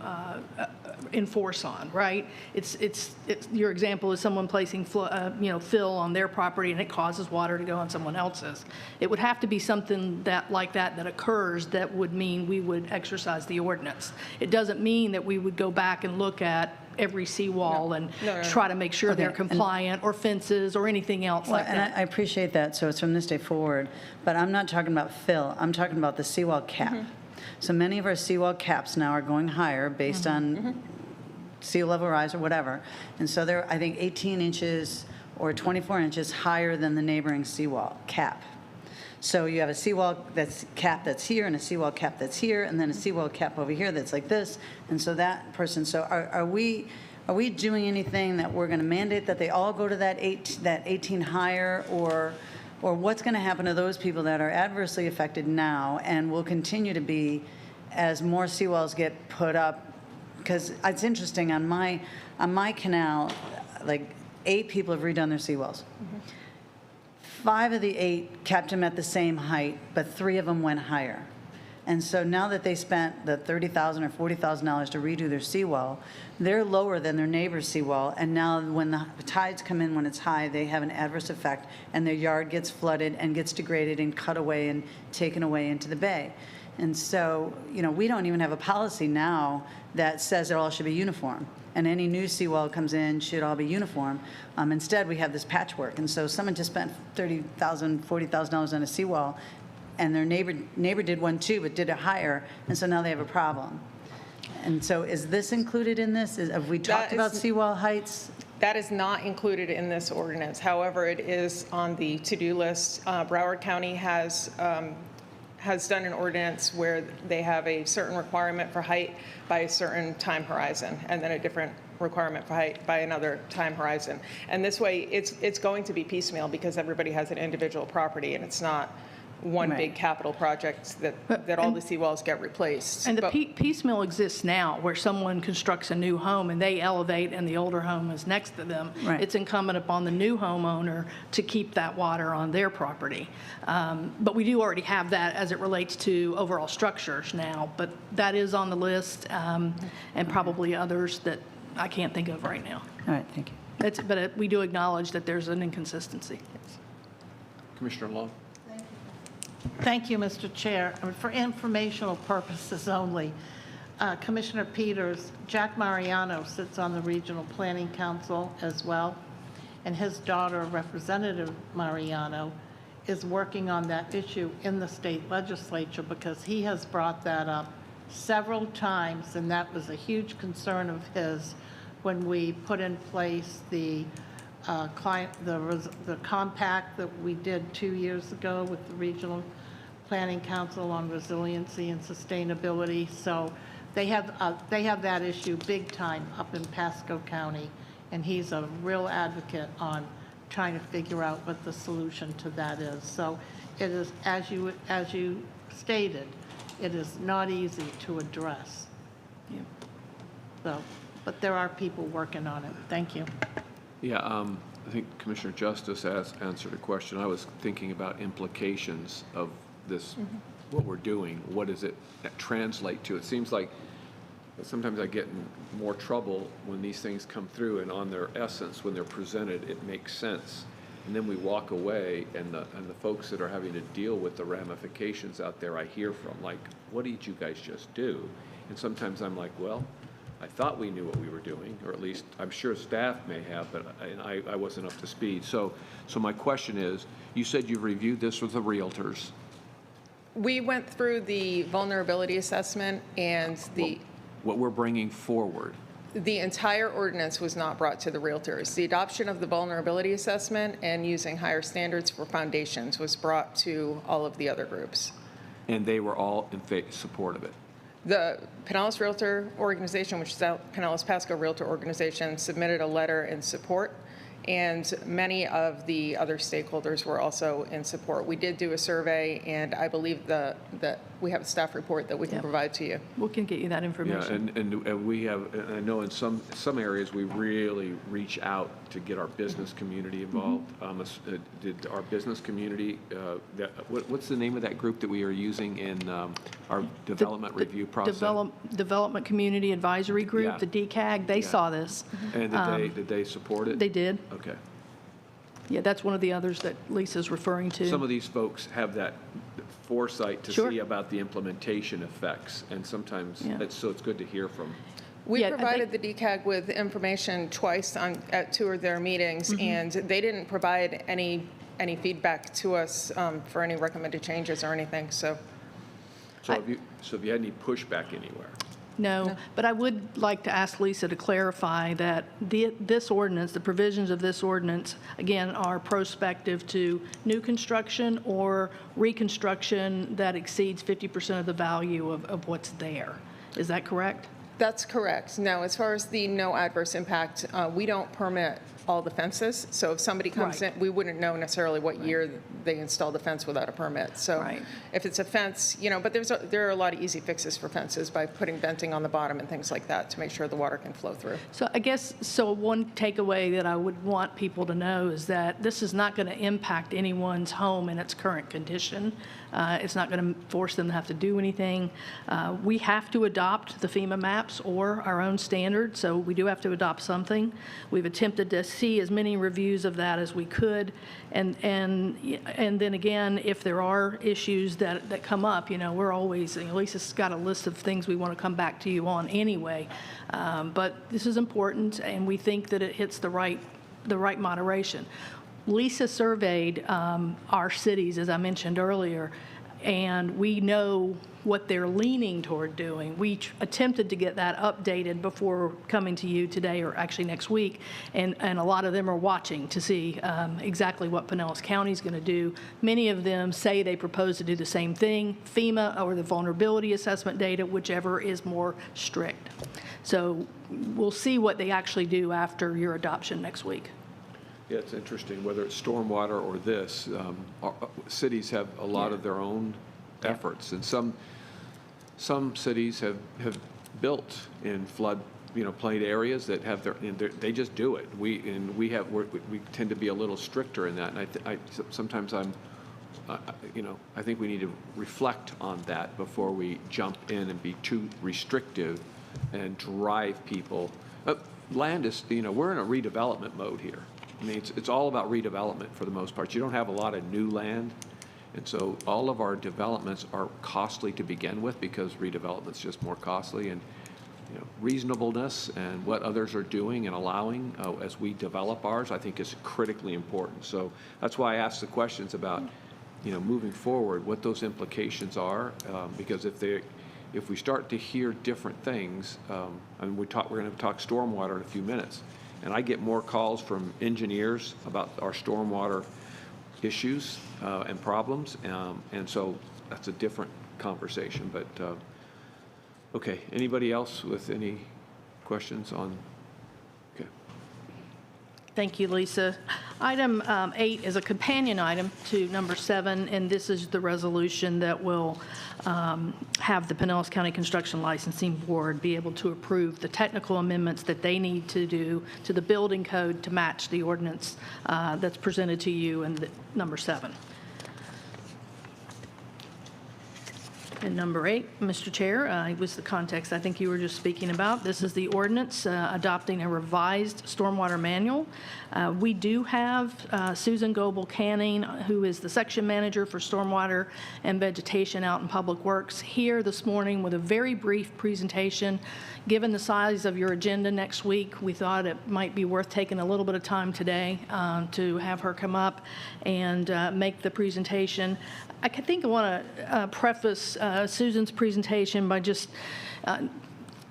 S2: enforce on, right? It's your example is someone placing fill on their property and it causes water to go on someone else's. It would have to be something like that occurs that would mean we would exercise the ordinance. It doesn't mean that we would go back and look at every seawall and try to make sure they're compliant, or fences or anything else like that.
S8: And I appreciate that, so it's from this day forward, but I'm not talking about fill, I'm talking about the seawall cap. So many of our seawall caps now are going higher based on sea level rise or whatever, and so they're, I think, 18 inches or 24 inches higher than the neighboring seawall cap. So you have a seawall cap that's here, and a seawall cap that's here, and then a seawall cap over here that's like this. And so that person, so are we doing anything that we're going to mandate that they all go to that 18 higher, or what's going to happen to those people that are adversely affected now and will continue to be as more seawalls get put up? Because it's interesting, on my canal, like 8 people have redone their seawalls. 5 of the 8 kept them at the same height, but 3 of them went higher. And so now that they spent the $30,000 or $40,000 to redo their seawall, they're lower than their neighbor's seawall. And now when the tides come in when it's high, they have an adverse effect, and their yard gets flooded and gets degraded and cut away and taken away into the bay. And so, we don't even have a policy now that says it all should be uniform, and any new seawall comes in should all be uniform. Instead, we have this patchwork. And so someone just spent $30,000, $40,000 on a seawall, and their neighbor did one too, but did it higher, and so now they have a problem. And so is this included in this? Have we talked about seawall heights?
S5: That is not included in this ordinance. However, it is on the to-do list. Broward County has done an ordinance where they have a certain requirement for height by a certain time horizon, and then a different requirement for height by another time horizon. And this way, it's going to be piecemeal because everybody has an individual property, and it's not one big capital project that all the seawalls get replaced.
S2: And the piecemeal exists now, where someone constructs a new home and they elevate and the older home is next to them.
S8: Right.
S2: It's incumbent upon the new homeowner to keep that water on their property. But we do already have that as it relates to overall structures now, but that is on the list, and probably others that I can't think of right now.
S8: All right, thank you.
S2: But we do acknowledge that there's an inconsistency.
S1: Commissioner Long?
S6: Thank you, Mr. Chair. For informational purposes only, Commissioner Peters, Jack Mariano sits on the Regional Planning Council as well, and his daughter, Representative Mariano, is working on that issue in the state legislature because he has brought that up several times, and that was a huge concern of his when we put in place the the compact that we did 2 years ago with the Regional Planning Council on resiliency and sustainability. So they have that issue big time up in Pasco County, and he's a real advocate on trying to figure out what the solution to that is. So it is, as you stated, it is not easy to address.
S2: Yeah.
S6: So, but there are people working on it. Thank you.
S1: Yeah, I think Commissioner Justice has answered a question. I was thinking about implications of this, what we're doing. What does it translate to? It seems like sometimes I get in more trouble when these things come through, and on their essence, when they're presented, it makes sense. And then we walk away, and the folks that are having to deal with the ramifications out there, I hear from, like, what did you guys just do? And sometimes I'm like, well, I thought we knew what we were doing, or at least I'm sure staff may have, but I wasn't up to speed. So my question is, you said you reviewed this with the realtors.
S5: We went through the vulnerability assessment, and
S1: What we're bringing forward.
S5: the entire ordinance was not brought to the realtors. The adoption of the vulnerability assessment and using higher standards for foundations was brought to all of the other groups.
S1: And they were all in support of it.
S5: The Pinellas Realtor Organization, which is the Pinellas Pasco Realtor Organization, submitted a letter in support, and many of the other stakeholders were also in support. We did do a survey, and I believe that we have a staff report that we can provide to you.
S2: We can get you that
S1: Yeah,
S2: information.
S1: and we have, and I know in some areas, we really reach out to get our business community involved. Did our business community, what's the name of that group that we are using in our development review process?
S2: Development Community Advisory Group,
S1: Yeah.
S2: the DCAG, they saw this.
S1: And did they support it?
S2: They did.
S1: Okay.
S2: Yeah, that's one of the others that Lisa's referring to.
S1: Some of these folks have that foresight to
S2: Sure.
S1: see about the implementation effects, and sometimes,
S2: Yeah.
S1: it's good to hear from.
S5: We
S2: Yeah, I
S5: provided the DCAG with information twice at 2 of their meetings, and they didn't provide any feedback to us for any recommended changes or anything, so.
S1: So have you had any pushback anywhere?
S2: No, but I would like to ask Lisa to clarify that this ordinance, the provisions of this ordinance, again, are prospective to new construction or reconstruction that exceeds 50% of the value of what's there. Is that correct?
S5: That's correct. Now, as far as the no adverse impact, we don't permit all the fences. So if somebody comes
S2: Right.
S5: in, we wouldn't know necessarily what year they installed the fence without a permit. So
S2: Right.
S5: if it's a fence, but there are a lot of easy fixes for fences by putting venting on the bottom and things like that to make sure the water can flow through.
S2: So I guess, one takeaway that I would want people to know is that this is not going to impact anyone's home in its current condition. It's not going to force them to have to do anything. We have to adopt the FEMA maps or our own standards, so we do have to adopt something. We've attempted to see as many reviews of that as we could, and then again, if there are issues that come up, we're always, Lisa's got a list of things we want to come back to you on anyway. But this is important, and we think that it hits the right moderation. Lisa surveyed our cities, as I mentioned earlier, and we know what they're leaning toward doing. We attempted to get that updated before coming to you today, or actually next week, and a lot of them are watching to see exactly what Pinellas County is going to do. Many of them say they propose to do the same thing, FEMA or the vulnerability assessment data, whichever is more strict. So we'll see what they actually do after your adoption next week.
S1: Yeah, it's interesting, whether it's stormwater or this, cities have a lot of their own efforts, and some cities have built in flood-plain areas that have they just do it. We tend to be a little stricter in that, and sometimes I think we need to reflect on that before we jump in and be too restrictive and drive people. Land is, we're in a redevelopment mode here. I mean, it's all about redevelopment for the most part. You don't have a lot of new land, and so all of our developments are costly to begin with because redevelopment's just more costly, and reasonableness and what others are doing and allowing as we develop ours, I think is critically important. So that's why I asked the questions about, moving forward, what those implications are, because if we start to hear different things, and we're going to talk stormwater in a few minutes. and I get more calls from engineers about our stormwater issues and problems, and so that's a different conversation. But okay, anybody else with any questions on? Okay.
S2: Thank you, Lisa. Item 8 is a companion item to number 7, and this is the resolution that will have the Pinellas County Construction Licensing Board be able to approve the technical amendments that they need to do to the building code to match the ordinance that's presented to you in number 7. And number 8, Mr. Chair, was the context I think you were just speaking about. This is the ordinance adopting a revised stormwater manual. We do have Susan Goebel Canning, who is the section manager for stormwater and vegetation out in Public Works, here this morning with a very brief presentation. Given the size of your agenda next week, we thought it might be worth taking a little bit of time today to have her come up and make the presentation. I think I want to preface Susan's presentation by just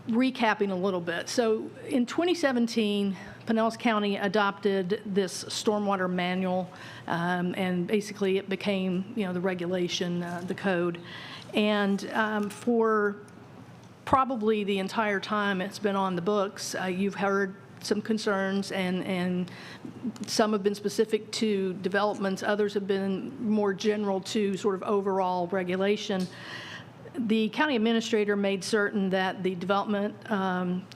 S2: recapping a little bit. So in 2017, Pinellas County adopted this stormwater manual, and basically it became, the regulation, the code. And for probably the entire time it's been on the books, you've heard some concerns, and some have been specific to developments, others have been more general to sort of overall regulation. The county administrator made certain that the Development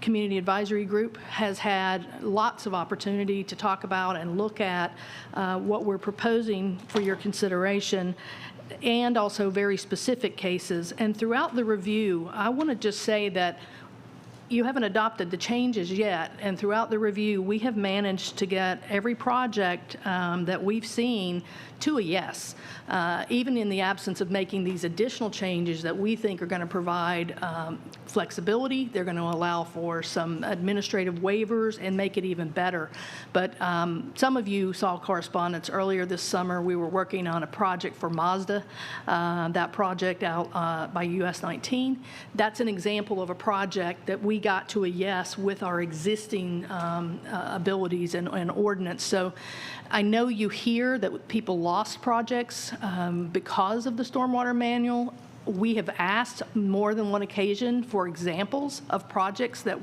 S2: Community Advisory Group has had lots of opportunity to talk about and look at what we're proposing for your consideration, and also very specific cases. And throughout the review, I want to just say that you haven't adopted the changes yet, and throughout the review, we have managed to get every project that we've seen to a yes, even in the absence of making these additional changes that we think are going to provide flexibility. They're going to allow for some administrative waivers and make it even better. But some of you saw correspondence earlier this summer. We were working on a project for Mazda, that project out by US 19. That's an example of a project that we got to a yes with our existing abilities and ordinance. So I know you hear that people lost projects because of the stormwater manual. We have asked more than one occasion for examples of projects that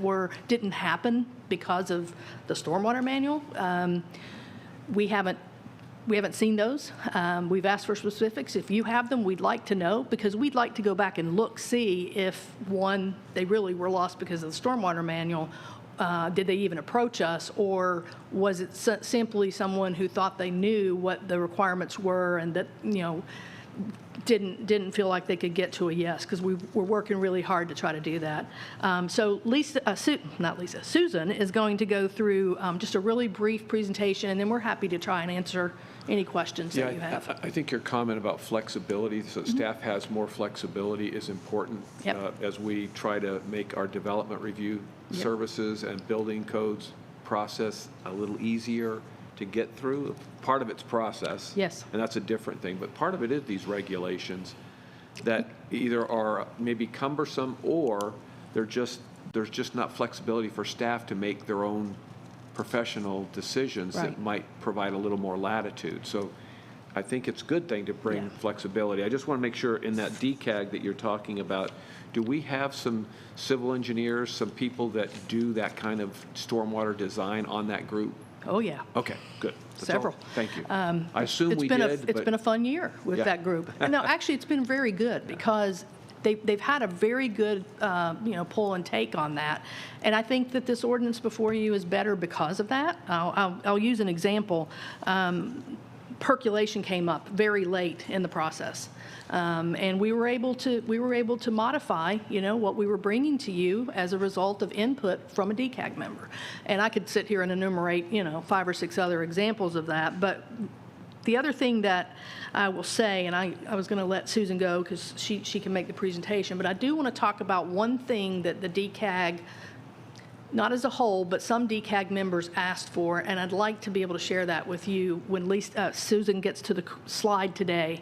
S2: didn't happen because of the stormwater manual. We haven't seen those. We've asked for specifics. If you have them, we'd like to know, because we'd like to go back and see if, one, they really were lost because of the stormwater manual. Did they even approach us, or was it simply someone who thought they knew what the requirements were and that, didn't feel like they could get to a yes, because we're working really hard to try to do that. So Susan is going to go through just a really brief presentation, and then we're happy to try and answer any questions that you have.
S1: I think your comment about flexibility, so staff has more flexibility, is important.
S2: Yep.
S1: As we try to make our development review services and building codes process a little easier to get through. Part of it's process.
S2: Yes.
S1: And that's a different thing. But part of it is these regulations that either are maybe cumbersome, or there's just not flexibility for staff to make their own professional decisions
S2: Right.
S1: that might provide a little more latitude. So I think it's a good thing to bring flexibility. I just want to make sure in that DCAG that you're talking about, do we have some civil engineers, some people that do that kind of stormwater design on that group?
S2: Oh, yeah.
S1: Okay, good. That's
S2: Several.
S1: all. Thank you. I assume we did,
S2: It's
S1: but
S2: been a fun year with
S1: Yeah.
S2: that group. No, actually, it's been very good, because they've had a very good, pull and take on that. And I think that this ordinance before you is better because of that. I'll use an example. Percolation came up very late in the process. And we were able to modify, what we were bringing to you as a result of input from a DCAG member. And I could sit here and enumerate, 5 or 6 other examples of that. But the other thing that I will say, and I was going to let Susan go because she can make the presentation, but I do want to talk about one thing that the DCAG, not as a whole, but some DCAG members asked for, and I'd like to be able to share that with you when Susan gets to the slide today,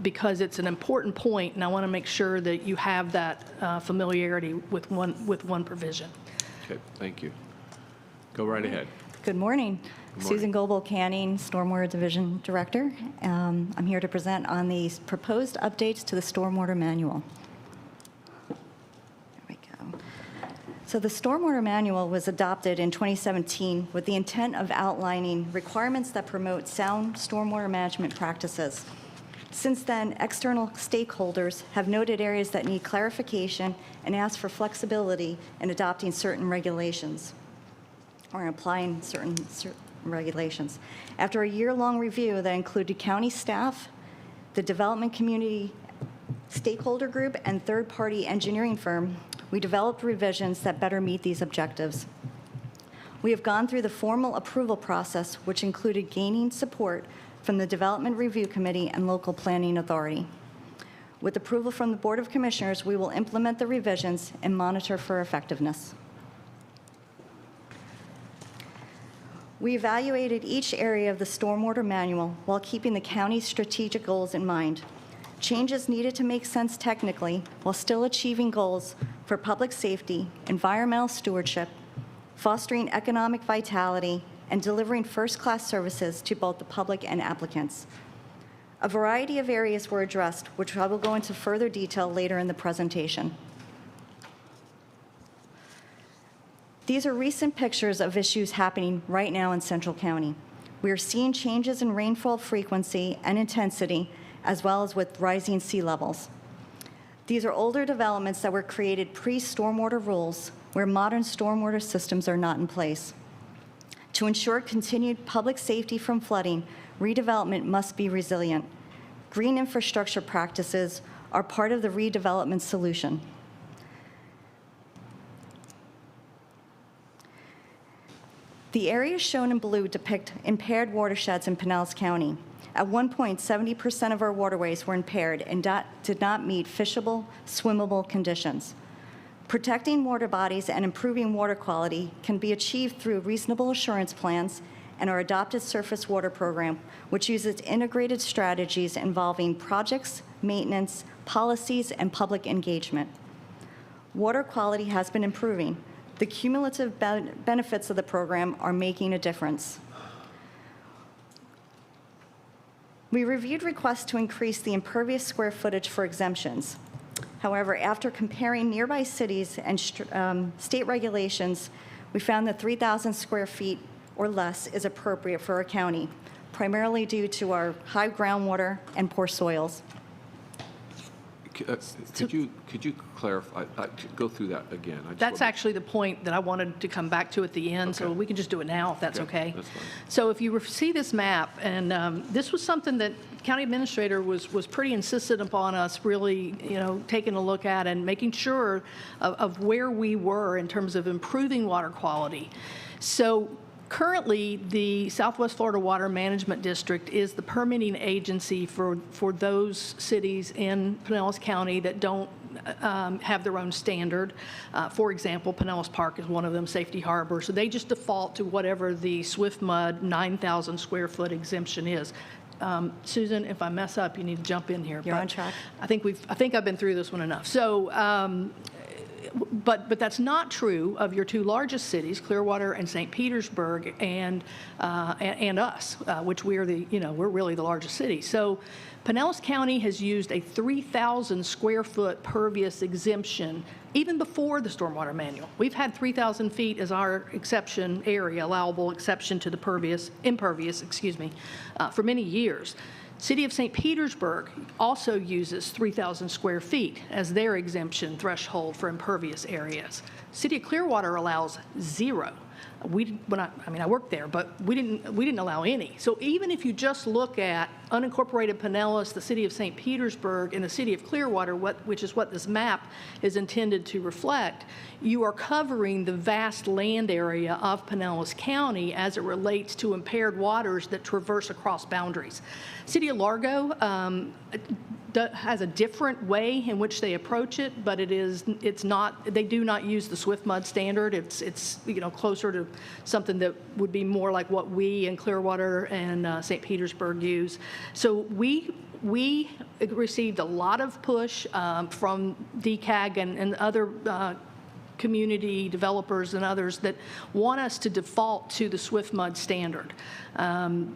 S2: because it's an important point, and I want to make sure that you have that familiarity with one provision.
S1: okay, thank you. Go right ahead.
S11: Good morning. Susan Goebel Canning, Stormwater Division Director. I'm here to present on the proposed updates to the Stormwater Manual. There we go. So the Stormwater Manual was adopted in 2017 with the intent of outlining requirements that promote sound stormwater management practices. Since then, external stakeholders have noted areas that need clarification and asked for flexibility in adopting certain regulations or applying certain regulations. After a year-long review that included county staff, the development community stakeholder group, and third-party engineering firm, we developed revisions that better meet these objectives. We have gone through the formal approval process, which included gaining support from the Development Review Committee and local planning authority. With approval from the Board of Commissioners, we will implement the revisions and monitor for effectiveness. We evaluated each area of the Stormwater Manual while keeping the county's strategic goals in mind. Changes needed to make sense technically while still achieving goals for public safety, environmental stewardship, fostering economic vitality, and delivering first-class services to both the public and applicants. A variety of areas were addressed, which I will go into further detail later in the presentation. These are recent pictures of issues happening right now in Central County. We are seeing changes in rainfall frequency and intensity, as well as with rising sea levels. These are older developments that were created pre-stormwater rules, where modern stormwater systems are not in place. To ensure continued public safety from flooding, redevelopment must be resilient. Green infrastructure practices are part of the redevelopment solution. The areas shown in blue depict impaired watersheds in Pinellas County. At one point, 70% of our waterways were impaired and did not meet fishable, swimmable conditions. Protecting water bodies and improving water quality can be achieved through reasonable assurance plans and our adopted surface water program, which uses integrated strategies involving projects, maintenance, policies, and public engagement. Water quality has been improving. The cumulative benefits of the program are making a difference. We reviewed requests to increase the impervious square footage for exemptions. However, after comparing nearby cities and state regulations, we found that 3,000 square feet or less is appropriate for our county, primarily due to our high groundwater and poor soils.
S1: Could you clarify, go through that again?
S2: That's actually the point that I wanted to come back to at the end, so we can just do it now if that's okay.
S1: That's fine.
S2: So if you see this map, and this was something that County Administrator was pretty insistent upon us really, taking a look at and making sure of where we were in terms of improving water quality. So currently, the Southwest Florida Water Management District is the permitting agency for those cities in Pinellas County that don't have their own standard. For example, Pinellas Park is one of them, Safety Harbor. So they just default to whatever the Swift Mud 9,000 square foot exemption is. Susan, if I mess up, you need to jump in here.
S11: You're on track.
S2: I think I've been through this one enough. So. But that's not true of your two largest cities, Clearwater and St. Petersburg, and us, which we're really the largest city. So Pinellas County has used a 3,000 square foot pervious exemption even before the Stormwater Manual. We've had 3,000 feet as our exception area, allowable exception to the impervious, for many years. City of St. Petersburg also uses 3,000 square feet as their exemption threshold for impervious areas. City of Clearwater allows 0. I worked there, but we didn't allow any. So even if you just look at unincorporated Pinellas, the City of St. Petersburg, and the City of Clearwater, which is what this map is intended to reflect, you are covering the vast land area of Pinellas County as it relates to impaired waters that traverse across boundaries. City of Largo has a different way in which they approach it, but they do not use the Swift Mud standard. It's closer to something that would be more like what we in Clearwater and St. Petersburg use. So we received a lot of push from DCAG and other community developers and others that want us to default to the SwiftMud standard.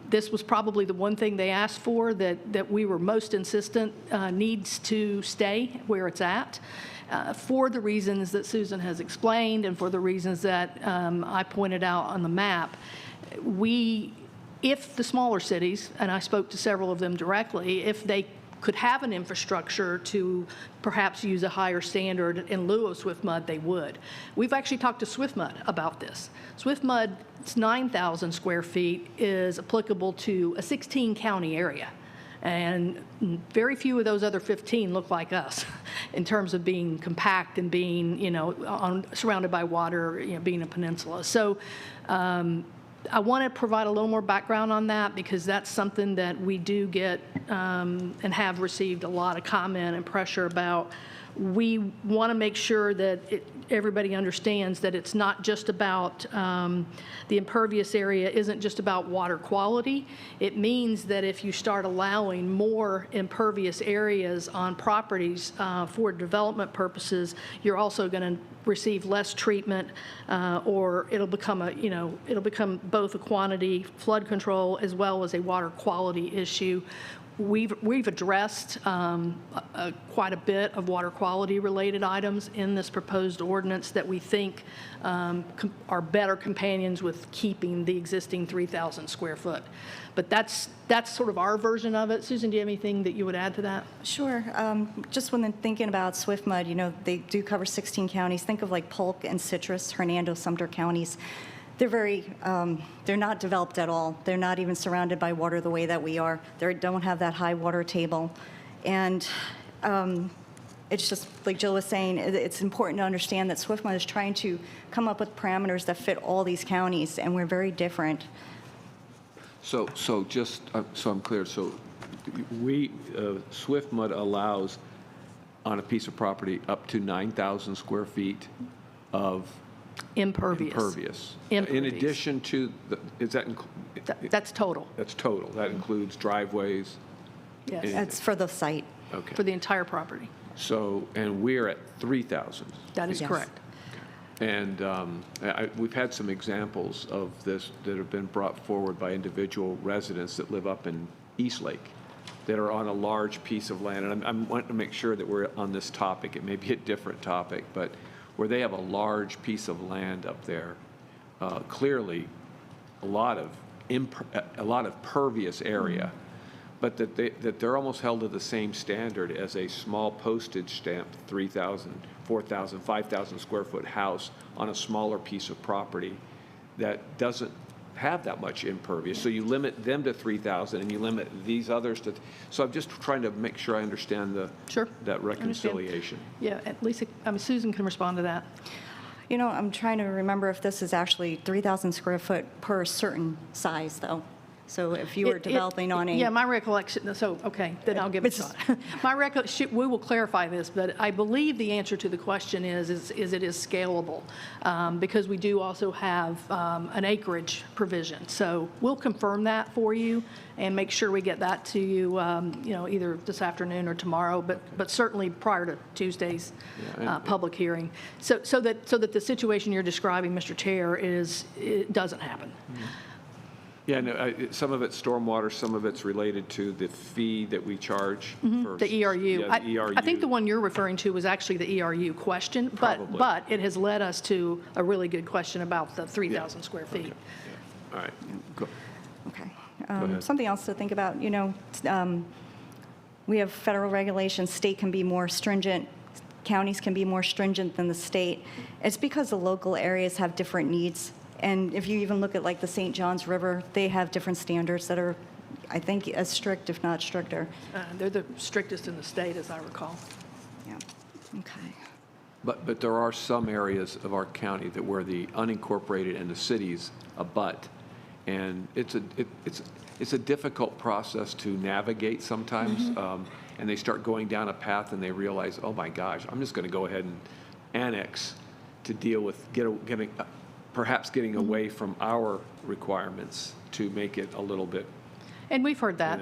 S2: This was probably the one thing they asked for that we were most insistent needs to stay where it's at. For the reasons that Susan has explained and for the reasons that I pointed out on the map, if the smaller cities, and I spoke to several of them directly, if they could have an infrastructure to perhaps use a higher standard in lieu of SwiftMud, they would. We've actually talked to SwiftMud about this. SwiftMud's 9,000 square feet is applicable to a 16-county area. And very few of those other 15 look like us in terms of being compact and being, surrounded by water, being a peninsula. So I want to provide a little more background on that because that's something that we do get and have received a lot of comment and pressure about. We want to make sure that everybody understands that it's not just about the impervious area isn't just about water quality. It means that if you start allowing more impervious areas on properties for development purposes, you're also going to receive less treatment, or it'll become both a quantity flood control as well as a water quality issue. We've addressed quite a bit of water quality related items in this proposed ordinance that we think are better companions with keeping the existing 3,000 square foot. But that's sort of our version of it. Susan, do you have anything that you would add to that?
S11: Sure. Just when thinking about SwiftMud, they do cover 16 counties. Think of like Polk and Citrus, Hernando, Sumter counties. They're not developed at all. They're not even surrounded by water the way that we are. They don't have that high water table. And it's just, like Jill was saying, it's important to understand that SwiftMud is trying to come up with parameters that fit all these counties, and we're very different.
S1: So just so I'm clear, so SwiftMud allows on a piece of property up to 9,000 square feet of
S2: Impervious.
S1: In addition to,
S2: That's total.
S1: That's total. That includes driveways?
S2: Yes.
S11: That's for the site.
S1: Okay.
S2: For the entire property.
S1: So, and we're at 3,000?
S2: That is
S11: Yes.
S2: correct.
S1: And we've had some examples of this that have been brought forward by individual residents that live up in Eastlake that are on a large piece of land. And I'm wanting to make sure that we're on this topic. It may be a different topic, but where they have a large piece of land up there, clearly a lot of pervious area, but that they're almost held to the same standard as a small postage stamp 3,000, 4,000, 5,000 square foot house on a smaller piece of property that doesn't have that much impervious. So you limit them to 3,000 and you limit these others to, so I'm just trying to make sure I understand that reconciliation.
S2: Yeah, at least, Susan can respond to that.
S11: I'm trying to remember if this is actually 3,000 square foot per certain size, though. So if you were developing on a...
S2: Yeah, my recollection, so, okay, then I'll give it a shot. My recollection, we will clarify this, but I believe the answer to the question is it is scalable, because we do also have an acreage provision. So we'll confirm that for you and make sure we get that to you, either this afternoon or tomorrow, but certainly prior to Tuesday's public hearing, so that the situation you're describing, Mr. Chair, it doesn't happen.
S1: Mm-hmm. Yeah, no, some of it's stormwater, some of it's related to the fee that we charge for...
S2: The ERU.
S1: Yeah, the ERU.
S2: I think the one you're referring to was actually the ERU question, but it has led us to a really good question about the 3,000 square feet.
S1: Okay. Yeah. All right. Go.
S11: Okay.
S1: ahead.
S11: Something else to think about, we have federal regulations, state can be more stringent, counties can be more stringent than the state. It's because the local areas have different needs. And if you even look at like the St. Johns River, they have different standards that are, I think, as strict, if not stricter.
S2: They're the strictest in the state, as I recall.
S11: Yeah. Okay.
S1: But there are some areas of our county that where the unincorporated and the cities abut, and it's a difficult process to navigate sometimes. And they start going down a path and they realize, oh my gosh, I'm just going to go ahead and annex to deal with perhaps getting away from our requirements to make it a little bit.
S2: And we've heard that.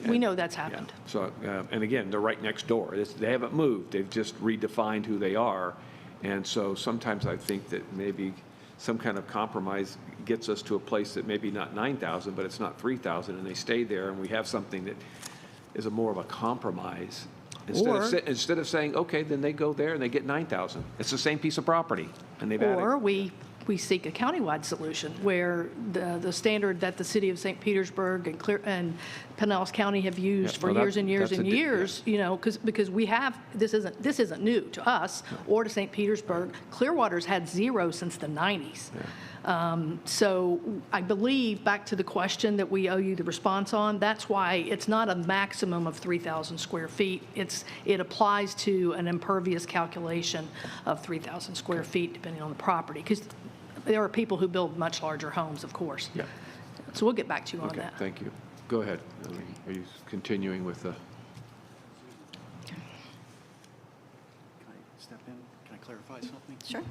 S2: We know that's happened.
S1: Yeah. So, and again, they're right next door. They haven't moved. They've just redefined who they are. And so sometimes I think that maybe some kind of compromise gets us to a place that maybe not 9,000, but it's not 3,000, and they stay there, and we have something that is more of a compromise. Instead of saying, okay, then they go there and they get 9,000. It's the same piece of property, and they've added.
S2: Or we seek a countywide solution where the standard that the city of St. Petersburg and Pinellas County have used for years and years and years, you know, because we have, this isn't new to us or to St. Petersburg. Clearwater's had 0 since the 90s. So I believe, back to the question that we owe you the response on, that's why it's not a maximum of 3,000 square feet. It applies to an impervious calculation of 3,000 square feet, depending on the property, because there are people who build much larger homes, of course.
S1: Yeah.
S2: So we'll get back to you on
S1: Okay,
S2: that.
S1: thank you. Go ahead. Are you continuing with the?
S12: Can I step in? Can I clarify something?
S10: Sure.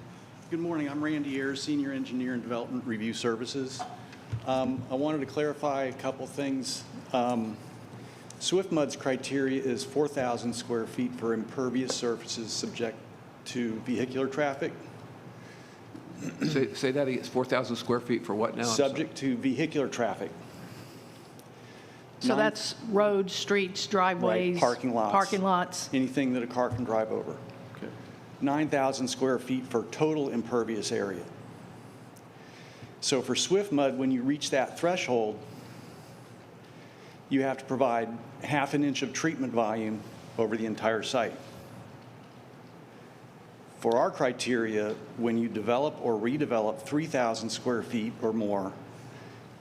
S12: Good morning. I'm Randy Ayers, Senior Engineer in Development Review Services. I wanted to clarify a couple things. SwiftMud's criteria is 4,000 square feet for impervious surfaces subject to vehicular traffic.
S1: Say that again. It's 4,000 square feet for what now?
S12: Subject to vehicular traffic.
S2: So that's roads, streets, driveways.
S12: Right, parking lots.
S2: Parking lots.
S12: Anything that a car can drive over.
S1: Okay.
S12: 9,000 square feet for total impervious area. So for SwiftMud, when you reach that threshold, you have to provide ½ an inch of treatment volume over the entire site. For our criteria, when you develop or redevelop 3,000 square feet or more,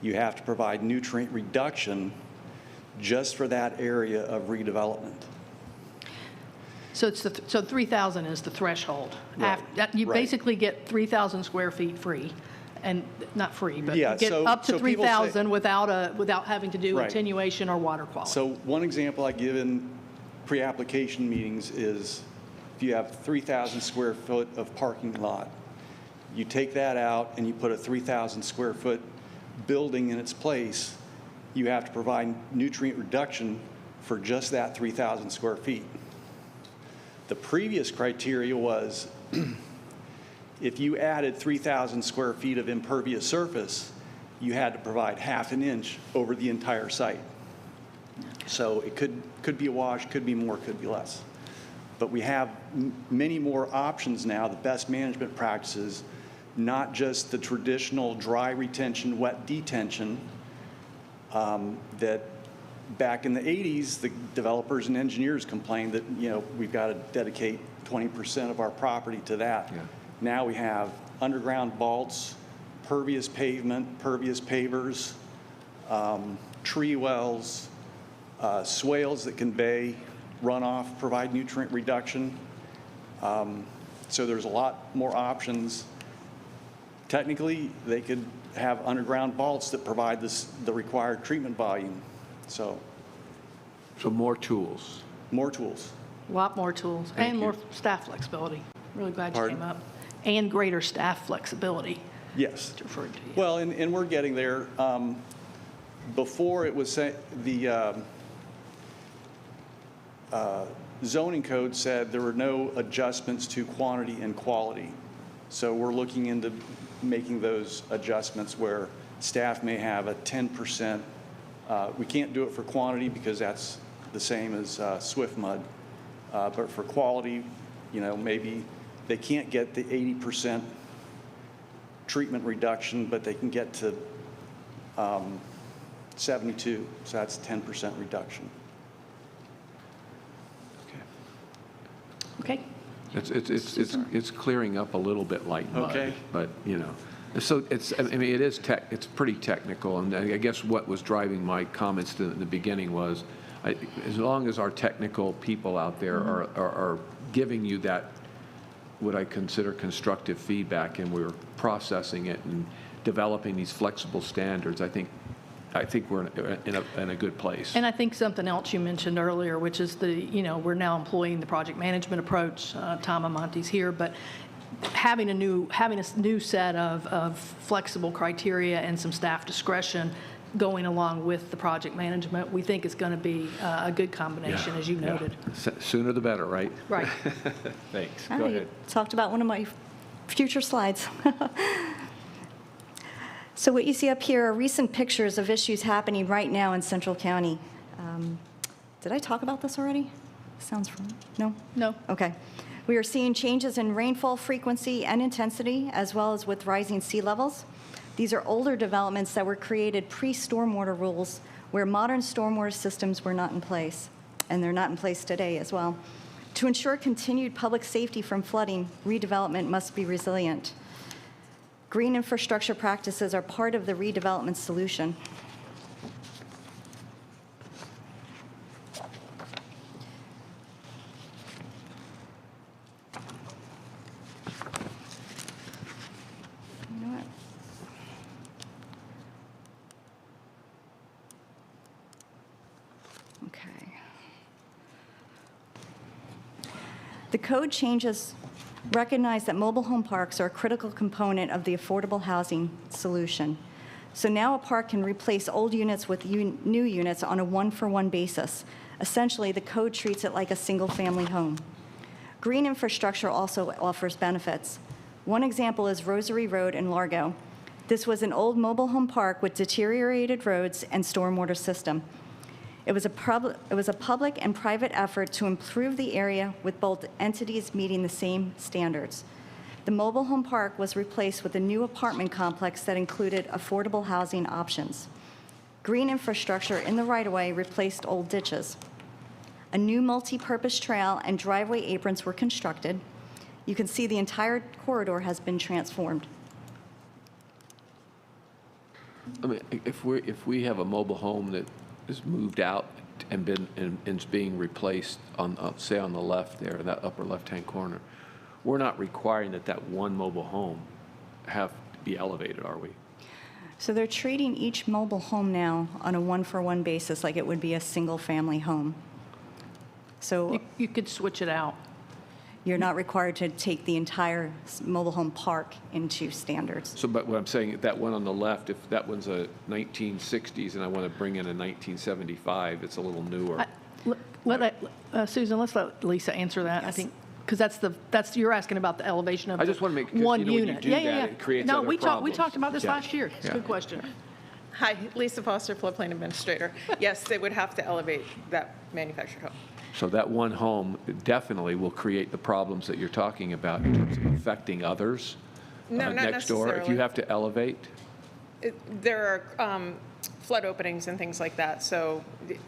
S12: you have to provide nutrient reduction just for that area of redevelopment.
S2: So so 3,000 is the threshold.
S12: Right,
S2: You
S12: right.
S2: basically get 3,000 square feet free, and not free, but
S12: Yeah,
S2: you get
S12: so-
S2: up to
S12: so people say-
S2: 3,000 without having to do
S12: Right.
S2: attenuation or water quality.
S12: So one example I give in pre-application meetings is if you have 3,000 square foot of parking lot, you take that out and you put a 3,000 square foot building in its place, you have to provide nutrient reduction for just that 3,000 square feet. The previous criteria was if you added 3,000 square feet of impervious surface, you had to provide ½ an inch over the entire site. So it could be a wash, could be more, could be less. But we have many more options now, the best management practices, not just the traditional dry retention, wet detention, that back in the 80s, the developers and engineers complained that, you know, we've got to dedicate 20% of our property to that.
S1: Yeah.
S12: Now we have underground vaults, pervious pavement, pervious pavers, tree wells, swales that convey runoff, provide nutrient reduction. So there's a lot more options. Technically, they could have underground vaults that provide the required treatment volume. So
S1: more tools.
S12: more tools.
S2: A lot more tools
S1: Thank
S2: and
S1: you.
S2: more staff flexibility. Really glad you
S12: Pardon?
S2: came up. And greater staff flexibility.
S12: Yes.
S2: Referred to you.
S12: Well, and we're getting there. Before it was the zoning code said there were no adjustments to quantity and quality. So we're looking into making those adjustments where staff may have a 10%. We can't do it for quantity because that's the same as SwiftMud. But for quality, you know, maybe they can't get the 80% treatment reduction, but they can get to 72, so that's 10% reduction.
S2: Okay.
S1: It's clearing up a little bit like mud.
S12: Okay.
S1: But, you know, so I mean, it's pretty technical, and I guess what was driving my comments in the beginning was, as long as our technical people out there are giving you that, what I consider constructive feedback, and we're processing it and developing these flexible standards, I think we're in a good place.
S2: And I think something else you mentioned earlier, which is we're now employing the project management approach. Tom Amonte's here, but having a new set of flexible criteria and some staff discretion going along with the project management. We think it's going to be a good combination, as you
S1: Yeah.
S2: noted.
S1: Sooner the better, right?
S2: Right.
S1: Thanks.
S11: All
S1: Go
S11: right,
S1: ahead.
S11: talked about one of my future slides. So what you see up here are recent pictures of issues happening right now in Central County. Did I talk about this already? Sounds familiar. No?
S2: No.
S11: Okay. We are seeing changes in rainfall frequency and intensity, as well as with rising sea levels. These are older developments that were created pre-stormwater rules, where modern stormwater systems were not in place, and they're not in place today as well. To ensure continued public safety from flooding, redevelopment must be resilient. Green infrastructure practices are part of the redevelopment solution. You know what? Okay. The code changes recognize that mobile home parks are a critical component of the affordable housing solution. So now a park can replace old units with new units on a one-for-one basis. Essentially, the code treats it like a single-family home. Green infrastructure also offers benefits. One example is Rosary Road in Largo. This was an old mobile home park with deteriorated roads and stormwater system. It was a public and private effort to improve the area with both entities meeting the same standards. The mobile home park was replaced with a new apartment complex that included affordable housing options. Green infrastructure in the right-of-way replaced old ditches. A new multi-purpose trail and driveway aprons were constructed. You can see the entire corridor has been transformed.
S1: I mean, if we have a mobile home that is moved out and is being replaced on, say, on the left there, that upper left-hand corner, we're not requiring that one mobile home have to be elevated, are we?
S11: So they're treating each mobile home now on a one-for-one basis like it would be a single-family home. So
S2: You could switch it out.
S11: you're not required to take the entire mobile home park into standards.
S1: So, but what I'm saying, that one on the left, if that one's a 1960s and I want to bring in a 1975, it's a little newer.
S2: Susan, let's let Lisa answer that, I
S11: Yes.
S2: think, because that's you're asking about the elevation of
S1: I just want to make, because
S2: one
S1: you know, when you
S2: unit.
S1: do
S2: Yeah,
S1: that,
S2: yeah, yeah.
S1: it creates
S2: No,
S1: other
S2: we
S1: problems.
S2: talked about this
S1: Yeah.
S2: last year. It's a
S1: Yeah.
S2: good question.
S5: Hi, Lisa Foster, floodplain administrator. Yes, they would have to elevate that manufactured home.
S1: So that one home definitely will create the problems that you're talking about in terms of affecting others
S5: No, not
S1: next door. If you
S5: necessarily.
S1: have to elevate,
S5: There are flood openings and things like that, so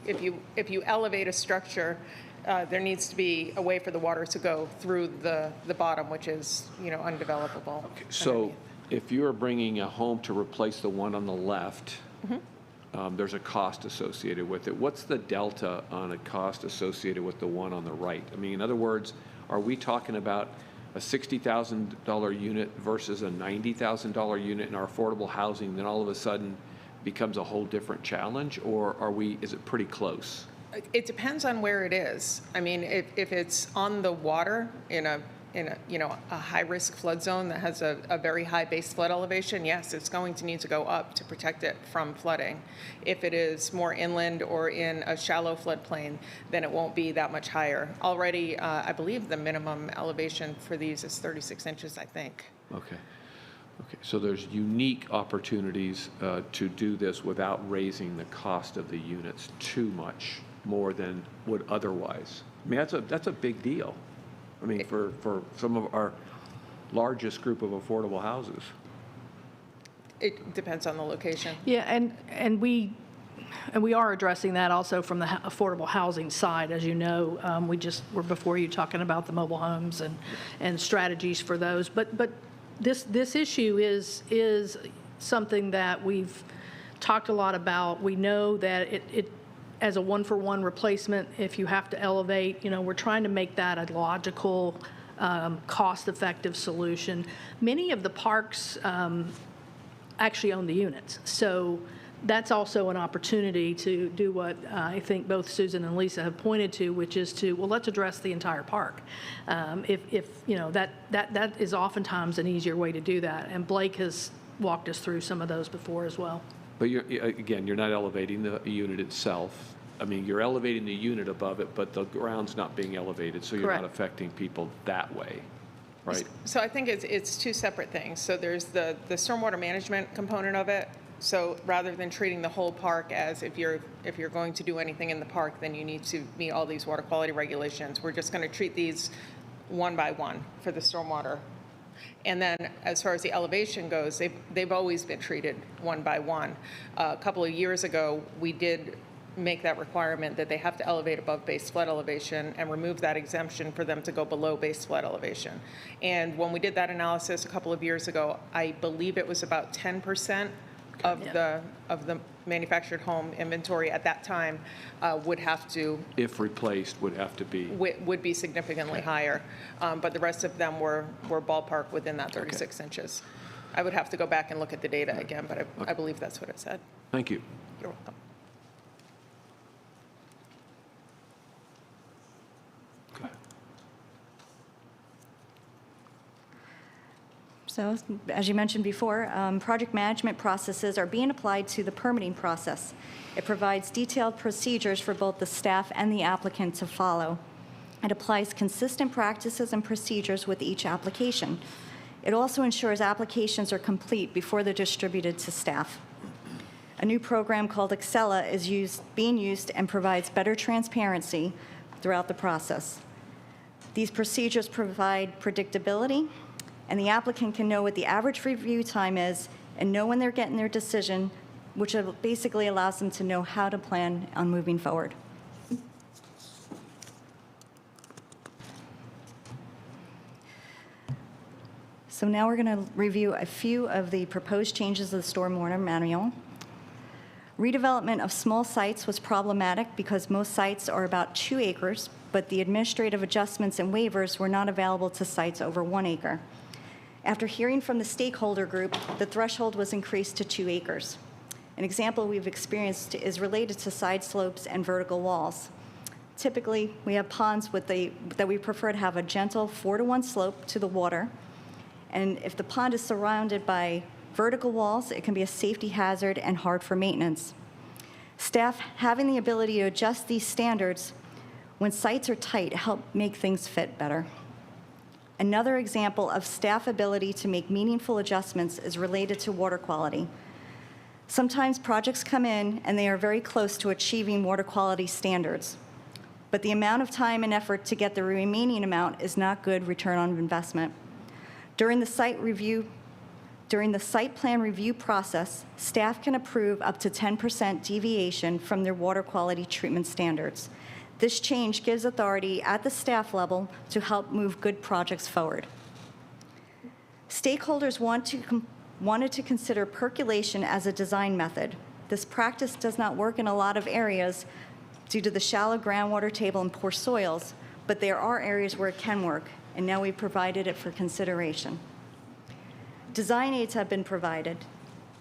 S5: if you elevate a structure, there needs to be a way for the water to go through the bottom, which is, undevelopable.
S1: so
S5: underneath.
S1: if you're bringing a home to replace the one on the left, there's a cost associated with it. What's the delta on a cost associated with the one on the right? I mean, in other words, are we talking about a $60,000 unit versus a $90,000 unit in our affordable housing, then all of a sudden becomes a whole different challenge, or is it pretty close?
S5: It depends on where it is. I mean, if it's on the water in a high-risk flood zone that has a very high base flood elevation, yes, it's going to need to go up to protect it from flooding. If it is more inland or in a shallow floodplain, then it won't be that much higher. Already, I believe the minimum elevation for these is 36 inches, I think.
S1: Okay. Okay, so there's unique opportunities to do this without raising the cost of the units too much more than would otherwise. I mean, that's a big deal. I mean, for some of our largest group of affordable houses.
S5: It depends on the location.
S2: Yeah, and we are addressing that also from the affordable housing side. As you know, we just were before you talking about the mobile homes and strategies for those. But this issue is something that we've talked a lot about. We know that it as a one-for-one replacement, if you have to elevate, we're trying to make that a logical, cost-effective solution. Many of the parks actually own the units, so that's also an opportunity to do what I think both Susan and Lisa have pointed to, which is let's address the entire park. That is oftentimes an easier way to do that, and Blake has walked us through some of those before as well.
S1: But again, you're not elevating the unit itself. I mean, you're elevating the unit above it, but the ground's not being elevated, so you're not
S2: Correct.
S1: affecting people that way, right?
S5: So I think it's two separate things. So there's the stormwater management component of it. So rather than treating the whole park as if you're going to do anything in the park, then you need to meet all these water quality regulations. We're just going to treat these one by one for the stormwater. And then as far as the elevation goes, they've always been treated one by one. A couple of years ago, we did make that requirement that they have to elevate above base flood elevation and remove that exemption for them to go below base flood elevation. And when we did that analysis a couple of years ago, I believe it was about 10% of the manufactured home inventory at that time would have to,
S1: If replaced, would have to be,
S5: would be significantly higher. But the rest of them were ballpark within that 36 inches. I would have to go back and look at the data again, but I believe that's what it said.
S1: thank you.
S5: You're welcome.
S11: So, as you mentioned before, project management processes are being applied to the permitting process. It provides detailed procedures for both the staff and the applicant to follow. It applies consistent practices and procedures with each application. It also ensures applications are complete before they're distributed to staff. A new program called Excella is being used and provides better transparency throughout the process. These procedures provide predictability, and the applicant can know what the average review time is and know when they're getting their decision, which basically allows them to know how to plan on moving forward. So now we're going to review a few of the proposed changes of the Stormwater Manual. Redevelopment of small sites was problematic because most sites are about 2 acres, but the administrative adjustments and waivers were not available to sites over 1 acre. After hearing from the stakeholder group, the threshold was increased to 2 acres. An example we've experienced is related to side slopes and vertical walls. Typically, we have ponds that we prefer to have a gentle 4-to-1 slope to the water. And if the pond is surrounded by vertical walls, it can be a safety hazard and hard for maintenance. Staff having the ability to adjust these standards when sites are tight help make things fit better. Another example of staff ability to make meaningful adjustments is related to water quality. Sometimes projects come in and they are very close to achieving water quality standards, but the amount of time and effort to get the remaining amount is not good return on investment. During the site plan review process, staff can approve up to 10% deviation from their water quality treatment standards. This change gives authority at the staff level to help move good projects forward. Stakeholders wanted to consider percolation as a design method. This practice does not work in a lot of areas due to the shallow groundwater table and poor soils, but there are areas where it can work, and now we've provided it for consideration. Design aids have been provided.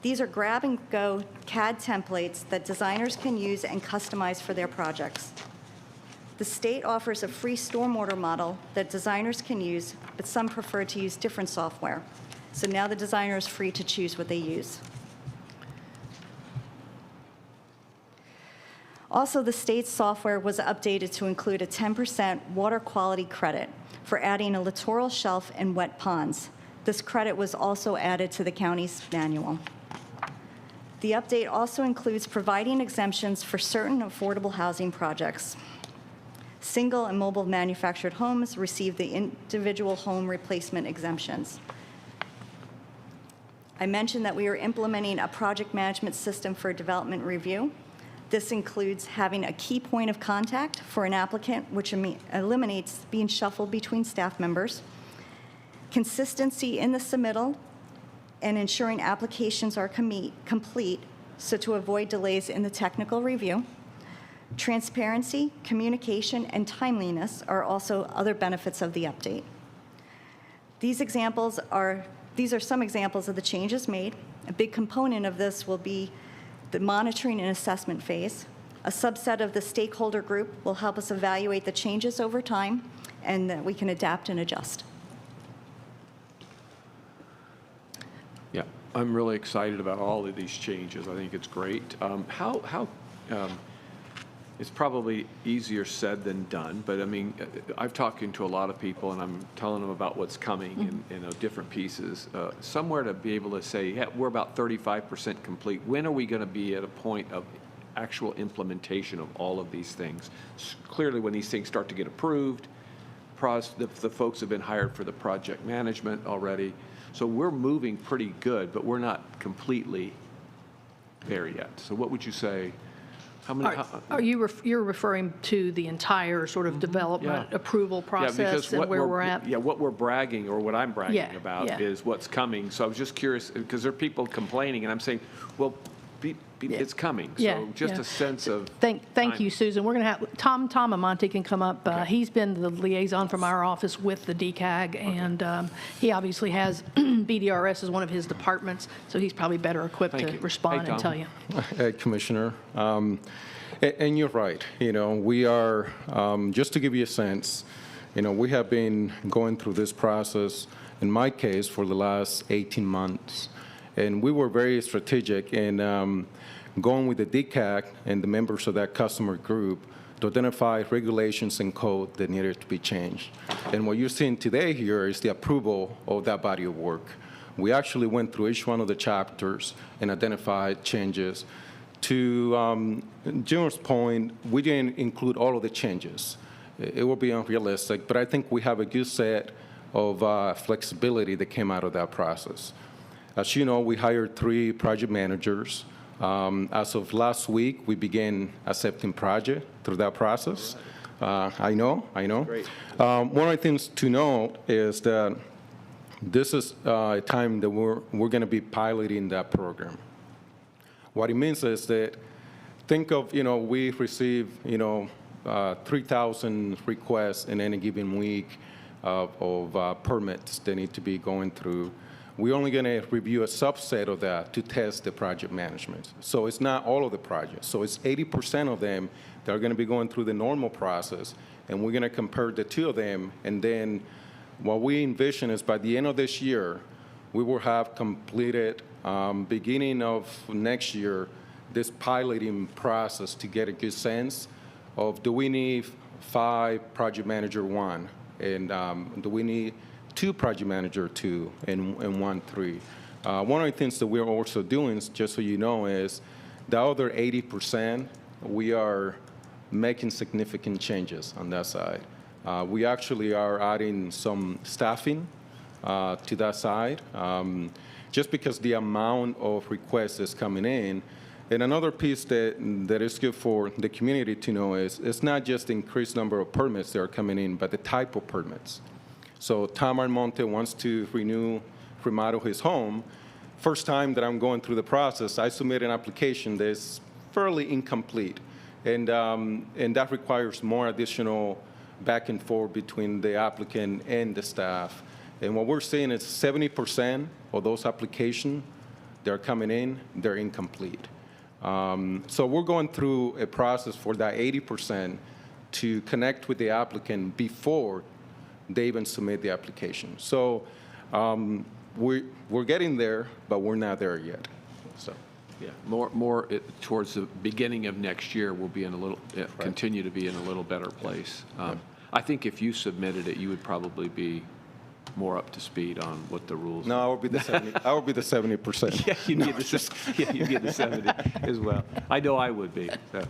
S11: These are grab-and-go CAD templates that designers can use and customize for their projects. The state offers a free stormwater model that designers can use, but some prefer to use different software. So now the designer is free to choose what they use. Also, the state's software was updated to include a 10% water quality credit for adding a littoral shelf and wet ponds. This credit was also added to the county's manual. The update also includes providing exemptions for certain affordable housing projects. Single and mobile manufactured homes receive the individual home replacement exemptions. I mentioned that we are implementing a project management system for development review. This includes having a key point of contact for an applicant, which eliminates being shuffled between staff members, consistency in the submittal, and ensuring applications are complete, so to avoid delays in the technical review. Transparency, communication, and timeliness are also other benefits of the update. These are some examples of the changes made. A big component of this will be the monitoring and assessment phase. A subset of the stakeholder group will help us evaluate the changes over time, and that we can adapt and adjust.
S1: Yeah, I'm really excited about all of these changes. I think it's great. It's probably easier said than done, but I mean, I've talking to a lot of people and I'm telling them about what's coming in different pieces. Somewhere to be able to say, yeah, we're about 35% complete. When are we going to be at a point of actual implementation of all of these things? Clearly, when these things start to get approved, the folks have been hired for the project management already. So we're moving pretty good, but we're not completely there yet. So what would you say? How many?
S2: You're referring to the entire sort of development approval process and where we're at?
S1: Yeah, what we're bragging, or what I'm bragging about,
S2: yeah.
S1: is what's coming. So I was just curious, because there are people complaining, and I'm saying, well, it's coming.
S2: Yeah,
S1: So just a sense of
S2: Thank you, Susan. We're going to have, Tom Amonte can come up. He's been the liaison from our office with the DCAG, and he obviously has BDRS as one of his departments, so he's probably better equipped
S1: Thank
S2: to
S1: you.
S2: respond
S1: Hey,
S2: and
S1: Tom.
S2: tell you.
S13: Commissioner. And you're right. We are, just to give you a sense, we have been going through this process, in my case, for the last 18 months. And we were very strategic in going with the DCAG and the members of that customer group to identify regulations and code that needed to be changed. And what you're seeing today here is the approval of that body of work. We actually went through each one of the chapters and identified changes. To Jim's point, we didn't include all of the changes. It would be unrealistic, but I think we have a good set of flexibility that came out of that process. As you know, we hired 3 project managers. As of last week, we began accepting project through that process. I know.
S1: Great.
S13: One of the things to note is that this is a time that we're going to be piloting that program. What it means is that, think of, we receive, 3,000 requests in any given week of permits that need to be going through. We're only going to review a subset of that to test the project management. So it's not all of the projects. So it's 80% of them that are going to be going through the normal process, and we're going to compare the 2 of them. And then what we envision is by the end of this year, we will have completed, beginning of next year, this piloting process to get a good sense of, do we need 5 project manager 1, and do we need 2 project manager 2 and 1 3. One of the things that we're also doing, just so you know, is the other 80%, we are making significant changes on that side. We actually are adding some staffing to that side, just because the amount of requests is coming in. And another piece that is good for the community to know is it's not just the increased number of permits that are coming in, but the type of permits. So Tom Almonte wants to remodel his home. First time that I'm going through the process, I submit an application that's fairly incomplete. And that requires more additional back and forth between the applicant and the staff. And what we're seeing is 70% of those applications that are coming in, they're incomplete. So we're going through a process for that 80% to connect with the applicant before they even submit the application. So we're getting there, but we're not there yet. So.
S1: Yeah, more towards the beginning of next year, we'll be in a little, continue to be in a little better place. I think if you submitted it, you would probably be more up to speed on what the rules.
S13: No, I would be the 70. I would be the 70%.
S1: Yeah, you'd be the 70 as well. I know I would be. So,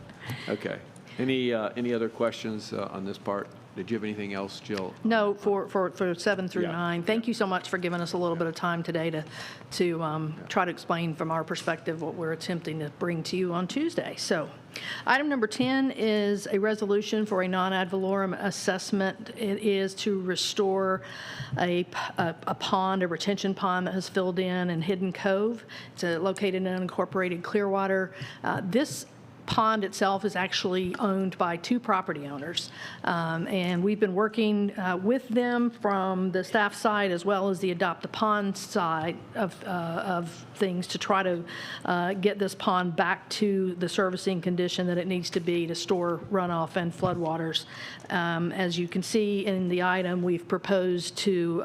S1: okay. Any other questions on this part? Did you have anything else, Jill?
S2: No, for 7 through 9. Thank you so much for giving us a little bit of time today to try to explain from our perspective what we're attempting to bring to you on Tuesday. So item number 10 is a resolution for a non-ad valorem assessment. It is to restore a pond, a retention pond that has filled in Hidden Cove. It's located in unincorporated Clearwater. This pond itself is actually owned by two property owners. And we've been working with them from the staff side as well as the Adopt a Pond side of things to try to get this pond back to the servicing condition that it needs to be to store runoff and floodwaters. As you can see in the item, we've proposed to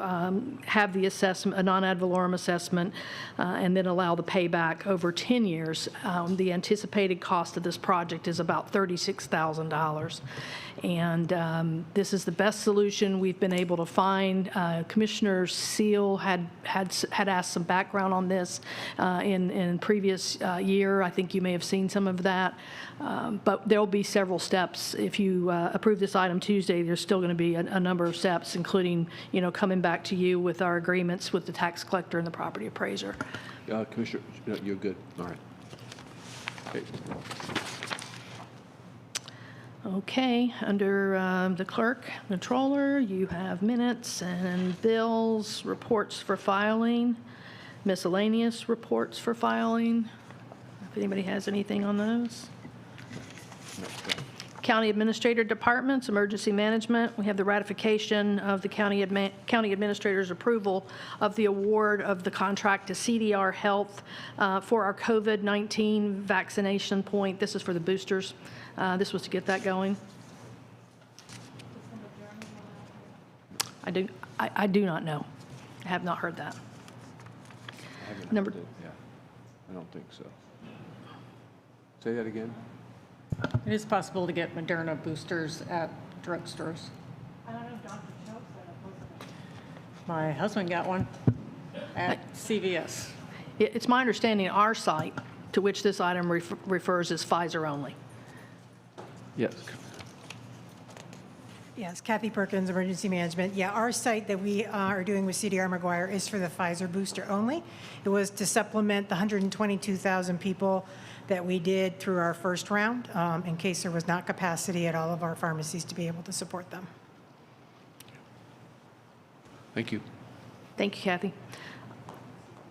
S2: have the assessment, a non-ad valorem assessment, and then allow the payback over 10 years. The anticipated cost of this project is about $36,000. And this is the best solution we've been able to find. Commissioner Seal had asked some background on this in previous year. I think you may have seen some of that. But there'll be several steps. If you approve this item Tuesday, there's still going to be a number of steps, including, coming back to you with our agreements with the tax collector and the property appraiser.
S1: Commissioner, you're good. All right. Okay.
S2: Okay, under the clerk, controller, you have minutes and bills, reports for filing, miscellaneous reports for filing. If anybody has anything on those. County Administrator Departments, Emergency Management, we have the ratification of the County Administrator's approval of the award of the contract to CDR Health for our COVID-19 vaccination point. This is for the boosters. This was to get that going. I do not know. I have not heard that. Number.
S1: Yeah, I don't think so. Say that again.
S9: It is possible to get Moderna boosters at drugstores.
S2: I don't know if Dr. Schultz said it.
S9: My husband got one at CVS.
S2: It's my understanding our site, to which this item refers, is Pfizer only.
S1: Yes.
S14: Yes, Kathy Perkins, Emergency Management. Yeah, our site that we are doing with CDR McGuire is for the Pfizer booster only. It was to supplement the 122,000 people that we did through our first round, in case there was not capacity at all of our pharmacies to be able to support them.
S1: Thank you.
S2: Thank you, Kathy.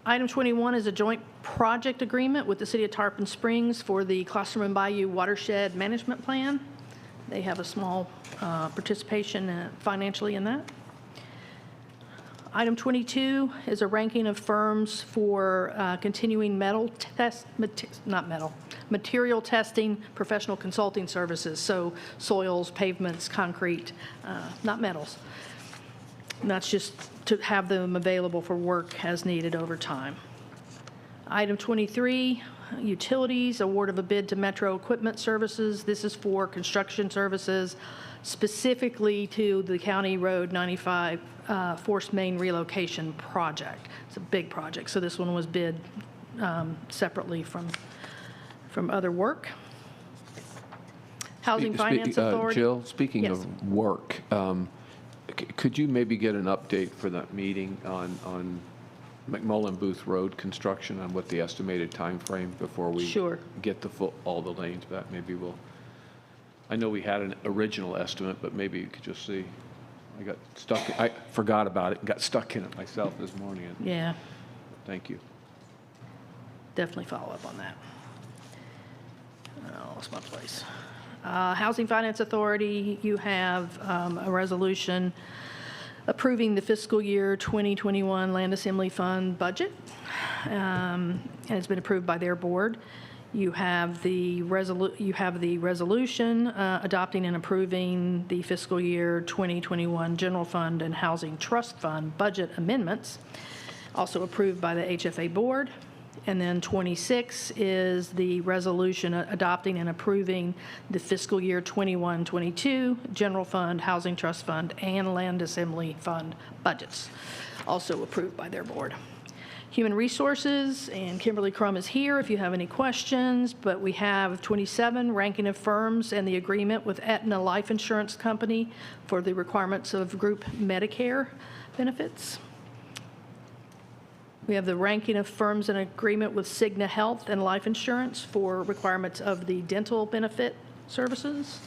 S2: Item 21 is a joint project agreement with the City of Tarpon Springs for the Classroom and Bayou Watershed Management Plan. They have a small participation financially in that. Item 22 is a ranking of firms for continuing material testing, professional consulting services, so soils, pavements, concrete, not metals. And that's just to have them available for work as needed over time. Item 23, utilities, award of a bid to Metro Equipment Services. This is for construction services, specifically to the County Road 95 Force Main Relocation Project. It's a big project, so this one was bid separately from other work. Housing Finance Authority.
S1: Jill, speaking
S2: Yes.
S1: of work, could you maybe get an update for that meeting on McMullen Booth Road construction, on what the estimated time frame before we
S2: Sure.
S1: get all the lanes back? Maybe we'll, I know we had an original estimate, but maybe you could just see. I forgot about it and got stuck in it myself this morning.
S2: Yeah,
S1: Thank you.
S2: definitely follow up on that. I lost my place. Housing Finance Authority, you have a resolution approving the fiscal year 2021 Land Assembly Fund budget, and it's been approved by their board. You have the resolution adopting and approving the fiscal year 2021 General Fund and Housing Trust Fund budget amendments, also approved by the HFA board. And then 26 is the resolution adopting and approving the fiscal year 21-22 General Fund, Housing Trust Fund, and Land Assembly Fund budgets, also approved by their board. Human Resources, and Kimberly Crum is here if you have any questions, but we have 27, ranking of firms, and the agreement with Aetna Life Insurance Company for the requirements of group Medicare benefits. We have the ranking of firms in agreement with Cigna Health and Life Insurance for requirements of the dental benefit services.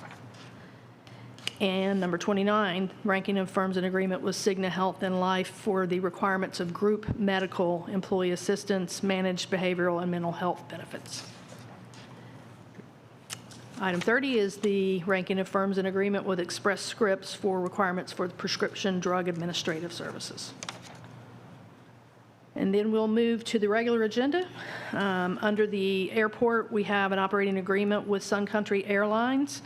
S2: And number 29, ranking of firms in agreement with Cigna Health and Life for the requirements of group medical, employee assistance, managed behavioral, and mental health benefits. Item 30 is the ranking of firms in agreement with Express Scripts for requirements for the prescription drug administrative services. And then we'll move to the regular agenda. Under the airport, we have an operating agreement with Sun Country Airlines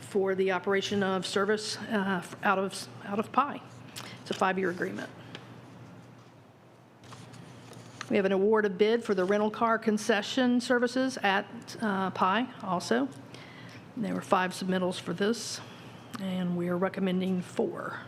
S2: for the operation of service out of Pye. It's a 5-year agreement. We have an award of bid for the rental car concession services at Pye also. There were 5 submittals for this, and we are recommending 4.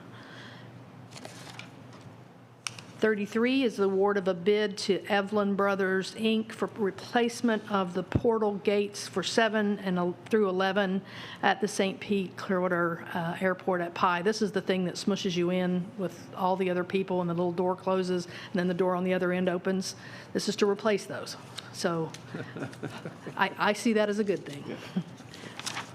S2: 33 is the award of a bid to Evelyn Brothers, Inc. for replacement of the portal gates for 7 through 11 at the St. Pete Clearwater Airport at Pye. This is the thing that smushes you in with all the other people, and the little door closes, and then the door on the other end opens. This is to replace those. So I see that as a good thing. Yeah.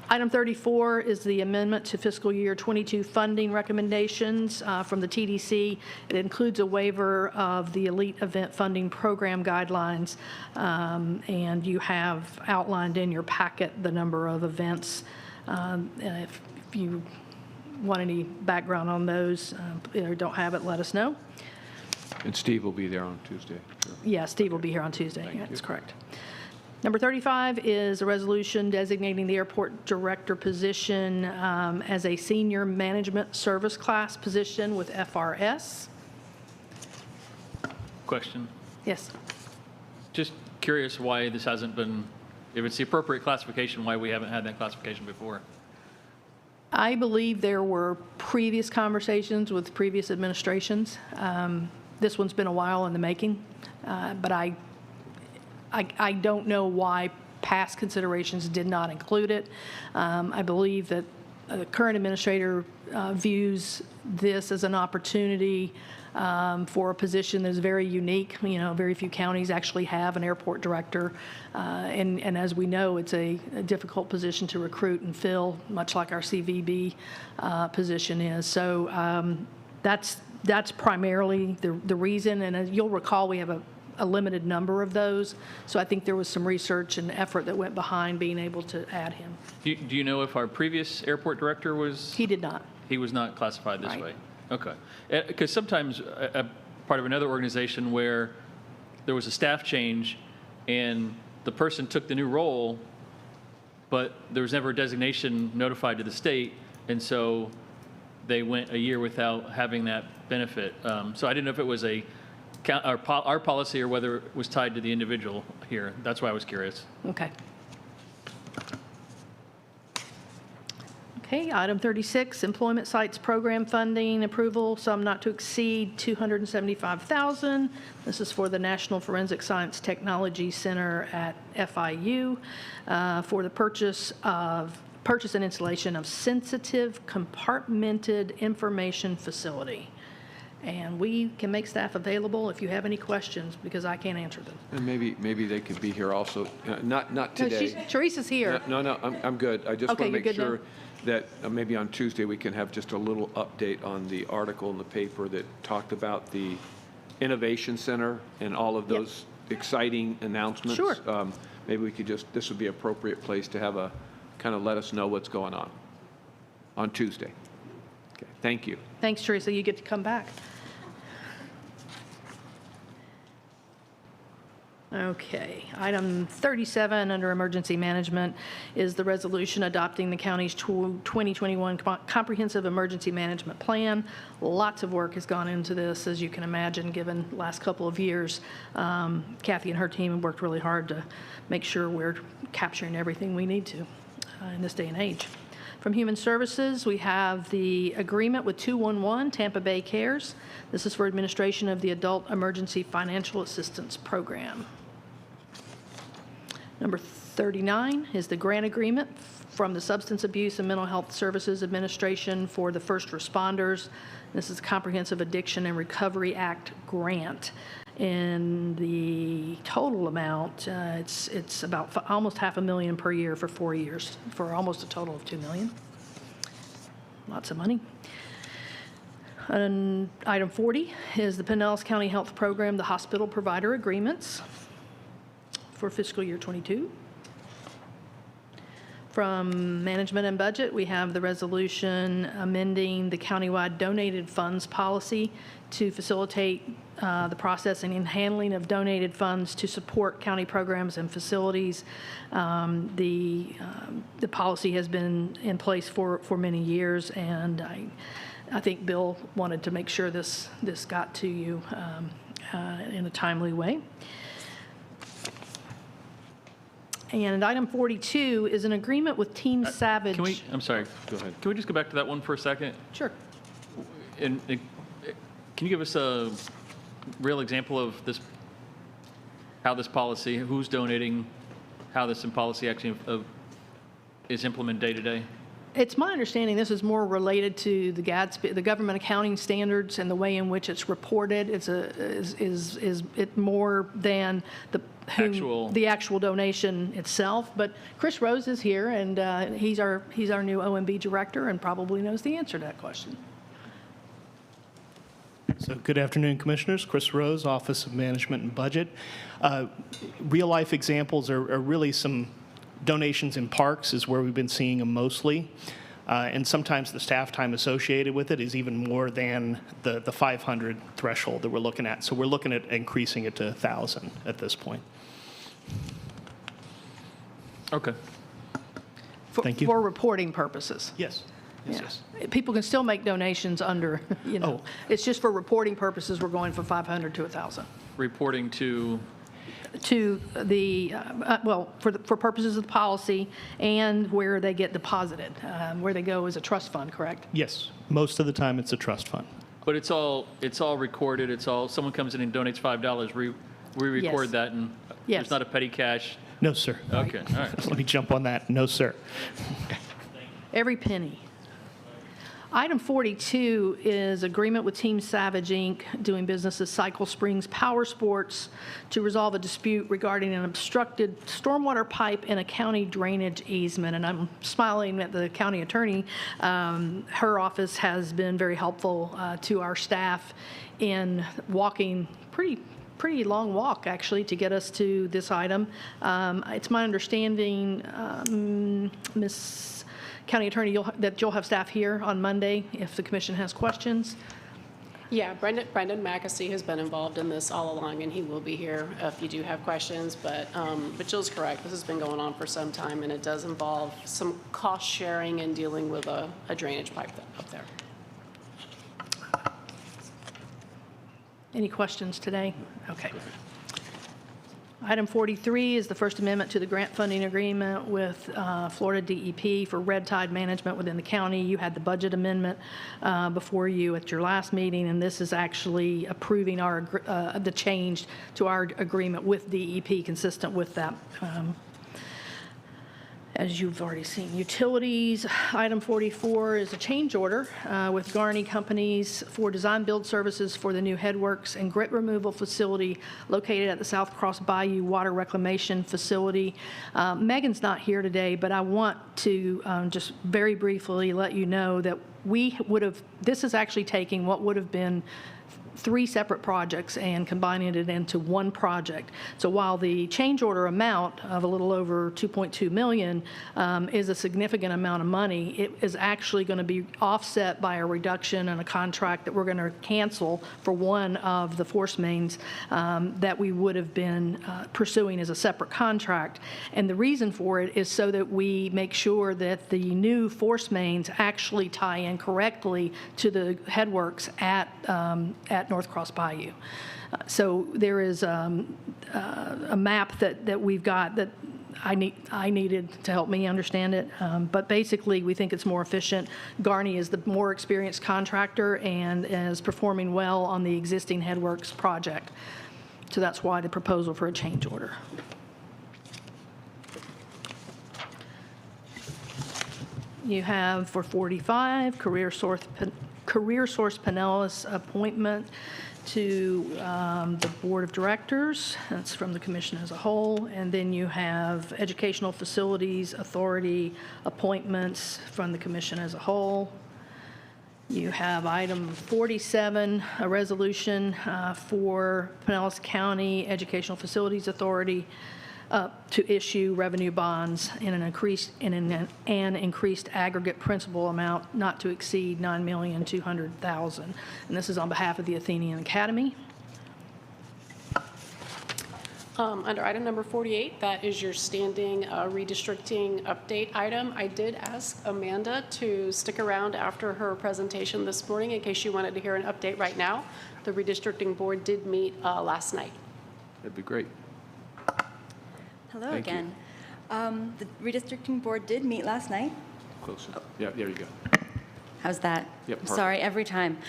S2: Item 34 is the amendment to fiscal year 22 funding recommendations from the TDC. It includes a waiver of the Elite Event Funding Program guidelines, and you have outlined in your packet the number of events. If you want any background on those or don't have it, let us know.
S1: And Steve will be there on Tuesday. Sure.
S2: Yeah, Steve will be here on Tuesday. That's correct. Number 35 is a resolution designating the airport director position as a senior management service class position with FRS.
S4: Question.
S2: Yes.
S4: Just curious why this hasn't been, if it's the appropriate classification, why we haven't had that classification before.
S2: I believe there were previous conversations with previous administrations. This one's been a while in the making, but I don't know why past considerations did not include it. I believe that the current administrator views this as an opportunity for a position that is very unique. You know, very few counties actually have an airport director. And as we know, it's a difficult position to recruit and fill, much like our CVB position is. So that's primarily the reason. And as you'll recall, we have a limited number of those. So I think there was some research and effort that went behind being able to add him.
S4: Do you know if our previous airport director was?
S2: He did not.
S4: He was not classified this
S2: Right.
S4: way? Okay. Because sometimes a part of another organization where there was a staff change and the person took the new role, but there was never a designation notified to the state, and so they went a year without having that benefit. So I didn't know if it was our policy or whether it was tied to the individual here. That's why I was curious.
S2: Okay. Okay, item 36, employment sites program funding approval, sum not to exceed $275,000. This is for the National Forensic Science Technology Center at FIU for the purchase and installation of sensitive compartmented information facility. And we can make staff available if you have any questions, because I can't answer them.
S1: And maybe they could be here also, not today.
S2: No, Teresa's here.
S1: No, I'm good. I just want
S2: Okay,
S1: to make
S2: you're good
S1: sure that maybe on Tuesday we can have just a little update on the article in the paper that talked about the Innovation Center and all of those exciting announcements.
S2: Sure.
S1: Maybe we could this would be an appropriate place to have kind of let us know what's going on Tuesday. Okay, thank you.
S2: Thanks, Teresa. You get to come back. Okay, item 37 under emergency management is the resolution adopting the county's 2021 comprehensive emergency management plan. Lots of work has gone into this, as you can imagine, given the last couple of years. Kathy and her team have worked really hard to make sure we're capturing everything we need to in this day and age. From Human Services, we have the agreement with 211 Tampa Bay Cares. This is for administration of the Adult Emergency Financial Assistance Program. Number 39 is the grant agreement from the Substance Abuse and Mental Health Services Administration for the first responders. This is a Comprehensive Addiction and Recovery Act grant. And the total amount, it's about almost $500,000 per year for 4 years, for almost a total of $2 million. Lots of money. And item 40 is the Pinellas County Health Program, the hospital provider agreements for fiscal year 22. From Management and Budget, we have the resolution amending the countywide donated funds policy to facilitate the processing and handling of donated funds to support county programs and facilities. The policy has been in place for many years, and I think Bill wanted to make sure this got to you in a timely way. And item 42 is an agreement with Team Savage.
S4: I'm sorry.
S1: Go ahead.
S4: Can we just go back to that one for a second?
S2: Sure.
S4: And can you give us a real example of this, how this policy, who's donating, how this policy actually is implemented day to day?
S2: It's my understanding this is more related to the GADSP, the government accounting standards, and the way in which it's reported. Is it more than the actual donation itself? But Chris Rose is here, and he's our new OMB director, and probably knows the answer to that question.
S15: So good afternoon, Commissioners. Chris Rose, Office of Management and Budget. Real-life examples are really some donations in parks is where we've been seeing them mostly. And sometimes the staff time associated with it is even more than the 500 threshold that we're looking at. So we're looking at increasing it to 1,000 at this point.
S4: Okay.
S15: Thank you.
S2: For reporting purposes.
S15: Yes. Yes.
S2: People can still make donations under, It's just for reporting purposes, we're going from 500 to 1,000.
S4: Reporting to
S2: the, for purposes of the policy and where they get deposited, where they go as a trust fund, correct?
S15: Yes. Most of the time it's a trust fund.
S4: But it's all recorded. Someone comes in and donates $5. We record
S2: Yes.
S4: that, and
S2: Yes.
S4: there's not a petty cash.
S15: No, sir.
S4: Okay. All right.
S15: Let me jump on that. No, sir.
S2: Every penny. Item 42 is agreement with Team Savage, Inc., doing business as Cycle Springs Power Sports, to resolve a dispute regarding an obstructed stormwater pipe in a county drainage easement. And I'm smiling at the county attorney. Her office has been very helpful to our staff in walking pretty long walk, actually, to get us to this item. It's my understanding, Ms. County Attorney, that you'll have staff here on Monday if the commission has questions.
S7: Yeah, Brendan Mackesy has been involved in this all along, and he will be here if you do have questions. But Jill's correct. This has been going on for some time, and it does involve some cost sharing and dealing with a drainage pipe up there.
S2: Any questions today? Okay. Item 43 is the First Amendment to the grant funding agreement with Florida DEP for red tide management within the county. You had the budget amendment before you at your last meeting, and this is actually approving the change to our agreement with DEP consistent with that. As you've already seen. Utilities, item 44 is a change order with Garney Companies for design build services for the new headworks and grit removal facility located at the South Cross Bayou Water Reclamation Facility. Megan's not here today, but I want to just very briefly let you know that this is actually taking what would have been 3 separate projects and combining it into one project. So while the change order amount of a little over $2.2 million is a significant amount of money, it is actually going to be offset by a reduction in a contract that we're going to cancel for one of the force mains that we would have been pursuing as a separate contract. And the reason for it is so that we make sure that the new force mains actually tie in correctly to the headworks at North Cross Bayou. So there is a map that we've got that I needed to help me understand it. But basically, we think it's more efficient. Garney is the more experienced contractor and is performing well on the existing headworks project. So that's why the proposal for a change order. You have for 45, Career Source Pinellas appointment to the Board of Directors. That's from the Commission as a whole. And then you have Educational Facilities Authority appointments from the Commission as a whole. You have item 47, a resolution for Pinellas County Educational Facilities Authority to issue revenue bonds in an increased aggregate principal amount not to exceed $9,200,000. And this is on behalf of the Athenian Academy.
S7: Under item number 48, that is your standing redistricting update item. I did ask Amanda to stick around after her presentation this morning in case you wanted to hear an update right now. The redistricting board did meet last night.
S1: That'd be great.
S10: Hello
S1: Thank you.
S10: again. The redistricting board did meet last night.
S1: Closer. Yeah, there you go.
S10: How's that?
S1: Yep,
S10: I'm sorry, every time.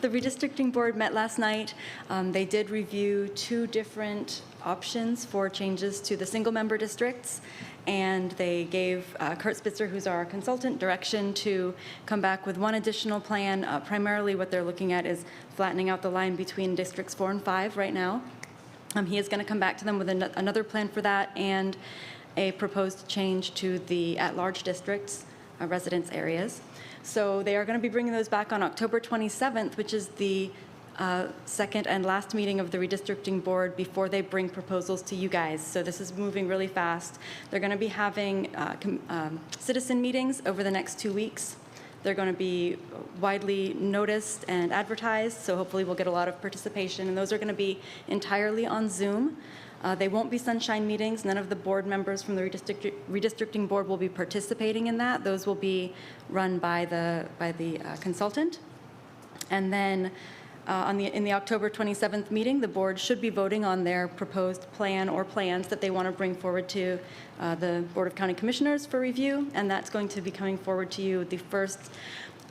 S10: The redistricting board met last night. They did review 2 different options for changes to the single-member districts, and they gave Kurt Spitzer, who's our consultant, direction to come back with 1 additional plan. Primarily what they're looking at is flattening out the line between districts 4 and 5 right now. He is going to come back to them with another plan for that and a proposed change to the at-large districts, residence areas. So they are going to be bringing those back on October 27th, which is the second and last meeting of the redistricting board before they bring proposals to you guys. So this is moving really fast. They're going to be having citizen meetings over the next 2 weeks. They're going to be widely noticed and advertised, so hopefully we'll get a lot of participation. And those are going to be entirely on Zoom. They won't be sunshine meetings. None of the board members from the redistricting board will be participating in that. Those will be run by the consultant. And then in the October 27th meeting, the board should be voting on their proposed plan or plans that they want to bring forward to the Board of County Commissioners for review. And that's going to be coming forward to you the first.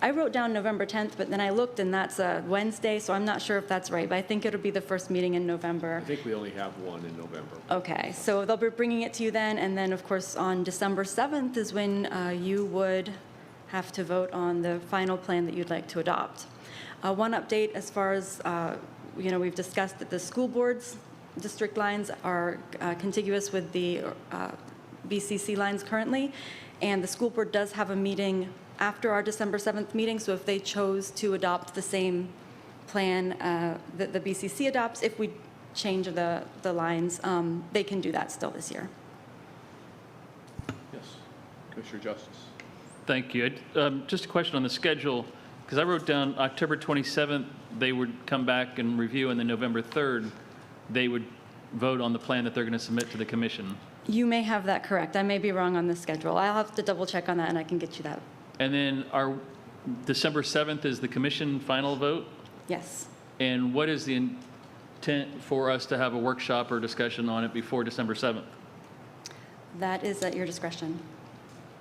S10: I wrote down November 10th, but then I looked, and that's a Wednesday, so I'm not sure if that's right, but I think it'll be the first meeting in November.
S1: I think we only have one in November.
S10: Okay, so they'll be bringing it to you then, and then, of course, on December 7th is when you would have to vote on the final plan that you'd like to adopt. One update as far as, we've discussed that the school board's district lines are contiguous with the BCC lines currently, and the school board does have a meeting after our December 7th meeting, so if they chose to adopt the same plan that the BCC adopts, if we change the lines, they can do that still this year.
S1: Yes. Commissioner Justice.
S4: Thank you. Just a question on the schedule, because I wrote down October 27th, they would come back and review, and then November 3rd, they would vote on the plan that they're going to submit to the commission.
S10: You may have that correct. I may be wrong on the schedule. I'll have to double check on that, and I can get you that.
S4: And then our December 7th is the commission final vote?
S10: Yes.
S4: And what is the intent for us to have a workshop or discussion on it before December 7th?
S10: That is at your discretion.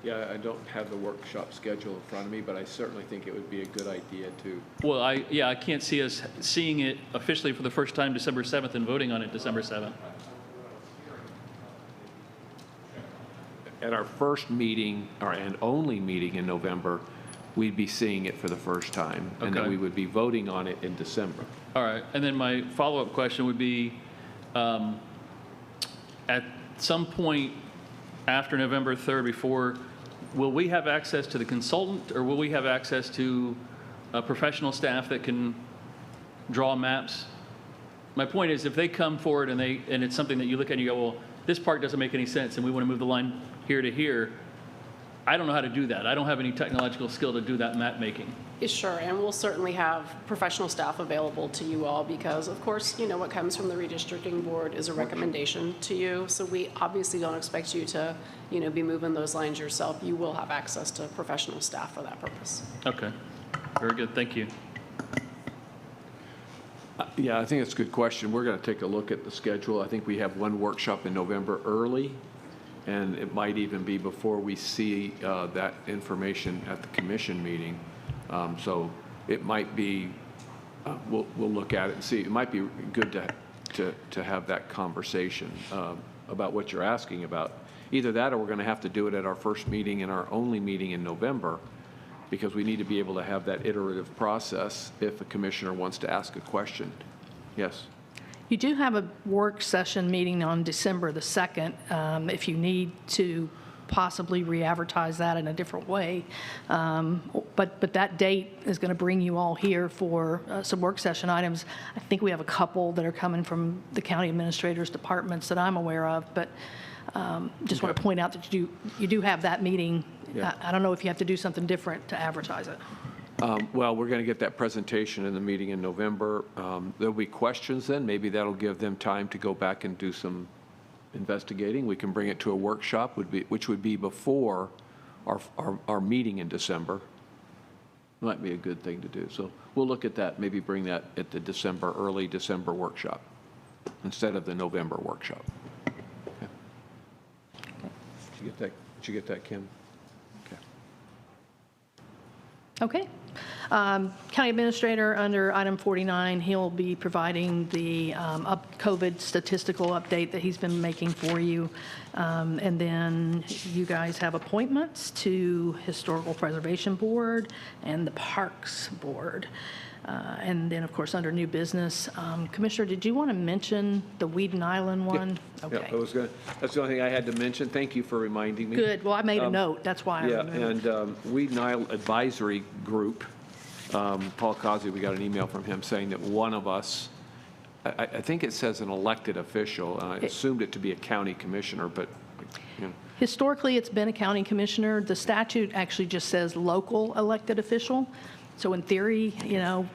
S1: Yeah, I don't have the workshop schedule in front of me, but I certainly think it would be a good idea to.
S4: Well, I can't see us seeing it officially for the first time December 7th and voting on it December 7th.
S1: At our first meeting, and only meeting in November, we'd be seeing it for the first time. And then
S4: Okay.
S1: we would be voting on it in December.
S4: All right, and then my follow-up question would be, at some point after November 3rd, will we have access to the consultant, or will we have access to professional staff that can draw maps? My point is, if they come forward and it's something that you look at and you go, well, this part doesn't make any sense, and we want to move the line here to here, I don't know how to do that. I don't have any technological skill to do that map making.
S7: Sure, and we'll certainly have professional staff available to you all because, of course, what comes from the redistricting board is a recommendation to you. So we obviously don't expect you to, be moving those lines yourself. You will have access to professional staff for that purpose.
S4: Okay, very good, thank you.
S1: Yeah, I think it's a good question. We're going to take a look at the schedule. I think we have one workshop in November early, and it might even be before we see that information at the commission meeting. So it might be, we'll look at it and see. It might be good to have that conversation about what you're asking about. Either that, or we're going to have to do it at our first meeting and our only meeting in November, because we need to be able to have that iterative process if a commissioner wants to ask a question. Yes?
S2: You do have a work session meeting on December the 2nd. If you need to possibly re-advertise that in a different way. But that date is going to bring you all here for some work session items. I think we have a couple that are coming from the county administrator's departments that I'm aware of, but just want to point out that you do have that meeting.
S1: Yeah.
S2: I don't know if you have to do something different to advertise it.
S1: Well, we're going to get that presentation in the meeting in November. There'll be questions then. Maybe that'll give them time to go back and do some investigating. We can bring it to a workshop, which would be before our meeting in December. Might be a good thing to do. So we'll look at that, maybe bring that at the early December workshop instead of the November workshop. Okay. Did you get that, Kim? Okay.
S2: Okay. County Administrator, under item 49, he'll be providing the COVID statistical update that he's been making for you. And then you guys have appointments to Historical Preservation Board and the Parks Board. And then, of course, under new business, Commissioner, did you want to mention the Weeden Island one?
S1: Yeah,
S2: Okay.
S1: that's the only thing I had to mention. Thank you for reminding me.
S2: Good. Well, I made a note. That's why I remembered.
S1: And Weeden Island Advisory Group, Paul Causey, we got an email from him saying that one of us, I think it says an elected official, and I assumed it to be a county commissioner, but, you know.
S2: Historically, it's been a county commissioner. The statute actually just says local elected official. So in theory, you know.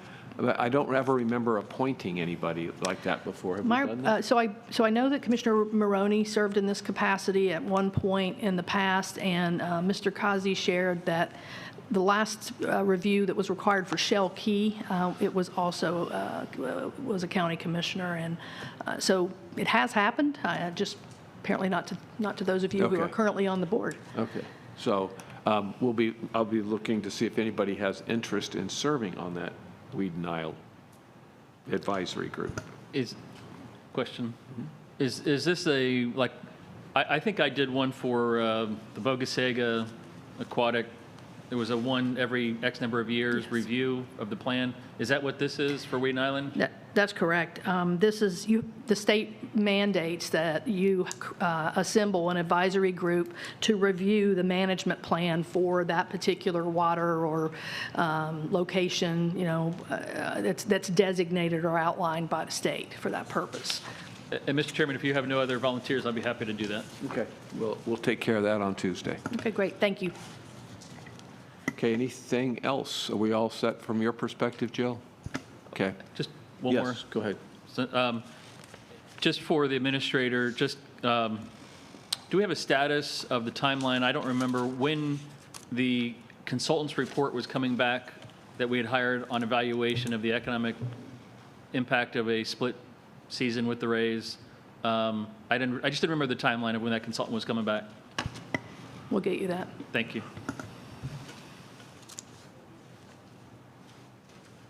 S1: I don't ever remember appointing anybody like that before. Have we done that?
S2: So I know that Commissioner Maroney served in this capacity at one point in the past, and Mr. Kazi shared that the last review that was required for Shell Key, it was also was a county commissioner, and so it has happened. Just apparently not to those of you who are currently on the board.
S1: Okay. So I'll be looking to see if anybody has interest in serving on that Weeden Isle Advisory Group.
S4: Question, is this a, like, I think I did one for the Bogasega Aquatic. There was a one every X number of years review of the plan. Is that what this is for Weeden Island?
S2: That's correct. This is the state mandates that you assemble an advisory group to review the management plan for that particular water or location, you know, that's designated or outlined by the state for that purpose.
S4: And Mr. Chairman, if you have no other volunteers, I'll be happy to do that.
S1: Okay. We'll take care of that on Tuesday.
S2: Okay, great. Thank you.
S1: Okay, anything else? Are we all set from your perspective, Jill? Okay.
S4: Just one more.
S1: Yes, go ahead.
S4: So, just for the administrator, just do we have a status of the timeline? I don't remember when the consultant's report was coming back that we had hired on evaluation of the economic impact of a split season with the Rays. I just didn't remember the timeline of when that consultant was coming back.
S2: We'll get you that.
S4: Thank you.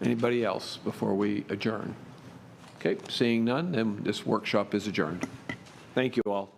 S1: Anybody else before we adjourn? Okay, seeing none, then this workshop is adjourned. Thank you all.